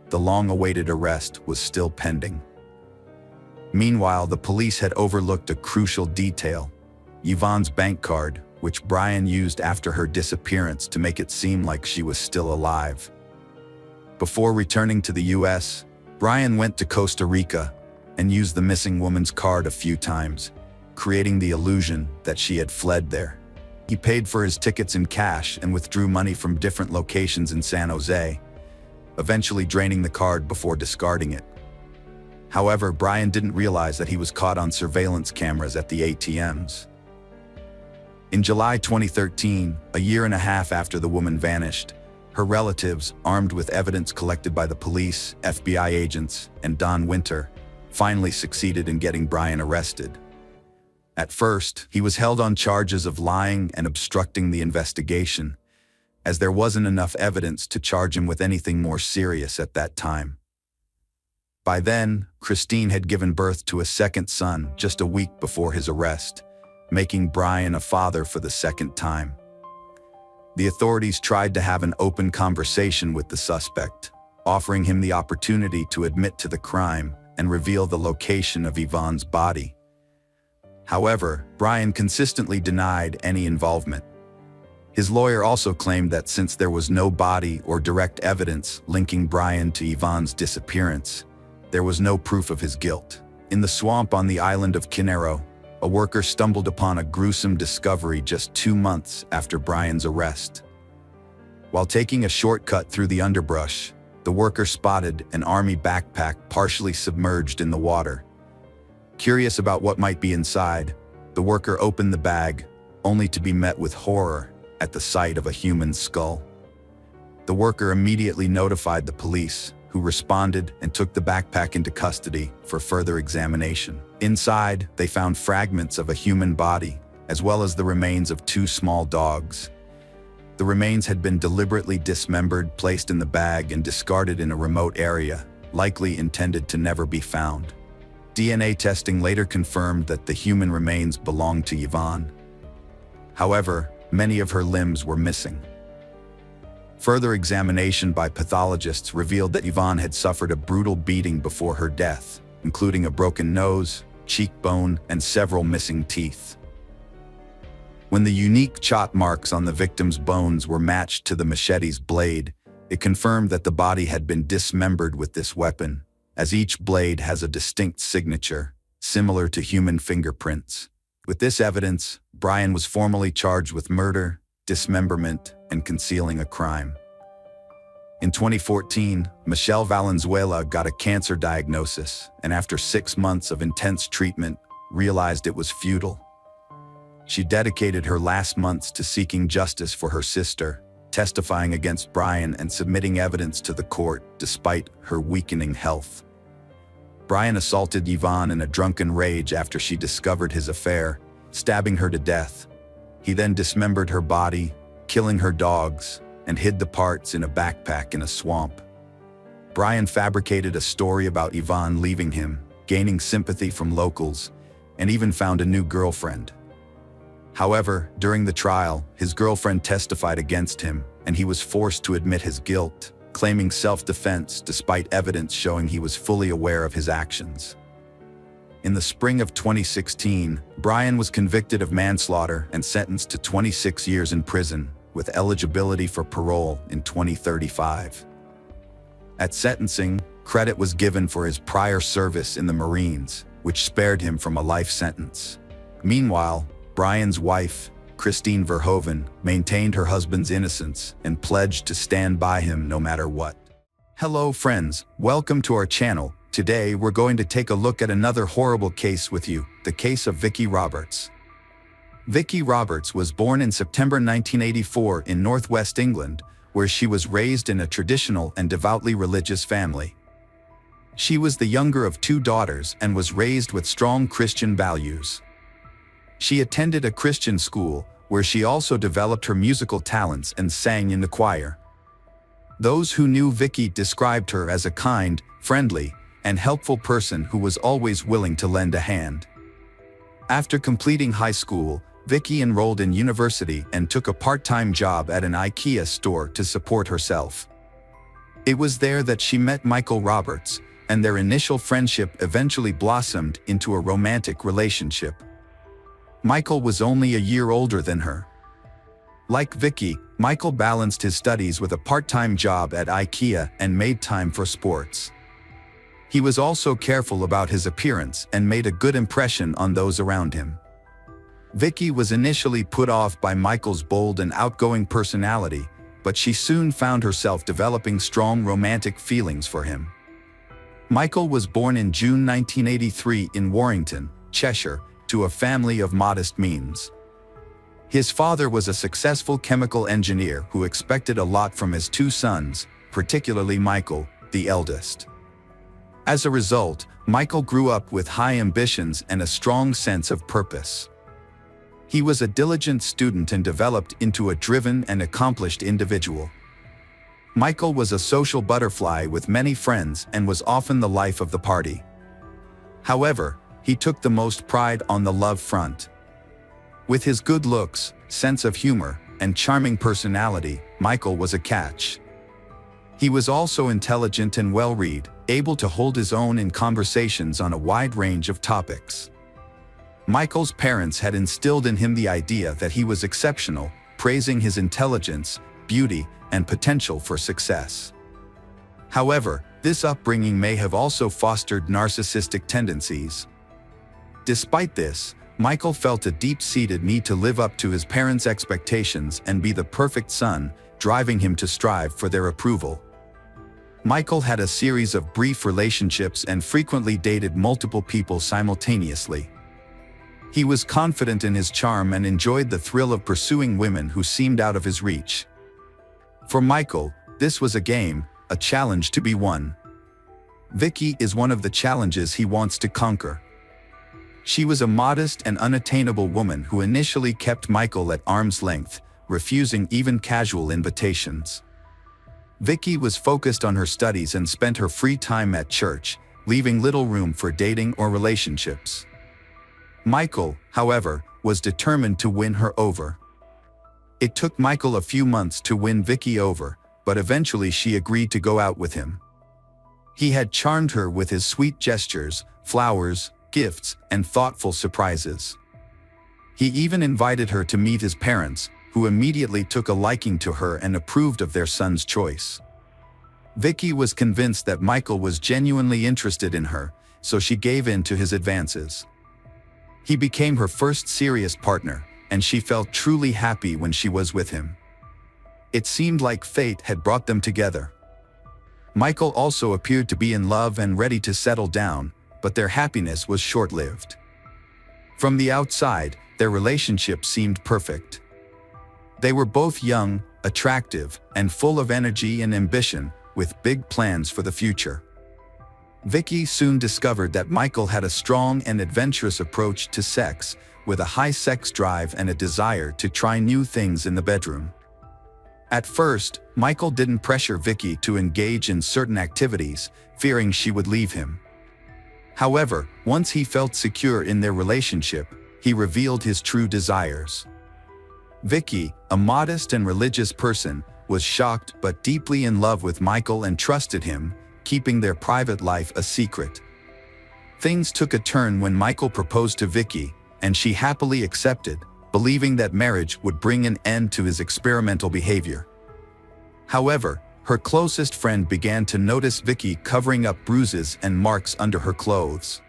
The long-awaited arrest was still pending. Meanwhile, the police had overlooked a crucial detail: Yvonne's bank card, which Brian used after her disappearance to make it seem like she was still alive. Before returning to the US, Brian went to Costa Rica and used the missing woman's card a few times, creating the illusion that she had fled there. He paid for his tickets in cash and withdrew money from different locations in San Jose, eventually draining the card before discarding it. However, Brian didn't realize that he was caught on surveillance cameras at the ATMs. In July 2013, a year and a half after the woman vanished, her relatives, armed with evidence collected by the police, FBI agents, and Don Winter, finally succeeded in getting Brian arrested. At first, he was held on charges of lying and obstructing the investigation, as there wasn't enough evidence to charge him with anything more serious at that time. By then, Christine had given birth to a second son just a week before his arrest, making Brian a father for the second time. The authorities tried to have an open conversation with the suspect, offering him the opportunity to admit to the crime and reveal the location of Yvonne's body. However, Brian consistently denied any involvement. His lawyer also claimed that since there was no body or direct evidence linking Brian to Yvonne's disappearance, there was no proof of his guilt. In the swamp on the island of Quinero, a worker stumbled upon a gruesome discovery just 2 months after Brian's arrest. While taking a shortcut through the underbrush, the worker spotted an army backpack partially submerged in the water. Curious about what might be inside, the worker opened the bag, only to be met with horror at the sight of a human skull. The worker immediately notified the police, who responded and took the backpack into custody for further examination. Inside, they found fragments of a human body, as well as the remains of 2 small dogs. The remains had been deliberately dismembered, placed in the bag, and discarded in a remote area, likely intended to never be found. DNA testing later confirmed that the human remains belonged to Yvonne. However, many of her limbs were missing. Further examination by pathologists revealed that Yvonne had suffered a brutal beating before her death, including a broken nose, cheekbone, and several missing teeth. When the unique chot marks on the victim's bones were matched to the machete's blade, it confirmed that the body had been dismembered with this weapon, as each blade has a distinct signature, similar to human fingerprints. With this evidence, Brian was formally charged with murder, dismemberment, and concealing a crime. In 2014, Michelle Valenzuela got a cancer diagnosis, and after 6 months of intense treatment, realized it was futile. She dedicated her last months to seeking justice for her sister, testifying against Brian and submitting evidence to the court despite her weakening health. Brian assaulted Yvonne in a drunken rage after she discovered his affair, stabbing her to death. He then dismembered her body, killing her dogs, and hid the parts in a backpack in a swamp. Brian fabricated a story about Yvonne leaving him, gaining sympathy from locals, and even found a new girlfriend. However, during the trial, his girlfriend testified against him, and he was forced to admit his guilt, claiming self-defense despite evidence showing he was fully aware of his actions. In the spring of 2016, Brian was convicted of manslaughter and sentenced to 26 years in prison, with eligibility for parole in 2035. At sentencing, credit was given for his prior service in the Marines, which spared him from a life sentence. Meanwhile, Brian's wife, Christine Verhoeven, maintained her husband's innocence and pledged to stand by him no matter what. Hello friends, welcome to our channel. Today we're going to take a look at another horrible case with you, the case of Vicki Roberts. Vicki Roberts was born in September 1984 in northwest England, where she was raised in a traditional and devoutly religious family. She was the younger of 2 daughters and was raised with strong Christian values. She attended a Christian school, where she also developed her musical talents and sang in the choir. Those who knew Vicki described her as a kind, friendly, and helpful person who was always willing to lend a hand. After completing high school, Vicki enrolled in university and took a part-time job at an IKEA store to support herself. It was there that she met Michael Roberts, and their initial friendship eventually blossomed into a romantic relationship. Michael was only a year older than her. Like Vicki, Michael balanced his studies with a part-time job at IKEA and made time for sports. He was also careful about his appearance and made a good impression on those around him. Vicki was initially put off by Michael's bold and outgoing personality, but she soon found herself developing strong romantic feelings for him. Michael was born in June 1983 in Warrington, Cheshire, to a family of modest means. His father was a successful chemical engineer who expected a lot from his two sons, particularly Michael, the eldest. As a result, Michael grew up with high ambitions and a strong sense of purpose. He was a diligent student and developed into a driven and accomplished individual. Michael was a social butterfly with many friends and was often the life of the party. However, he took the most pride on the love front. With his good looks, sense of humor, and charming personality, Michael was a catch. He was also intelligent and well-read, able to hold his own in conversations on a wide range of topics. Michael's parents had instilled in him the idea that he was exceptional, praising his intelligence, beauty, and potential for success. However, this upbringing may have also fostered narcissistic tendencies. Despite this, Michael felt a deep-seated need to live up to his parents' expectations and be the perfect son, driving him to strive for their approval. Michael had a series of brief relationships and frequently dated multiple people simultaneously. He was confident in his charm and enjoyed the thrill of pursuing women who seemed out of his reach. For Michael, this was a game, a challenge to be won. Vicky is one of the challenges he wants to conquer. She was a modest and unattainable woman who initially kept Michael at arm's length, refusing even casual invitations. Vicky was focused on her studies and spent her free time at church, leaving little room for dating or relationships. Michael, however, was determined to win her over. It took Michael a few months to win Vicky over, but eventually she agreed to go out with him. He had charmed her with his sweet gestures, flowers, gifts, and thoughtful surprises. He even invited her to meet his parents, who immediately took a liking to her and approved of their son's choice. Vicky was convinced that Michael was genuinely interested in her, so she gave in to his advances. He became her first serious partner, and she felt truly happy when she was with him. It seemed like fate had brought them together. Michael also appeared to be in love and ready to settle down, but their happiness was short-lived. From the outside, their relationship seemed perfect. They were both young, attractive, and full of energy and ambition, with big plans for the future. Vicky soon discovered that Michael had a strong and adventurous approach to sex, with a high sex drive and a desire to try new things in the bedroom. At first, Michael didn't pressure Vicky to engage in certain activities, fearing she would leave him. However, once he felt secure in their relationship, he revealed his true desires. Vicky, a modest and religious person, was shocked but deeply in love with Michael and trusted him, keeping their private life a secret. Things took a turn when Michael proposed to Vicky, and she happily accepted, believing that marriage would bring an end to his experimental behavior. However, her closest friend began to notice Vicky covering up bruises and marks under her clothes.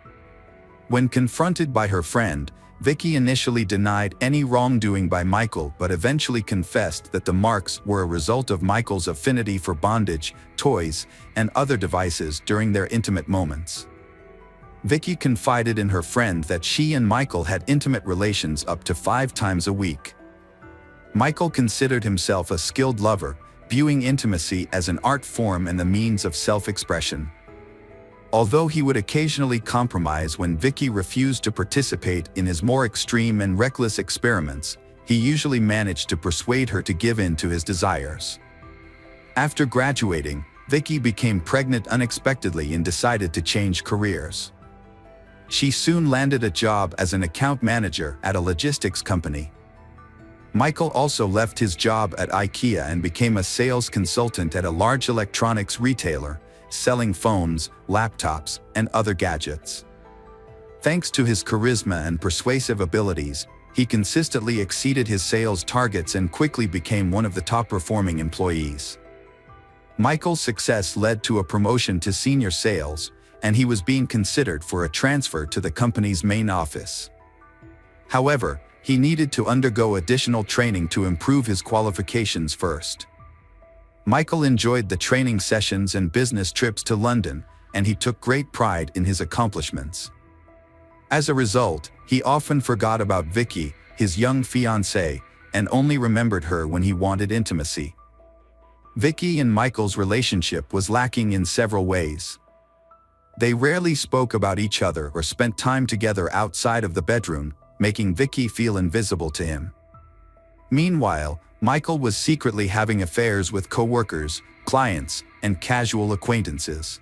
When confronted by her friend, Vicky initially denied any wrongdoing by Michael but eventually confessed that the marks were a result of Michael's affinity for bondage, toys, and other devices during their intimate moments. Vicky confided in her friend that she and Michael had intimate relations up to 5 times a week. Michael considered himself a skilled lover, viewing intimacy as an art form and a means of self-expression. Although he would occasionally compromise when Vicky refused to participate in his more extreme and reckless experiments, he usually managed to persuade her to give in to his desires. After graduating, Vicky became pregnant unexpectedly and decided to change careers. She soon landed a job as an account manager at a logistics company. Michael also left his job at IKEA and became a sales consultant at a large electronics retailer, selling phones, laptops, and other gadgets. Thanks to his charisma and persuasive abilities, he consistently exceeded his sales targets and quickly became one of the top-performing employees. Michael's success led to a promotion to senior sales, and he was being considered for a transfer to the company's main office. However, he needed to undergo additional training to improve his qualifications first. Michael enjoyed the training sessions and business trips to London, and he took great pride in his accomplishments. As a result, he often forgot about Vicky, his young fiancée, and only remembered her when he wanted intimacy. Vicky and Michael's relationship was lacking in several ways. They rarely spoke about each other or spent time together outside of the bedroom, making Vicky feel invisible to him. Meanwhile, Michael was secretly having affairs with co-workers, clients, and casual acquaintances.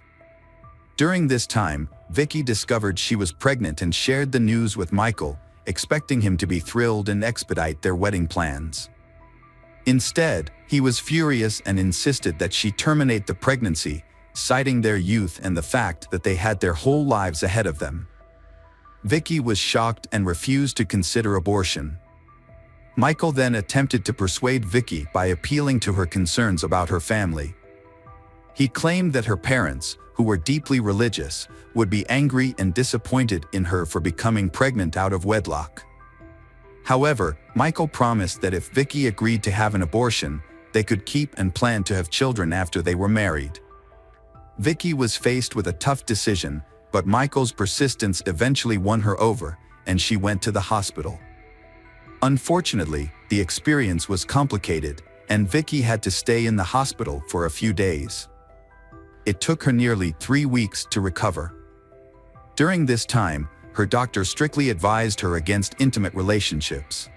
During this time, Vicky discovered she was pregnant and shared the news with Michael, expecting him to be thrilled and expedite their wedding plans. Instead, he was furious and insisted that she terminate the pregnancy, citing their youth and the fact that they had their whole lives ahead of them. Vicky was shocked and refused to consider abortion. Michael then attempted to persuade Vicky by appealing to her concerns about her family. He claimed that her parents, who were deeply religious, would be angry and disappointed in her for becoming pregnant out of wedlock. However, Michael promised that if Vicky agreed to have an abortion, they could keep and plan to have children after they were married. Vicky was faced with a tough decision, but Michael's persistence eventually won her over, and she went to the hospital. Unfortunately, the experience was complicated, and Vicky had to stay in the hospital for a few days. It took her nearly 3 weeks to recover. During this time, her doctor strictly advised her against intimate relationships.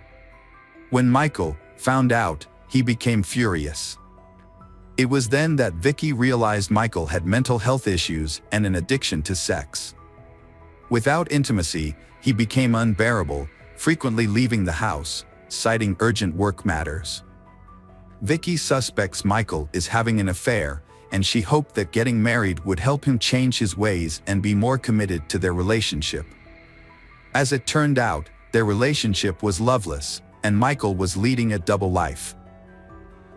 When Michael found out, he became furious. It was then that Vicky realized Michael had mental health issues and an addiction to sex. Without intimacy, he became unbearable, frequently leaving the house, citing urgent work matters. Vicky suspects Michael is having an affair, and she hoped that getting married would help him change his ways and be more committed to their relationship. As it turned out, their relationship was loveless, and Michael was leading a double life.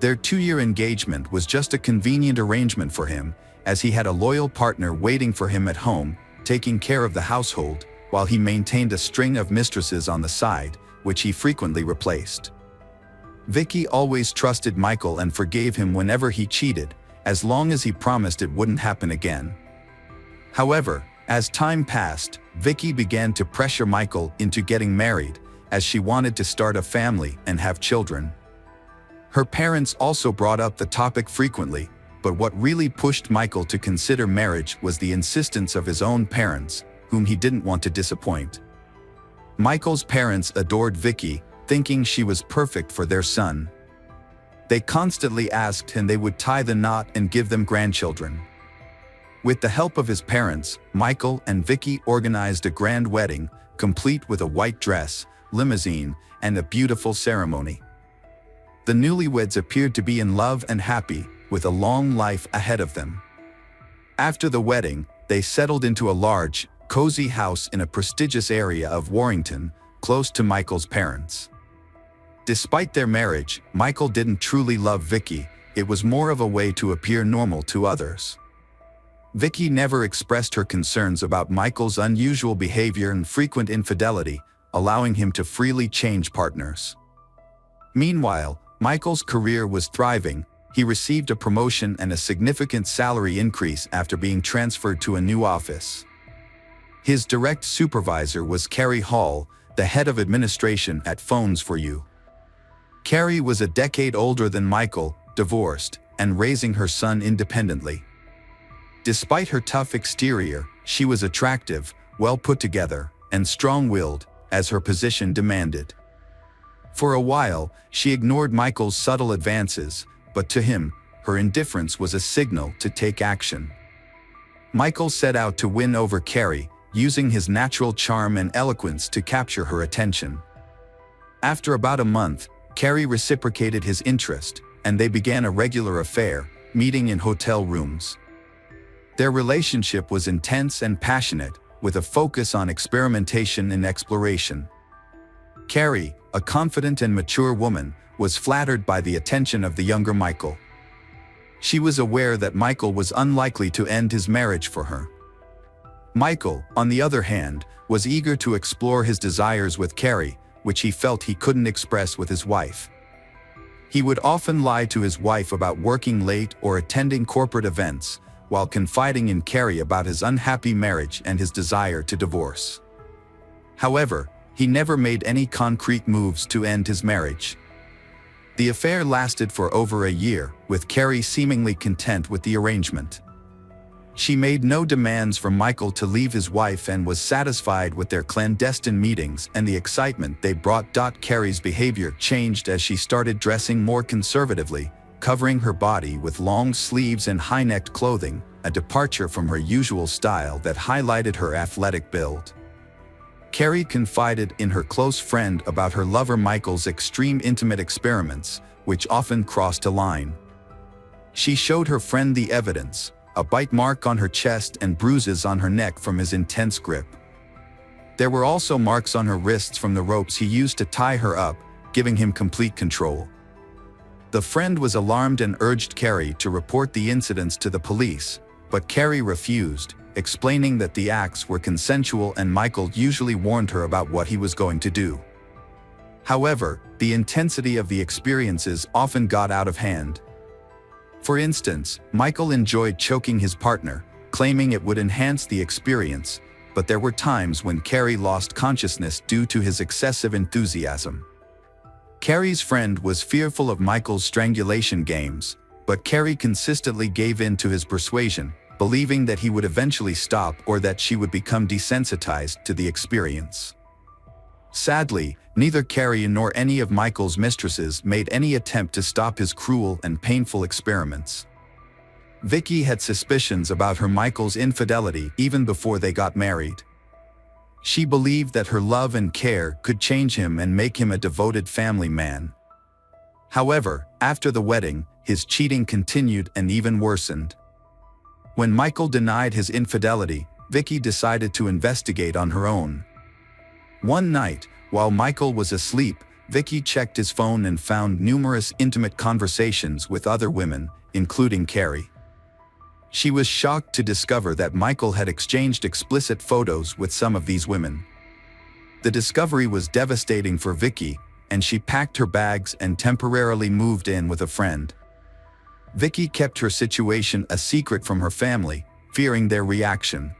Their 2-year engagement was just a convenient arrangement for him, as he had a loyal partner waiting for him at home, taking care of the household, while he maintained a string of mistresses on the side, which he frequently replaced. Vicky always trusted Michael and forgave him whenever he cheated, as long as he promised it wouldn't happen again. However, as time passed, Vicky began to pressure Michael into getting married, as she wanted to start a family and have children. Her parents also brought up the topic frequently, but what really pushed Michael to consider marriage was the insistence of his own parents, whom he didn't want to disappoint. Michael's parents adored Vicky, thinking she was perfect for their son. They constantly asked and they would tie the knot and give them grandchildren. With the help of his parents, Michael and Vicky organized a grand wedding, complete with a white dress, limousine, and a beautiful ceremony. The newlyweds appeared to be in love and happy, with a long life ahead of them. After the wedding, they settled into a large, cozy house in a prestigious area of Warrington, close to Michael's parents. Despite their marriage, Michael didn't truly love Vicky. It was more of a way to appear normal to others. Vicky never expressed her concerns about Michael's unusual behavior and frequent infidelity, allowing him to freely change partners. Meanwhile, Michael's career was thriving. He received a promotion and a significant salary increase after being transferred to a new office. His direct supervisor was Carrie Hall, the head of administration at Phones for You. Carrie was a decade older than Michael, divorced, and raising her son independently. Despite her tough exterior, she was attractive, well put together, and strong-willed, as her position demanded. For a while, she ignored Michael's subtle advances, but to him, her indifference was a signal to take action. Michael set out to win over Carrie, using his natural charm and eloquence to capture her attention. After about a month, Carrie reciprocated his interest, and they began a regular affair, meeting in hotel rooms. Their relationship was intense and passionate, with a focus on experimentation and exploration. Carrie, a confident and mature woman, was flattered by the attention of the younger Michael. She was aware that Michael was unlikely to end his marriage for her. Michael, on the other hand, was eager to explore his desires with Carrie, which he felt he couldn't express with his wife. He would often lie to his wife about working late or attending corporate events, while confiding in Carrie about his unhappy marriage and his desire to divorce. However, he never made any concrete moves to end his marriage. The affair lasted for over a year, with Carrie seemingly content with the arrangement. She made no demands for Michael to leave his wife and was satisfied with their clandestine meetings and the excitement they brought. Carrie's behavior changed as she started dressing more conservatively, covering her body with long sleeves and high-necked clothing, a departure from her usual style that highlighted her athletic build. Carrie confided in her close friend about her lover Michael's extreme intimate experiments, which often crossed a line. She showed her friend the evidence: a bite mark on her chest and bruises on her neck from his intense grip. There were also marks on her wrists from the ropes he used to tie her up, giving him complete control. The friend was alarmed and urged Carrie to report the incidents to the police, but Carrie refused, explaining that the acts were consensual and Michael usually warned her about what he was going to do. However, the intensity of the experiences often got out of hand. For instance, Michael enjoyed choking his partner, claiming it would enhance the experience, but there were times when Carrie lost consciousness due to his excessive enthusiasm. Carrie's friend was fearful of Michael's strangulation games, but Carrie consistently gave in to his persuasion, believing that he would eventually stop or that she would become desensitized to the experience. Sadly, neither Carrie nor any of Michael's mistresses made any attempt to stop his cruel and painful experiments. Vicky had suspicions about her Michael's infidelity even before they got married. She believed that her love and care could change him and make him a devoted family man. However, after the wedding, his cheating continued and even worsened. When Michael denied his infidelity, Vicky decided to investigate on her own. One night, while Michael was asleep, Vicky checked his phone and found numerous intimate conversations with other women, including Carrie. She was shocked to discover that Michael had exchanged explicit photos with some of these women. The discovery was devastating for Vicky, and she packed her bags and temporarily moved in with a friend. Vicky kept her situation a secret from her family, fearing their reaction.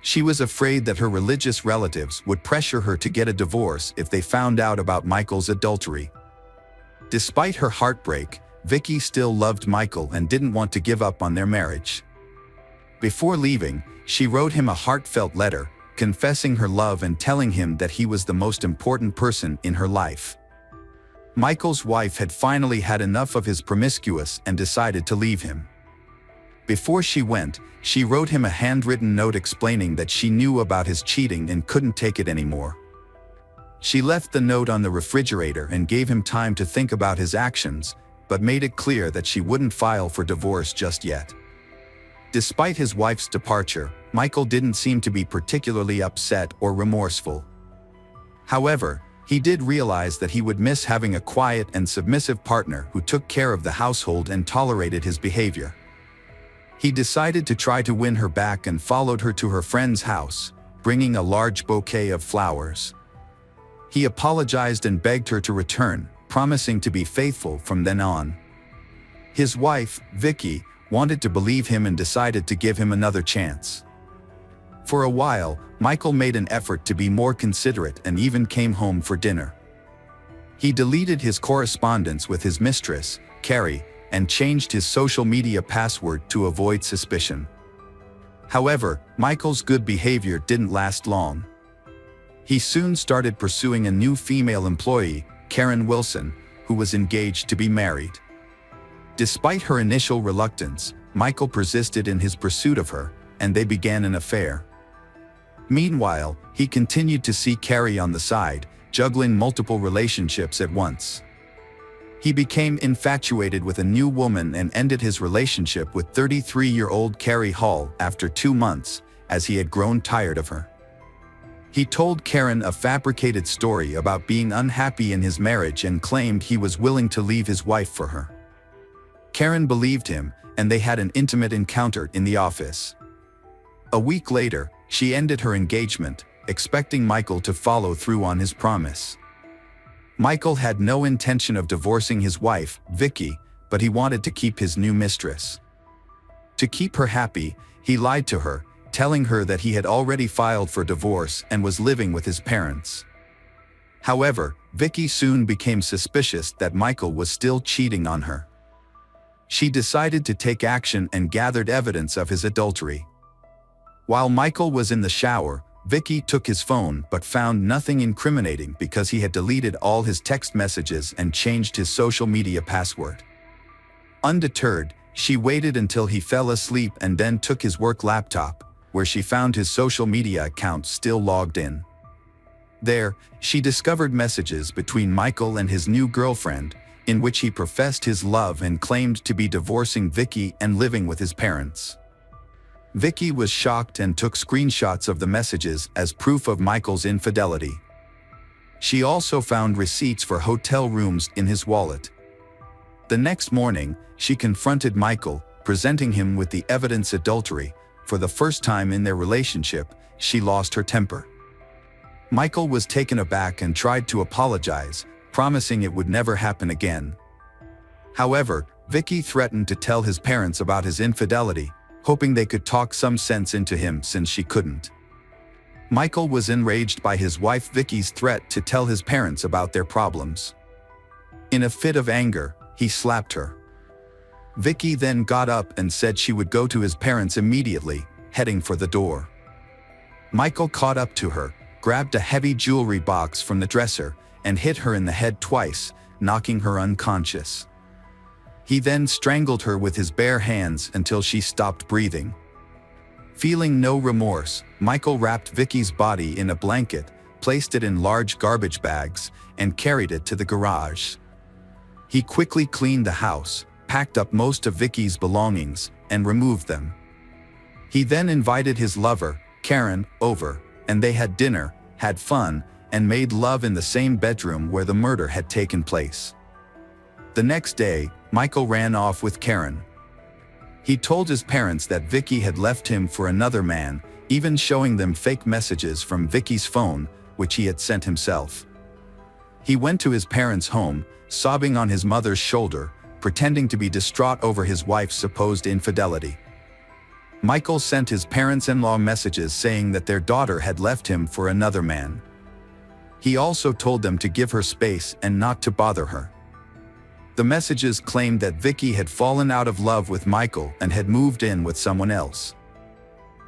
She was afraid that her religious relatives would pressure her to get a divorce if they found out about Michael's adultery. Despite her heartbreak, Vicky still loved Michael and didn't want to give up on their marriage. Before leaving, she wrote him a heartfelt letter, confessing her love and telling him that he was the most important person in her life. Michael's wife had finally had enough of his promiscuous and decided to leave him. Before she went, she wrote him a handwritten note explaining that she knew about his cheating and couldn't take it anymore. She left the note on the refrigerator and gave him time to think about his actions, but made it clear that she wouldn't file for divorce just yet. Despite his wife's departure, Michael didn't seem to be particularly upset or remorseful. However, he did realize that he would miss having a quiet and submissive partner who took care of the household and tolerated his behavior. He decided to try to win her back and followed her to her friend's house, bringing a large bouquet of flowers. He apologized and begged her to return, promising to be faithful from then on. His wife, Vicky, wanted to believe him and decided to give him another chance. For a while, Michael made an effort to be more considerate and even came home for dinner. He deleted his correspondence with his mistress, Carrie, and changed his social media password to avoid suspicion. However, Michael's good behavior didn't last long. He soon started pursuing a new female employee, Karen Wilson, who was engaged to be married. Despite her initial reluctance, Michael persisted in his pursuit of her, and they began an affair. Meanwhile, he continued to see Carrie on the side, juggling multiple relationships at once. He became infatuated with a new woman and ended his relationship with 33-year-old Carrie Hall after 2 months, as he had grown tired of her. He told Karen a fabricated story about being unhappy in his marriage and claimed he was willing to leave his wife for her. Karen believed him, and they had an intimate encounter in the office. A week later, she ended her engagement, expecting Michael to follow through on his promise. Michael had no intention of divorcing his wife, Vicky, but he wanted to keep his new mistress. To keep her happy, he lied to her, telling her that he had already filed for divorce and was living with his parents. However, Vicky soon became suspicious that Michael was still cheating on her. She decided to take action and gathered evidence of his adultery. While Michael was in the shower, Vicky took his phone but found nothing incriminating because he had deleted all his text messages and changed his social media password. Undeterred, she waited until he fell asleep and then took his work laptop, where she found his social media account still logged in. There, she discovered messages between Michael and his new girlfriend, in which he professed his love and claimed to be divorcing Vicky and living with his parents. Vicky was shocked and took screenshots of the messages as proof of Michael's infidelity. She also found receipts for hotel rooms in his wallet. The next morning, she confronted Michael, presenting him with the evidence adultery. For the first time in their relationship, she lost her temper. Michael was taken aback and tried to apologize, promising it would never happen again. However, Vicky threatened to tell his parents about his infidelity, hoping they could talk some sense into him since she couldn't. Michael was enraged by his wife Vicky's threat to tell his parents about their problems. In a fit of anger, he slapped her. Vicky then got up and said she would go to his parents immediately, heading for the door. Michael caught up to her, grabbed a heavy jewelry box from the dresser, and hit her in the head twice, knocking her unconscious. He then strangled her with his bare hands until she stopped breathing. Feeling no remorse, Michael wrapped Vicky's body in a blanket, placed it in large garbage bags, and carried it to the garage. He quickly cleaned the house, packed up most of Vicky's belongings, and removed them. He then invited his lover, Karen, over, and they had dinner, had fun, and made love in the same bedroom where the murder had taken place. The next day, Michael ran off with Karen. He told his parents that Vicky had left him for another man, even showing them fake messages from Vicky's phone, which he had sent himself. He went to his parents' home, sobbing on his mother's shoulder, pretending to be distraught over his wife's supposed infidelity. Michael sent his parents-in-law messages saying that their daughter had left him for another man. He also told them to give her space and not to bother her. The messages claimed that Vicky had fallen out of love with Michael and had moved in with someone else.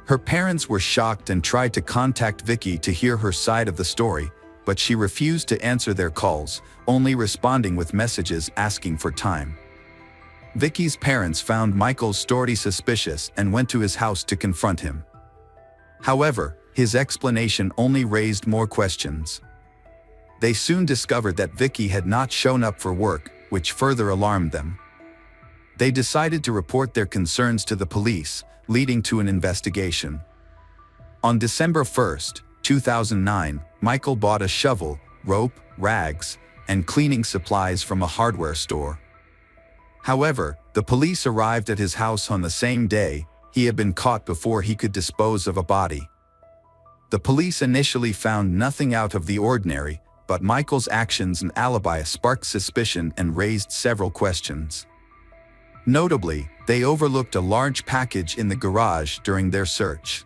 Her parents were shocked and tried to contact Vicky to hear her side of the story, but she refused to answer their calls, only responding with messages asking for time. Vicky's parents found Michael's story suspicious and went to his house to confront him. However, his explanation only raised more questions. They soon discovered that Vicky had not shown up for work, which further alarmed them. They decided to report their concerns to the police, leading to an investigation. On December 1, 2009, Michael bought a shovel, rope, rags, and cleaning supplies from a hardware store. However, the police arrived at his house on the same day. He had been caught before he could dispose of a body. The police initially found nothing out of the ordinary, but Michael's actions and alibi sparked suspicion and raised several questions. Notably, they overlooked a large package in the garage during their search.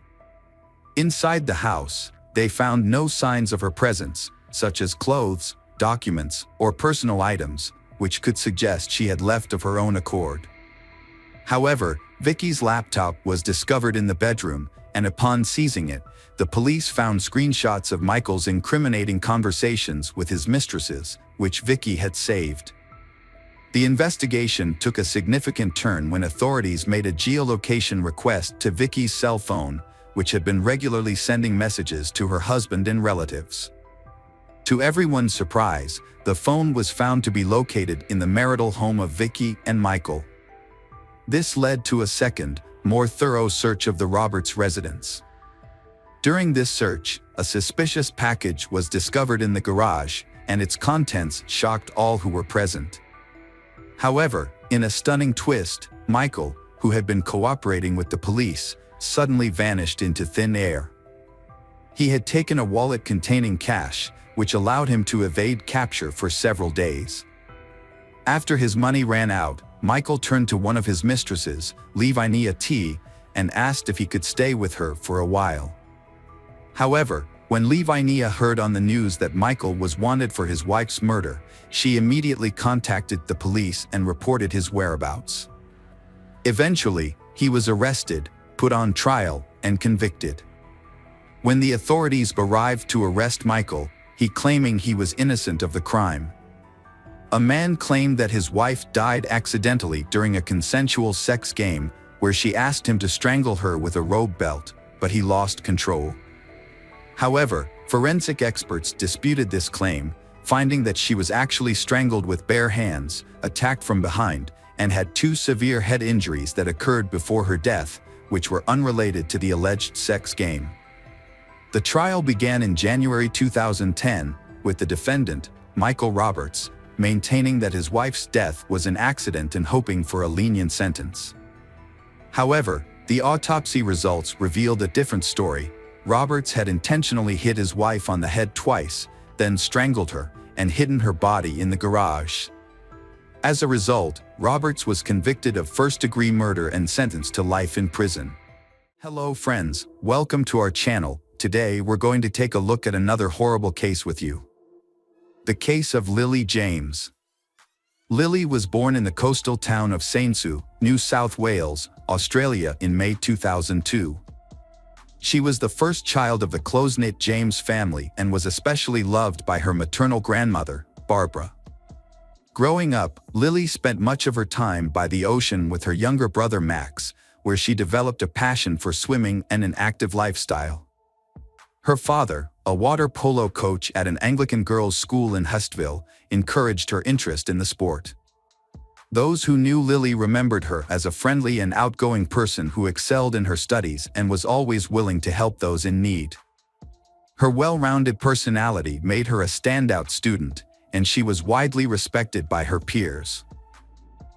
Inside the house, they found no signs of her presence, such as clothes, documents, or personal items, which could suggest she had left of her own accord. However, Vicky's laptop was discovered in the bedroom, and upon seizing it, the police found screenshots of Michael's incriminating conversations with his mistresses, which Vicky had saved. The investigation took a significant turn when authorities made a geolocation request to Vicky's cell phone, which had been regularly sending messages to her husband and relatives. To everyone's surprise, the phone was found to be located in the marital home of Vicky and Michael. This led to a second, more thorough search of the Roberts residence. During this search, a suspicious package was discovered in the garage, and its contents shocked all who were present. However, in a stunning twist, Michael, who had been cooperating with the police, suddenly vanished into thin air. He had taken a wallet containing cash, which allowed him to evade capture for several days. After his money ran out, Michael turned to one of his mistresses, Lavinia T., and asked if he could stay with her for a while. However, When Lavinia heard on the news that Michael was wanted for his wife's murder, she immediately contacted the police and reported his whereabouts. Eventually, he was arrested, put on trial, and convicted. When the authorities arrived to arrest Michael, he claiming he was innocent of the crime. A man claimed that his wife died accidentally during a consensual sex game where she asked him to strangle her with a rope belt, but he lost control. However, forensic experts disputed this claim, finding that she was actually strangled with bare hands, attacked from behind, and had 2 severe head injuries that occurred before her death, which were unrelated to the alleged sex game. The trial began in January 2010, with the defendant, Michael Roberts, maintaining that his wife's death was an accident and hoping for a lenient sentence. However, the autopsy results revealed a different story. Roberts had intentionally hit his wife on the head twice, then strangled her, and hidden her body in the garage. As a result, Roberts was convicted of first-degree murder and sentenced to life in prison. Hello friends, welcome to our channel. Today we're going to take a look at another horrible case with you. The case of Lily James. Lily was born in the coastal town of Saintsue, New South Wales, Australia in May 2002. She was the first child of the close-knit James family and was especially loved by her maternal grandmother, Barbara. Growing up, Lily spent much of her time by the ocean with her younger brother Max, where she developed a passion for swimming and an active lifestyle. Her father, a water polo coach at an Anglican girls' school in Hustville, encouraged her interest in the sport. Those who knew Lily remembered her as a friendly and outgoing person who excelled in her studies and was always willing to help those in need. Her well-rounded personality made her a standout student, and she was widely respected by her peers.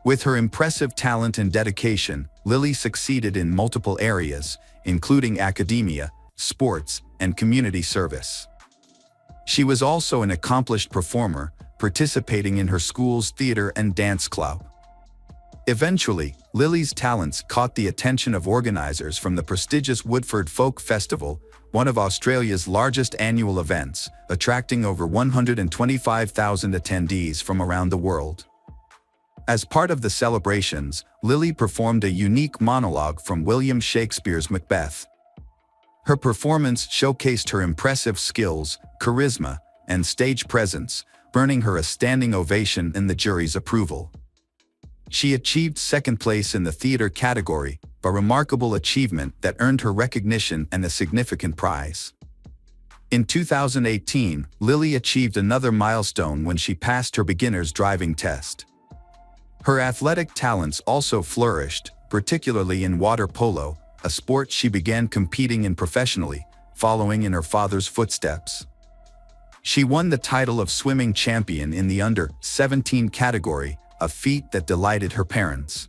With her impressive talent and dedication, Lily succeeded in multiple areas, including academia, sports, and community service. She was also an accomplished performer, participating in her school's theater and dance club. Eventually, Lily's talents caught the attention of organizers from the prestigious Woodford Folk Festival, one of Australia's largest annual events, attracting over 125,000 attendees from around the world. As part of the celebrations, Lily performed a unique monologue from William Shakespeare's Macbeth. Her performance showcased her impressive skills, charisma, and stage presence, earning her a standing ovation and the jury's approval. She achieved second place in the theater category, a remarkable achievement that earned her recognition and a significant prize. In 2018, Lily achieved another milestone when she passed her beginner's driving test. Her athletic talents also flourished, particularly in water polo, a sport she began competing in professionally, following in her father's footsteps. She won the title of swimming champion in the under-17 category, a feat that delighted her parents.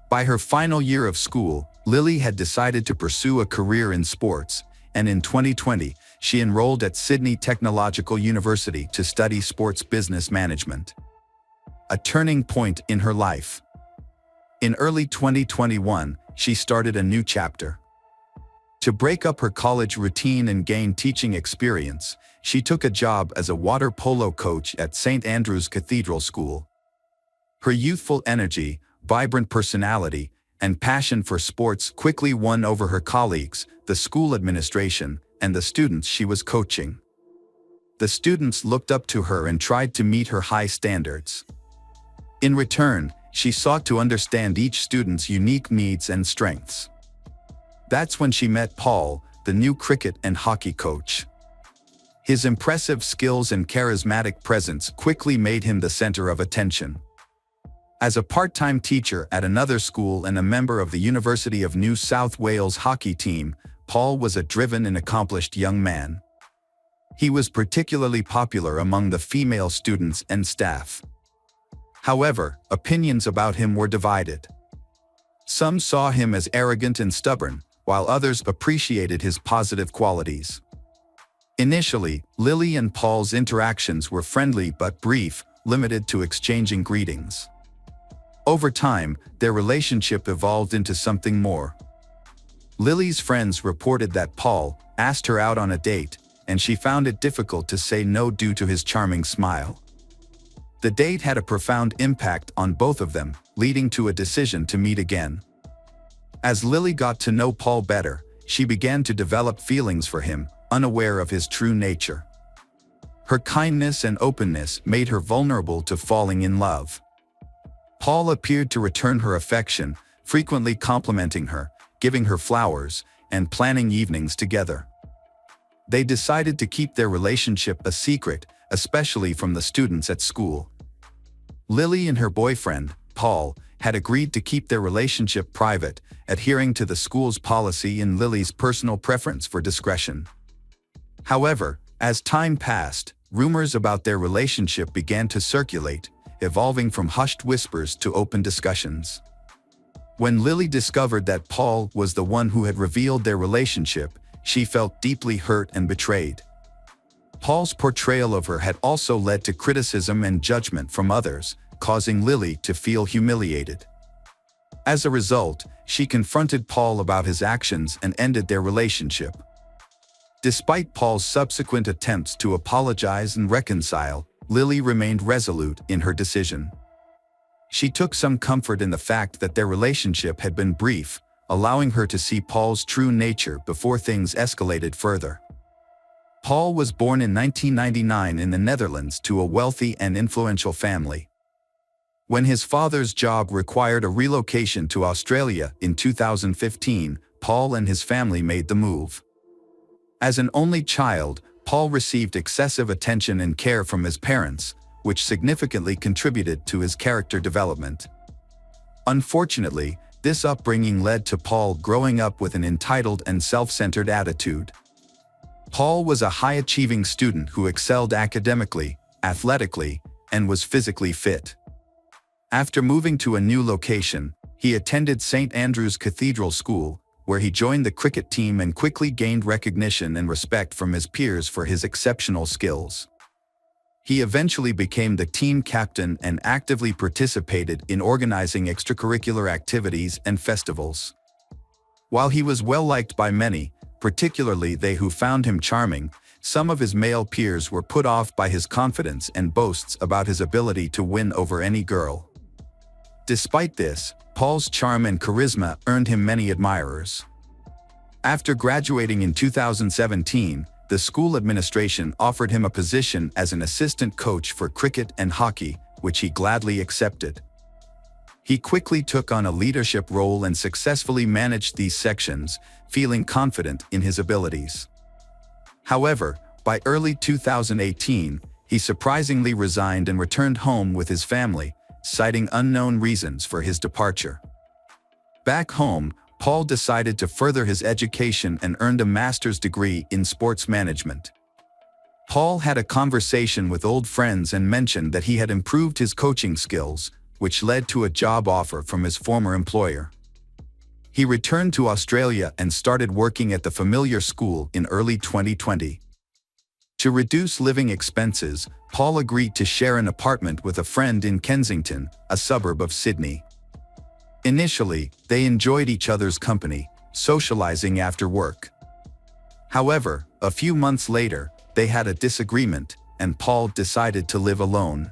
By her final year of school, Lily had decided to pursue a career in sports, and in 2020, she enrolled at Sydney Technological University to study sports business management. A turning point in her life. In early 2021, she started a new chapter. To break up her college routine and gain teaching experience, she took a job as a water polo coach at St. Andrew's Cathedral School. Her youthful energy, vibrant personality, and passion for sports quickly won over her colleagues, the school administration, and the students she was coaching. The students looked up to her and tried to meet her high standards. In return, she sought to understand each student's unique needs and strengths. That's when she met Paul, the new cricket and hockey coach. His impressive skills and charismatic presence quickly made him the center of attention. As a part-time teacher at another school and a member of the University of New South Wales hockey team, Paul was a driven and accomplished young man. He was particularly popular among the female students and staff. However, opinions about him were divided. Some saw him as arrogant and stubborn, while others appreciated his positive qualities. Initially, Lily and Paul's interactions were friendly but brief, limited to exchanging greetings. Over time, their relationship evolved into something more. Lily's friends reported that Paul asked her out on a date, and she found it difficult to say no due to his charming smile. The date had a profound impact on both of them, leading to a decision to meet again. As Lily got to know Paul better, she began to develop feelings for him, unaware of his true nature. Her kindness and openness made her vulnerable to falling in love. Paul appeared to return her affection, frequently complimenting her, giving her flowers, and planning evenings together. They decided to keep their relationship a secret, especially from the students at school. Lily and her boyfriend, Paul, had agreed to keep their relationship private, adhering to the school's policy and Lily's personal preference for discretion. However, as time passed, rumors about their relationship began to circulate, evolving from hushed whispers to open discussions. When Lily discovered that Paul was the one who had revealed their relationship, she felt deeply hurt and betrayed. Paul's portrayal of her had also led to criticism and judgment from others, causing Lily to feel humiliated. As a result, she confronted Paul about his actions and ended their relationship. Despite Paul's subsequent attempts to apologize and reconcile, Lily remained resolute in her decision. She took some comfort in the fact that their relationship had been brief, allowing her to see Paul's true nature before things escalated further. Paul was born in 1999 in the Netherlands to a wealthy and influential family. When his father's job required a relocation to Australia in 2015, Paul and his family made the move. As an only child, Paul received excessive attention and care from his parents, which significantly contributed to his character development. Unfortunately, this upbringing led to Paul growing up with an entitled and self-centered attitude. Paul was a high-achieving student who excelled academically, athletically, and was physically fit. After moving to a new location, he attended St. Andrew's Cathedral School, where he joined the cricket team and quickly gained recognition and respect from his peers for his exceptional skills. He eventually became the team captain and actively participated in organizing extracurricular activities and festivals. While he was well-liked by many, particularly they who found him charming, some of his male peers were put off by his confidence and boasts about his ability to win over any girl. Despite this, Paul's charm and charisma earned him many admirers. After graduating in 2017, the school administration offered him a position as an assistant coach for cricket and hockey, which he gladly accepted. He quickly took on a leadership role and successfully managed these sections, feeling confident in his abilities. However, by early 2018, he surprisingly resigned and returned home with his family, citing unknown reasons for his departure. Back home, Paul decided to further his education and earned a master's degree in sports management. Paul had a conversation with old friends and mentioned that he had improved his coaching skills, which led to a job offer from his former employer. He returned to Australia and started working at the familiar school in early 2020. To reduce living expenses, Paul agreed to share an apartment with a friend in Kensington, a suburb of Sydney. Initially, they enjoyed each other's company, socializing after work. However, a few months later, they had a disagreement, and Paul decided to live alone.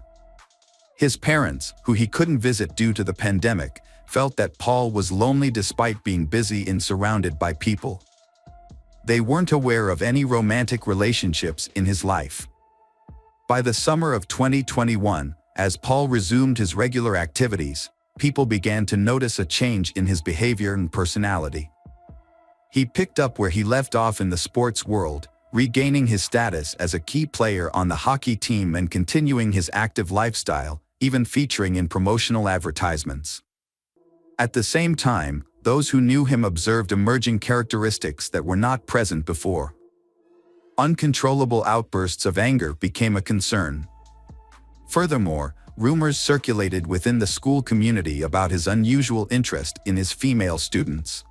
His parents, who he couldn't visit due to the pandemic, felt that Paul was lonely despite being busy and surrounded by people. They weren't aware of any romantic relationships in his life. By the summer of 2021, as Paul resumed his regular activities, people began to notice a change in his behavior and personality. He picked up where he left off in the sports world, regaining his status as a key player on the hockey team and continuing his active lifestyle, even featuring in promotional advertisements. At the same time, those who knew him observed emerging characteristics that were not present before. Uncontrollable outbursts of anger became a concern. Furthermore, rumors circulated within the school community about his unusual interest in his female students.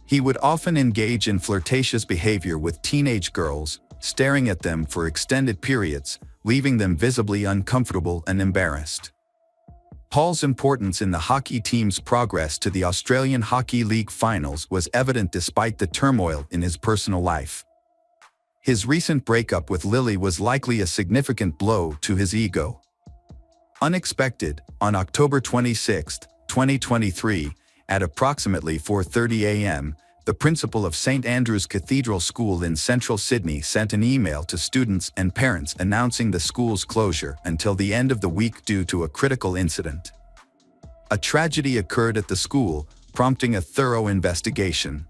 He would often engage in flirtatious behavior with teenage girls, staring at them for extended periods, leaving them visibly uncomfortable and embarrassed. Paul's importance in the hockey team's progress to the Australian Hockey League finals was evident despite the turmoil in his personal life. His recent breakup with Lily was likely a significant blow to his ego. Unexpected, on October 26, 2023, at approximately 4:30 a.m., the principal of St. Andrew's Cathedral School in central Sydney sent an email to students and parents announcing the school's closure until the end of the week due to a critical incident. A tragedy occurred at the school, prompting a thorough investigation.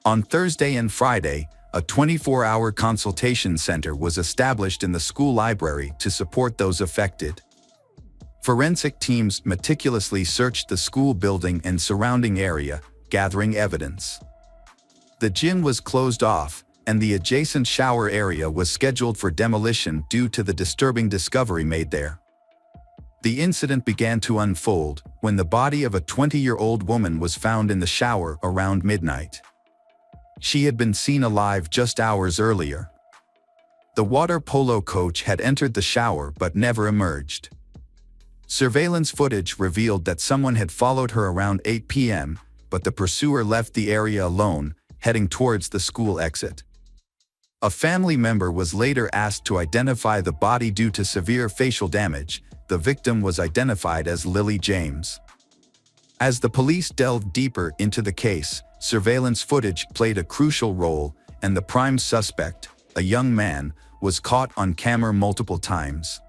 On Thursday and Friday, a 24-hour consultation center was established in the school library to support those affected. Forensic teams meticulously searched the school building and surrounding area, gathering evidence. The gym was closed off, and the adjacent shower area was scheduled for demolition due to the disturbing discovery made there. The incident began to unfold when the body of a 20-year-old woman was found in the shower around midnight. She had been seen alive just hours earlier. The water polo coach had entered the shower but never emerged. Surveillance footage revealed that someone had followed her around 8 p.m., but the pursuer left the area alone, heading towards the school exit. A family member was later asked to identify the body due to severe facial damage. The victim was identified as Lily James. As the police delved deeper into the case, surveillance footage played a crucial role, and the prime suspect, a young man, was caught on camera multiple times.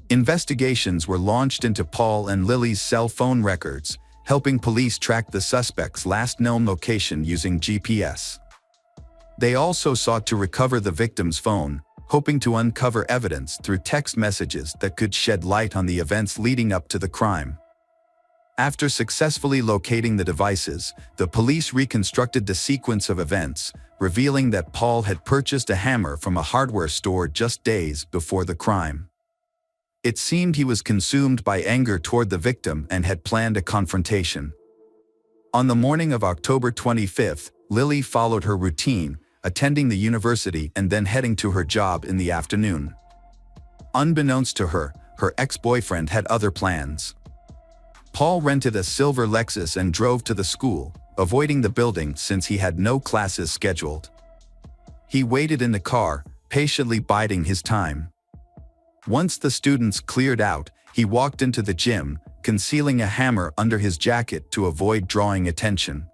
Investigations were launched into Paul and Lily's cell phone records, helping police track the suspect's last known location using GPS. They also sought to recover the victim's phone, hoping to uncover evidence through text messages that could shed light on the events leading up to the crime. After successfully locating the devices, the police reconstructed the sequence of events, revealing that Paul had purchased a hammer from a hardware store just days before the crime. It seemed he was consumed by anger toward the victim and had planned a confrontation. On the morning of October 25, Lily followed her routine, attending the university and then heading to her job in the afternoon. Unbeknownst to her, her ex-boyfriend had other plans. Paul rented a silver Lexus and drove to the school, avoiding the building since he had no classes scheduled. He waited in the car, patiently biding his time. Once the students cleared out, he walked into the gym, concealing a hammer under his jacket to avoid drawing attention.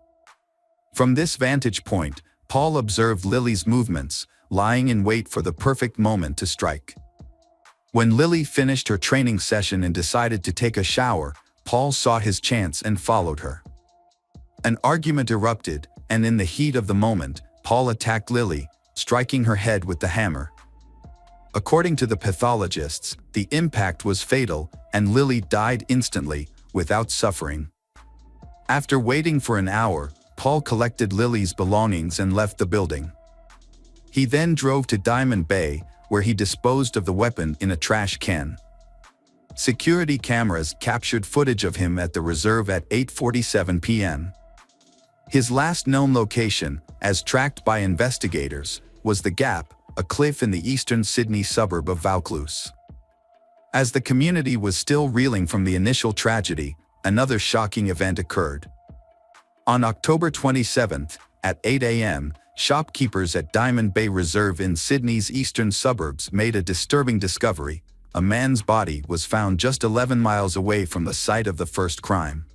From this vantage point, Paul observed Lily's movements, lying in wait for the perfect moment to strike. When Lily finished her training session and decided to take a shower, Paul saw his chance and followed her. An argument erupted, and in the heat of the moment, Paul attacked Lily, striking her head with the hammer. According to the pathologists, the impact was fatal, and Lily died instantly, without suffering. After waiting for an hour, Paul collected Lily's belongings and left the building. He then drove to Diamond Bay, where he disposed of the weapon in a trash can. Security cameras captured footage of him at the reserve at 8:47 p.m. His last known location, as tracked by investigators, was the Gap, a cliff in the eastern Sydney suburb of Vaucluse. As the community was still reeling from the initial tragedy, another shocking event occurred. On October 27, at 8 a.m., shopkeepers at Diamond Bay Reserve in Sydney's eastern suburbs made a disturbing discovery. A man's body was found just 11 miles away from the site of the first crime.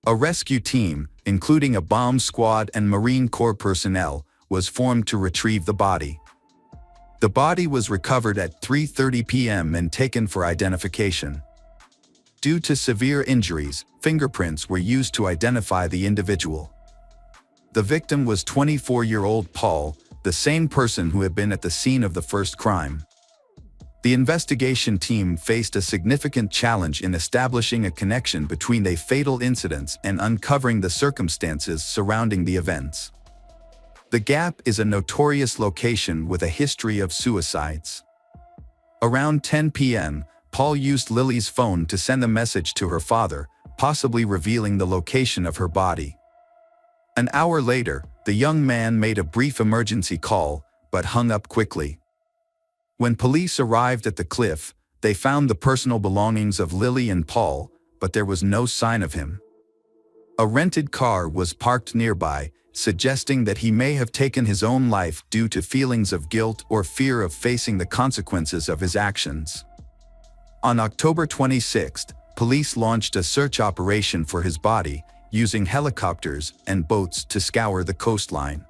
A rescue team, including a bomb squad and Marine Corps personnel, was formed to retrieve the body. The body was recovered at 3:30 p.m. and taken for identification. Due to severe injuries, fingerprints were used to identify the individual. The victim was 24-year-old Paul, the same person who had been at the scene of the first crime. The investigation team faced a significant challenge in establishing a connection between the fatal incidents and uncovering the circumstances surrounding the events. The Gap is a notorious location with a history of suicides. Around 10 p.m., Paul used Lily's phone to send a message to her father, possibly revealing the location of her body. An hour later, the young man made a brief emergency call, but hung up quickly. When police arrived at the cliff, they found the personal belongings of Lily and Paul, but there was no sign of him. A rented car was parked nearby, suggesting that he may have taken his own life due to feelings of guilt or fear of facing the consequences of his actions. On October 26, police launched a search operation for his body, using helicopters and boats to scour the coastline.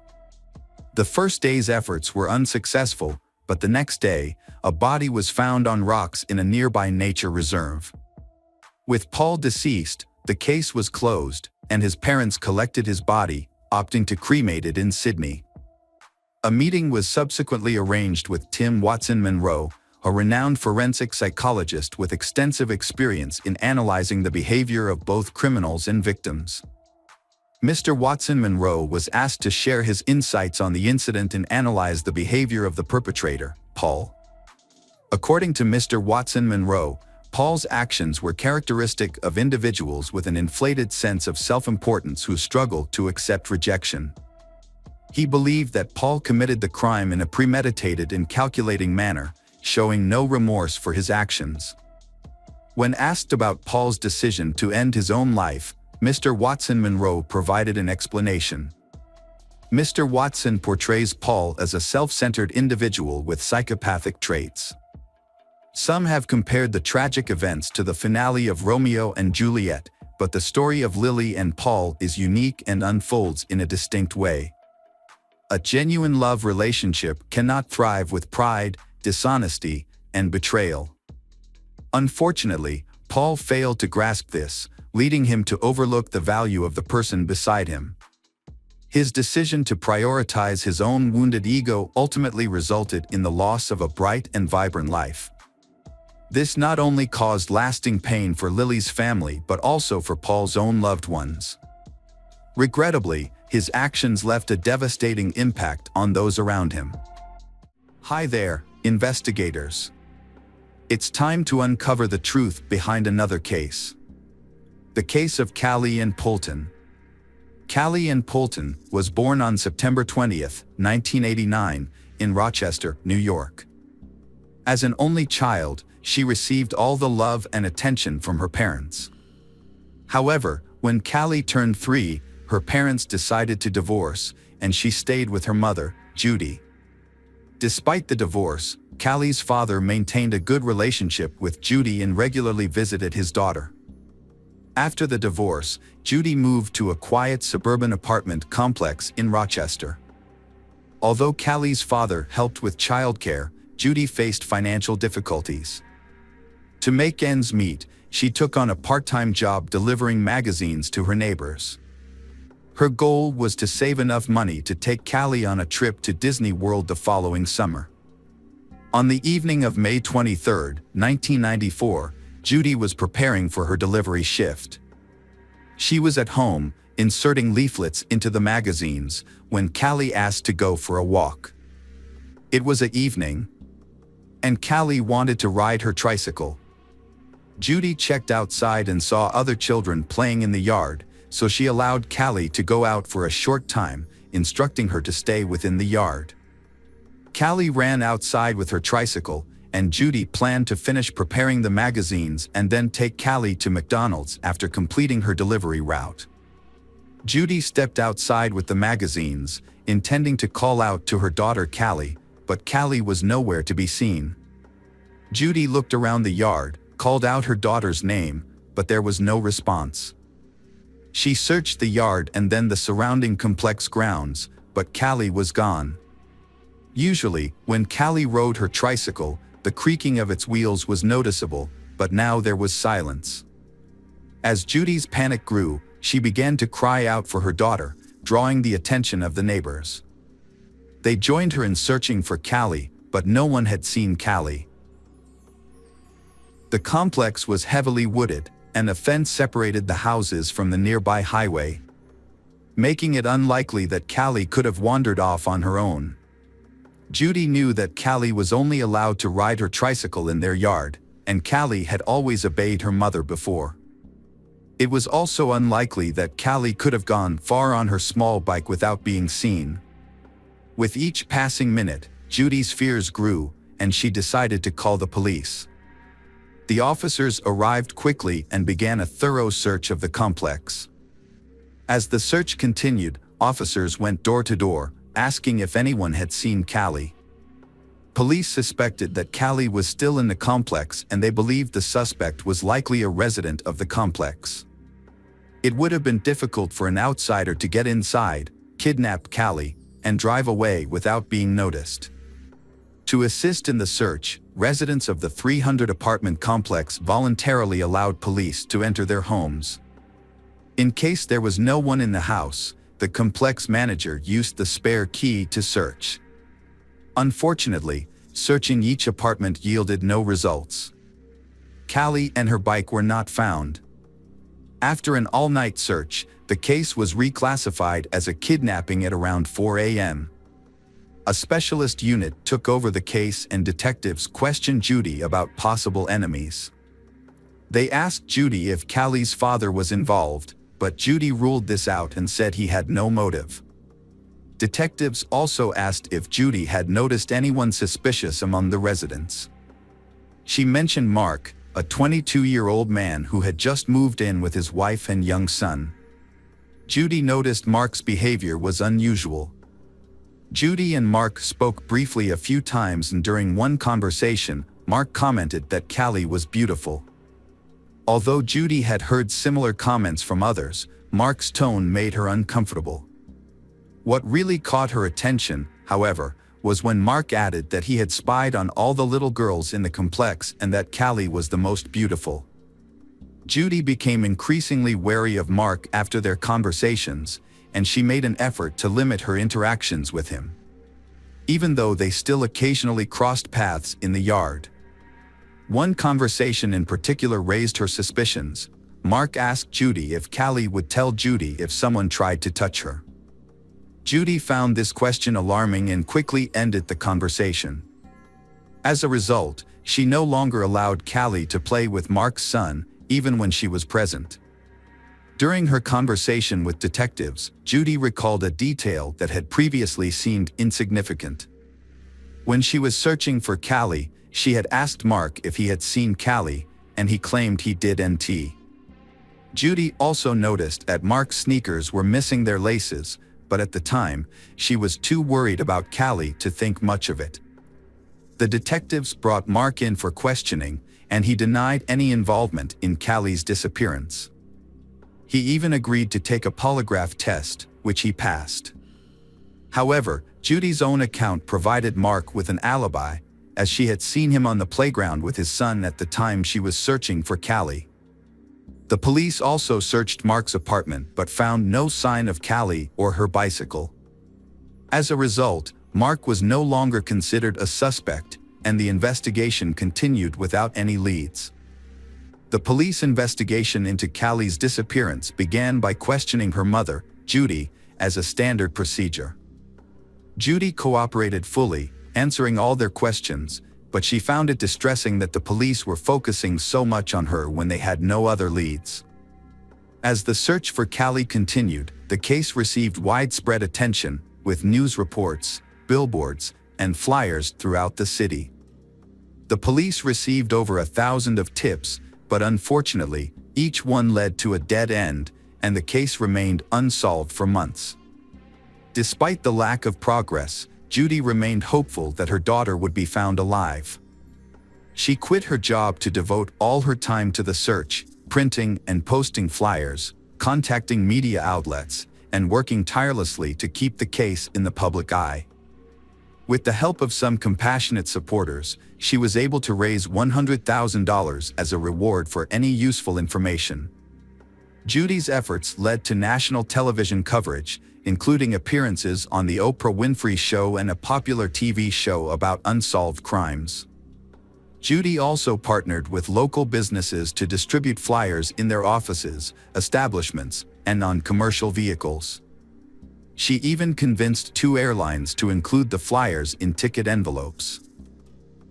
The first day's efforts were unsuccessful, but the next day, a body was found on rocks in a nearby nature reserve. With Paul deceased, the case was closed, and his parents collected his body, opting to cremate it in Sydney. A meeting was subsequently arranged with Tim Watson Monroe, a renowned forensic psychologist with extensive experience in analyzing the behavior of both criminals and victims. Mr. Watson Monroe was asked to share his insights on the incident and analyze the behavior of the perpetrator, Paul. According to Mr. Watson Monroe, Paul's actions were characteristic of individuals with an inflated sense of self-importance who struggle to accept rejection. He believed that Paul committed the crime in a premeditated and calculating manner, showing no remorse for his actions. When asked about Paul's decision to end his own life, Mr. Watson Monroe provided an explanation. Mr. Watson portrays Paul as a self-centered individual with psychopathic traits. Some have compared the tragic events to the finale of Romeo and Juliet, but the story of Lily and Paul is unique and unfolds in a distinct way. A genuine love relationship cannot thrive with pride, dishonesty, and betrayal. Unfortunately, Paul failed to grasp this, leading him to overlook the value of the person beside him. His decision to prioritize his own wounded ego ultimately resulted in the loss of a bright and vibrant life. This not only caused lasting pain for Lily's family but also for Paul's own loved ones. Regrettably, his actions left a devastating impact on those around him. Hi there, investigators. It's time to uncover the truth behind another case. The case of Callie Ann Poulton. Callie Ann Poulton was born on September 20, 1989, in Rochester, New York. As an only child, she received all the love and attention from her parents. However, when Callie turned 3, her parents decided to divorce, and she stayed with her mother, Judy. Despite the divorce, Callie's father maintained a good relationship with Judy and regularly visited his daughter. After the divorce, Judy moved to a quiet suburban apartment complex in Rochester. Although Callie's father helped with childcare, Judy faced financial difficulties. To make ends meet, she took on a part-time job delivering magazines to her neighbors. Her goal was to save enough money to take Callie on a trip to Disney World the following summer. On the evening of May 23, 1994, Judy was preparing for her delivery shift. She was at home, inserting leaflets into the magazines, when Callie asked to go for a walk. It was an evening, and Callie wanted to ride her tricycle. Judy checked outside and saw other children playing in the yard, so she allowed Callie to go out for a short time, instructing her to stay within the yard. Callie ran outside with her tricycle, and Judy planned to finish preparing the magazines and then take Callie to McDonald's after completing her delivery route. Judy stepped outside with the magazines, intending to call out to her daughter Callie, but Callie was nowhere to be seen. Judy looked around the yard, called out her daughter's name, but there was no response. She searched the yard and then the surrounding complex grounds, but Callie was gone. Usually, when Callie rode her tricycle, the creaking of its wheels was noticeable, but now there was silence. As Judy's panic grew, she began to cry out for her daughter, drawing the attention of the neighbors. They joined her in searching for Callie, but no one had seen Callie. The complex was heavily wooded, and a fence separated the houses from the nearby highway, making it unlikely that Callie could have wandered off on her own. Judy knew that Callie was only allowed to ride her tricycle in their yard, and Callie had always obeyed her mother before. It was also unlikely that Callie could have gone far on her small bike without being seen. With each passing minute, Judy's fears grew, and she decided to call the police. The officers arrived quickly and began a thorough search of the complex. As the search continued, officers went door to door, asking if anyone had seen Callie. Police suspected that Callie was still in the complex, and they believed the suspect was likely a resident of the complex. It would have been difficult for an outsider to get inside, kidnap Callie, and drive away without being noticed. To assist in the search, residents of the 300-apartment complex voluntarily allowed police to enter their homes. In case there was no one in the house, the complex manager used the spare key to search. Unfortunately, searching each apartment yielded no results. Callie and her bike were not found. After an all-night search, the case was reclassified as a kidnapping at around 4 a.m. A specialist unit took over the case, and detectives questioned Judy about possible enemies. They asked Judy if Callie's father was involved, but Judy ruled this out and said he had no motive. Detectives also asked if Judy had noticed anyone suspicious among the residents. She mentioned Mark, a 22-year-old man who had just moved in with his wife and young son. Judy noticed Mark's behavior was unusual. Judy and Mark spoke briefly a few times, and during one conversation, Mark commented that Callie was beautiful. Although Judy had heard similar comments from others, Mark's tone made her uncomfortable. What really caught her attention, however, was when Mark added that he had spied on all the little girls in the complex and that Callie was the most beautiful. Judy became increasingly wary of Mark after their conversations, and she made an effort to limit her interactions with him. Even though they still occasionally crossed paths in the yard. One conversation in particular raised her suspicions. Mark asked Judy if Callie would tell Judy if someone tried to touch her. Judy found this question alarming and quickly ended the conversation. As a result, she no longer allowed Callie to play with Mark's son, even when she was present. During her conversation with detectives, Judy recalled a detail that had previously seemed insignificant. When she was searching for Callie, she had asked Mark if he had seen Callie, and he claimed he didn't. Judy also noticed that Mark's sneakers were missing their laces, but at the time, she was too worried about Callie to think much of it. The detectives brought Mark in for questioning, and he denied any involvement in Callie's disappearance. He even agreed to take a polygraph test, which he passed. However, Judy's own account provided Mark with an alibi, as she had seen him on the playground with his son at the time she was searching for Callie. The police also searched Mark's apartment but found no sign of Callie or her bicycle. As a result, Mark was no longer considered a suspect, and the investigation continued without any leads. The police investigation into Callie's disappearance began by questioning her mother, Judy, as a standard procedure. Judy cooperated fully, answering all their questions, but she found it distressing that the police were focusing so much on her when they had no other leads. As the search for Callie continued, the case received widespread attention, with news reports, billboards, and flyers throughout the city. The police received over 1,000 of tips, but unfortunately, each one led to a dead end, and the case remained unsolved for months. Despite the lack of progress, Judy remained hopeful that her daughter would be found alive. She quit her job to devote all her time to the search, printing and posting flyers, contacting media outlets, and working tirelessly to keep the case in the public eye. With the help of some compassionate supporters, she was able to raise $100,000 as a reward for any useful information. Judy's efforts led to national television coverage, including appearances on The Oprah Winfrey Show and a popular TV show about unsolved crimes. Judy also partnered with local businesses to distribute flyers in their offices, establishments, and on commercial vehicles. She even convinced 2 airlines to include the flyers in ticket envelopes.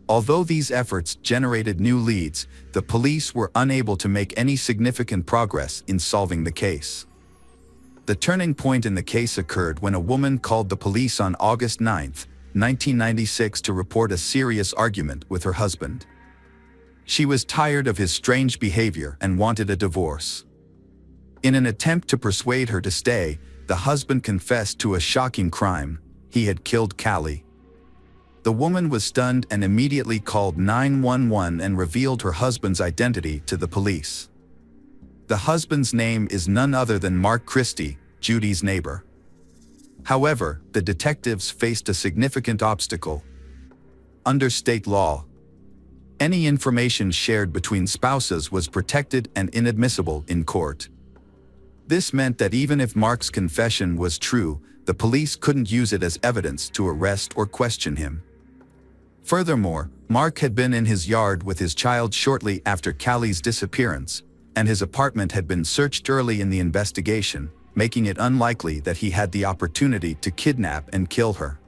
Although these efforts generated new leads, the police were unable to make any significant progress in solving the case. The turning point in the case occurred when a woman called the police on August 9, 1996 to report a serious argument with her husband. She was tired of his strange behavior and wanted a divorce. In an attempt to persuade her to stay, the husband confessed to a shocking crime. He had killed Callie. The woman was stunned and immediately called 911 and revealed her husband's identity to the police. The husband's name is none other than Mark Christie, Judy's neighbor. However, the detectives faced a significant obstacle. Under state law, any information shared between spouses was protected and inadmissible in court. This meant that even if Mark's confession was true, the police couldn't use it as evidence to arrest or question him. Furthermore, Mark had been in his yard with his child shortly after Callie's disappearance, and his apartment had been searched early in the investigation, making it unlikely that he had the opportunity to kidnap and kill her.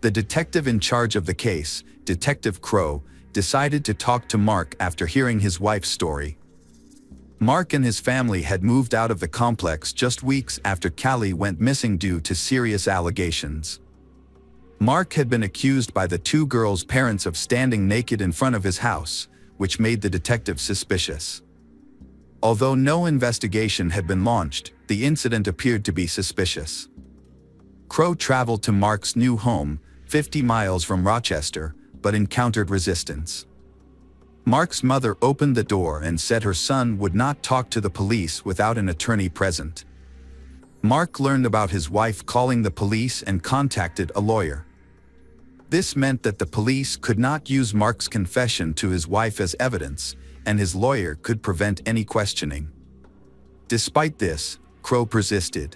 The detective in charge of the case, Detective Crow, decided to talk to Mark after hearing his wife's story. Mark and his family had moved out of the complex just weeks after Callie went missing due to serious allegations. Mark had been accused by the two girls' parents of standing naked in front of his house, which made the detective suspicious. Although no investigation had been launched, the incident appeared to be suspicious. Crow traveled to Mark's new home, 50 miles from Rochester, but encountered resistance. Mark's mother opened the door and said her son would not talk to the police without an attorney present. Mark learned about his wife calling the police and contacted a lawyer. This meant that the police could not use Mark's confession to his wife as evidence, and his lawyer could prevent any questioning. Despite this, Crow persisted.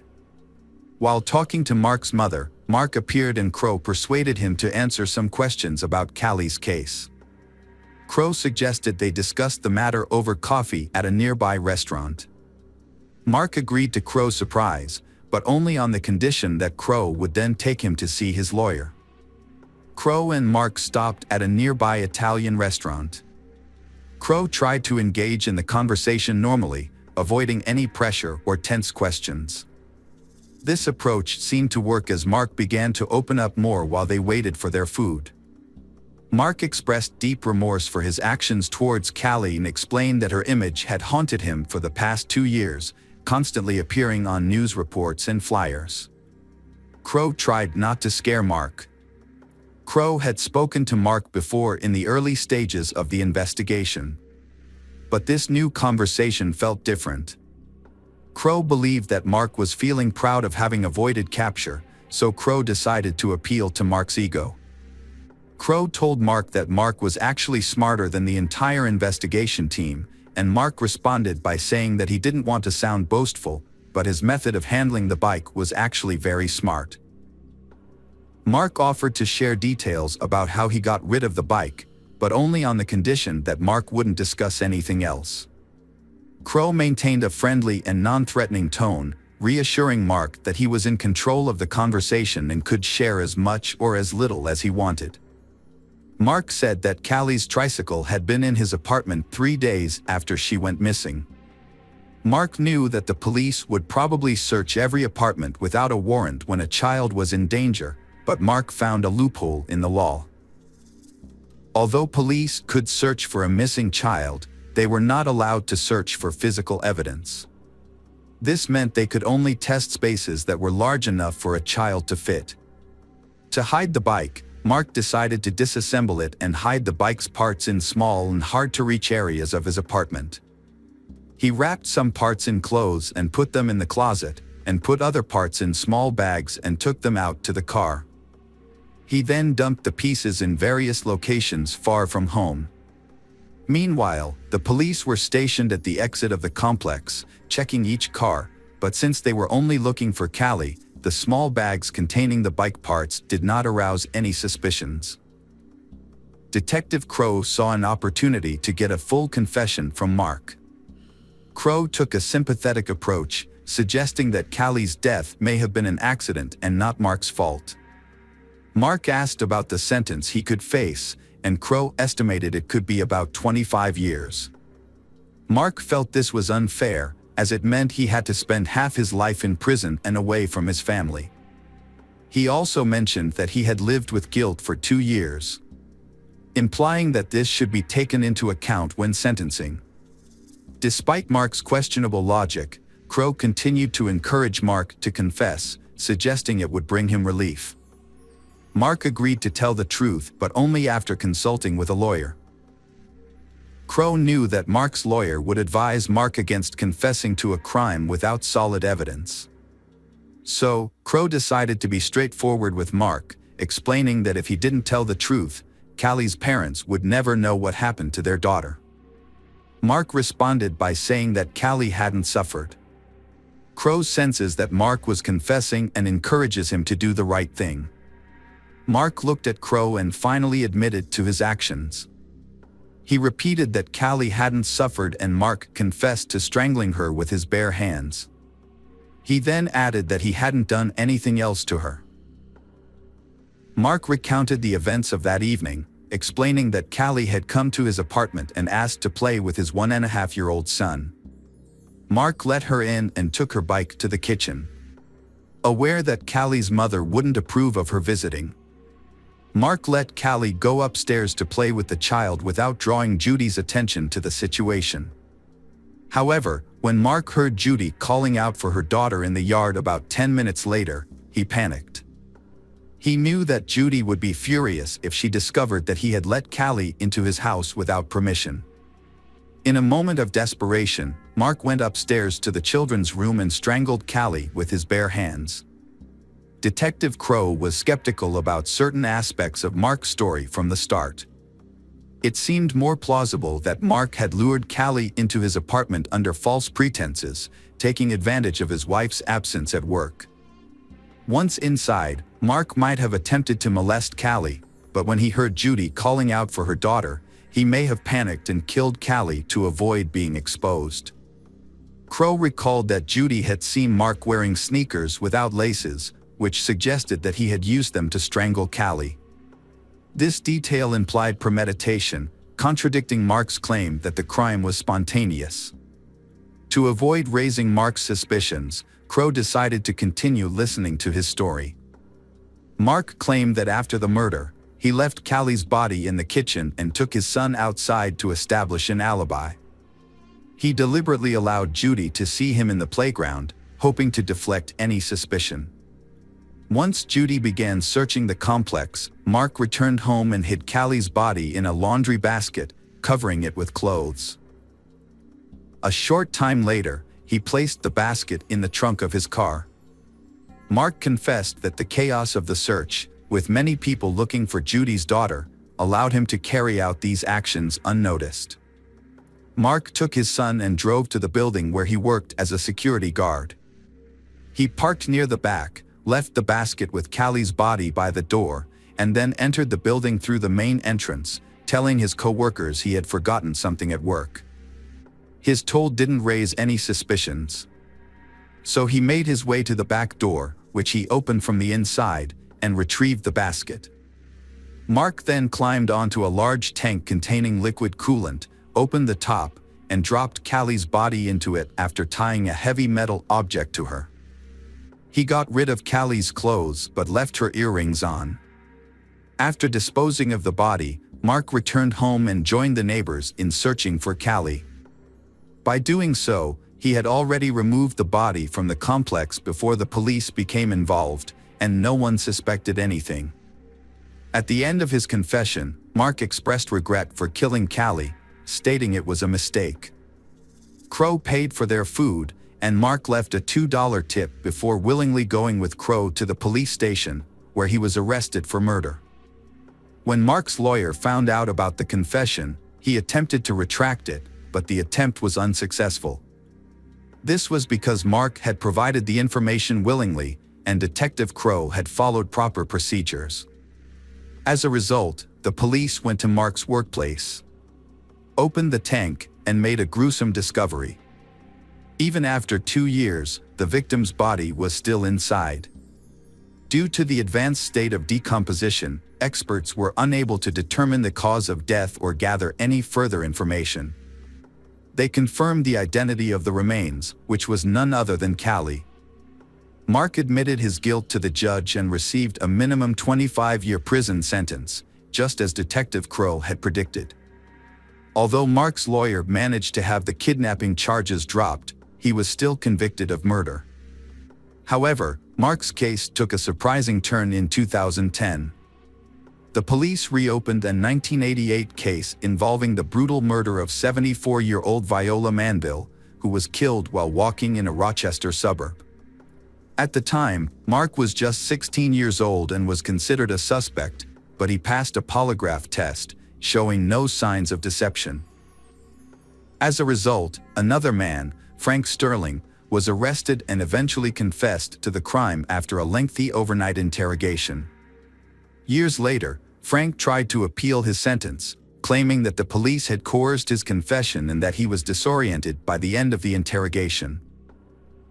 While talking to Mark's mother, Mark appeared and Crow persuaded him to answer some questions about Callie's case. Crow suggested they discuss the matter over coffee at a nearby restaurant. Mark agreed to Crow's surprise, but only on the condition that Crow would then take him to see his lawyer. Crow and Mark stopped at a nearby Italian restaurant. Crow tried to engage in the conversation normally, avoiding any pressure or tense questions. This approach seemed to work as Mark began to open up more while they waited for their food. Mark expressed deep remorse for his actions towards Callie and explained that her image had haunted him for the past 2 years, constantly appearing on news reports and flyers. Crow tried not to scare Mark. Crow had spoken to Mark before in the early stages of the investigation. But this new conversation felt different. Crow believed that Mark was feeling proud of having avoided capture, so Crow decided to appeal to Mark's ego. Crow told Mark that Mark was actually smarter than the entire investigation team, and Mark responded by saying that he didn't want to sound boastful, but his method of handling the bike was actually very smart. Mark offered to share details about how he got rid of the bike, but only on the condition that Mark wouldn't discuss anything else. Crow maintained a friendly and non-threatening tone, reassuring Mark that he was in control of the conversation and could share as much or as little as he wanted. Mark said that Callie's tricycle had been in his apartment 3 days after she went missing. Mark knew that the police would probably search every apartment without a warrant when a child was in danger, but Mark found a loophole in the law. Although police could search for a missing child, they were not allowed to search for physical evidence. This meant they could only test spaces that were large enough for a child to fit. To hide the bike, Mark decided to disassemble it and hide the bike's parts in small and hard-to-reach areas of his apartment. He wrapped some parts in clothes and put them in the closet, and put other parts in small bags and took them out to the car. He then dumped the pieces in various locations far from home. Meanwhile, the police were stationed at the exit of the complex, checking each car, but since they were only looking for Callie, the small bags containing the bike parts did not arouse any suspicions. Detective Crow saw an opportunity to get a full confession from Mark. Crow took a sympathetic approach, suggesting that Callie's death may have been an accident and not Mark's fault. Mark asked about the sentence he could face, and Crow estimated it could be about 25 years. Mark felt this was unfair, as it meant he had to spend half his life in prison and away from his family. He also mentioned that he had lived with guilt for 2 years, implying that this should be taken into account when sentencing. Despite Mark's questionable logic, Crow continued to encourage Mark to confess, suggesting it would bring him relief. Mark agreed to tell the truth, but only after consulting with a lawyer. Crow knew that Mark's lawyer would advise Mark against confessing to a crime without solid evidence. So, Crow decided to be straightforward with Mark, explaining that if he didn't tell the truth, Callie's parents would never know what happened to their daughter. Mark responded by saying that Callie hadn't suffered. Crow senses that Mark was confessing and encourages him to do the right thing. Mark looked at Crow and finally admitted to his actions. He repeated that Callie hadn't suffered and Mark confessed to strangling her with his bare hands. He then added that he hadn't done anything else to her. Mark recounted the events of that evening, explaining that Callie had come to his apartment and asked to play with his 1.5-year-old son. Mark let her in and took her bike to the kitchen. Aware that Callie's mother wouldn't approve of her visiting, Mark let Callie go upstairs to play with the child without drawing Judy's attention to the situation. However, when Mark heard Judy calling out for her daughter in the yard about 10 minutes later, he panicked. He knew that Judy would be furious if she discovered that he had let Callie into his house without permission. In a moment of desperation, Mark went upstairs to the children's room and strangled Callie with his bare hands. Detective Crow was skeptical about certain aspects of Mark's story from the start. It seemed more plausible that Mark had lured Callie into his apartment under false pretenses, taking advantage of his wife's absence at work. Once inside, Mark might have attempted to molest Callie, but when he heard Judy calling out for her daughter, he may have panicked and killed Callie to avoid being exposed. Crow recalled that Judy had seen Mark wearing sneakers without laces, which suggested that he had used them to strangle Callie. This detail implied premeditation, contradicting Mark's claim that the crime was spontaneous. To avoid raising Mark's suspicions, Crow decided to continue listening to his story. Mark claimed that after the murder, he left Callie's body in the kitchen and took his son outside to establish an alibi. He deliberately allowed Judy to see him in the playground, hoping to deflect any suspicion. Once Judy began searching the complex, Mark returned home and hid Callie's body in a laundry basket, covering it with clothes. A short time later, he placed the basket in the trunk of his car. Mark confessed that the chaos of the search, with many people looking for Judy's daughter, allowed him to carry out these actions unnoticed. Mark took his son and drove to the building where he worked as a security guard. He parked near the back, left the basket with Callie's body by the door, and then entered the building through the main entrance, telling his co-workers he had forgotten something at work. His toll didn't raise any suspicions. So he made his way to the back door, which he opened from the inside, and retrieved the basket. Mark then climbed onto a large tank containing liquid coolant, opened the top, and dropped Callie's body into it after tying a heavy metal object to her. He got rid of Callie's clothes but left her earrings on. After disposing of the body, Mark returned home and joined the neighbors in searching for Callie. By doing so, he had already removed the body from the complex before the police became involved, and no one suspected anything. At the end of his confession, Mark expressed regret for killing Callie, stating it was a mistake. Crow paid for their food, and Mark left a $2 tip before willingly going with Crow to the police station, where he was arrested for murder. When Mark's lawyer found out about the confession, he attempted to retract it, but the attempt was unsuccessful. This was because Mark had provided the information willingly, and Detective Crow had followed proper procedures. As a result, the police went to Mark's workplace, opened the tank, and made a gruesome discovery. Even after 2 years, the victim's body was still inside. Due to the advanced state of decomposition, experts were unable to determine the cause of death or gather any further information. They confirmed the identity of the remains, which was none other than Callie. Mark admitted his guilt to the judge and received a minimum 25-year prison sentence, just as Detective Crow had predicted. Although Mark's lawyer managed to have the kidnapping charges dropped, he was still convicted of murder. However, Mark's case took a surprising turn in 2010. The police reopened a 1988 case involving the brutal murder of 74-year-old Viola Manville, who was killed while walking in a Rochester suburb. At the time, Mark was just 16 years old and was considered a suspect, but he passed a polygraph test, showing no signs of deception. As a result, another man, Frank Sterling, was arrested and eventually confessed to the crime after a lengthy overnight interrogation. Years later, Frank tried to appeal his sentence, claiming that the police had coerced his confession and that he was disoriented by the end of the interrogation.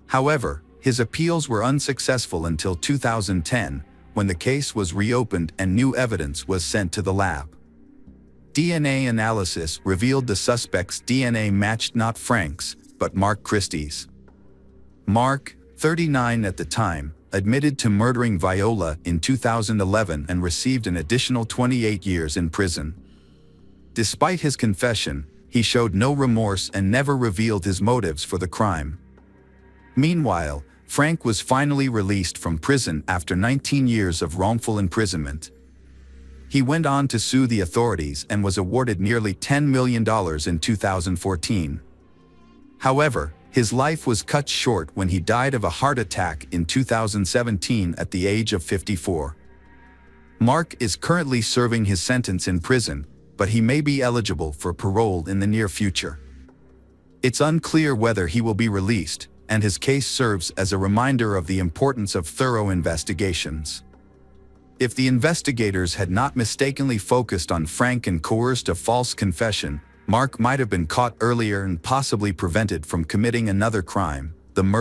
However, his appeals were unsuccessful until 2010, when the case was reopened and new evidence was sent to the lab. DNA analysis revealed the suspect's DNA matched not Frank's, but Mark Christie's. Mark, 39 at the time, admitted to murdering Viola in 2011 and received an additional 28 years in prison. Despite his confession, he showed no remorse and never revealed his motives for the crime. Meanwhile, Frank was finally released from prison after 19 years of wrongful imprisonment. He went on to sue the authorities and was awarded nearly $10 million in 2014. However, his life was cut short when he died of a heart attack in 2017 at the age of 54. Mark is currently serving his sentence in prison, but he may be eligible for parole in the near future. It's unclear whether he will be released, and his case serves as a reminder of the importance of thorough investigations. If the investigators had not mistakenly focused on Frank and coerced a false confession, Mark might have been caught earlier and possibly prevented from committing another crime.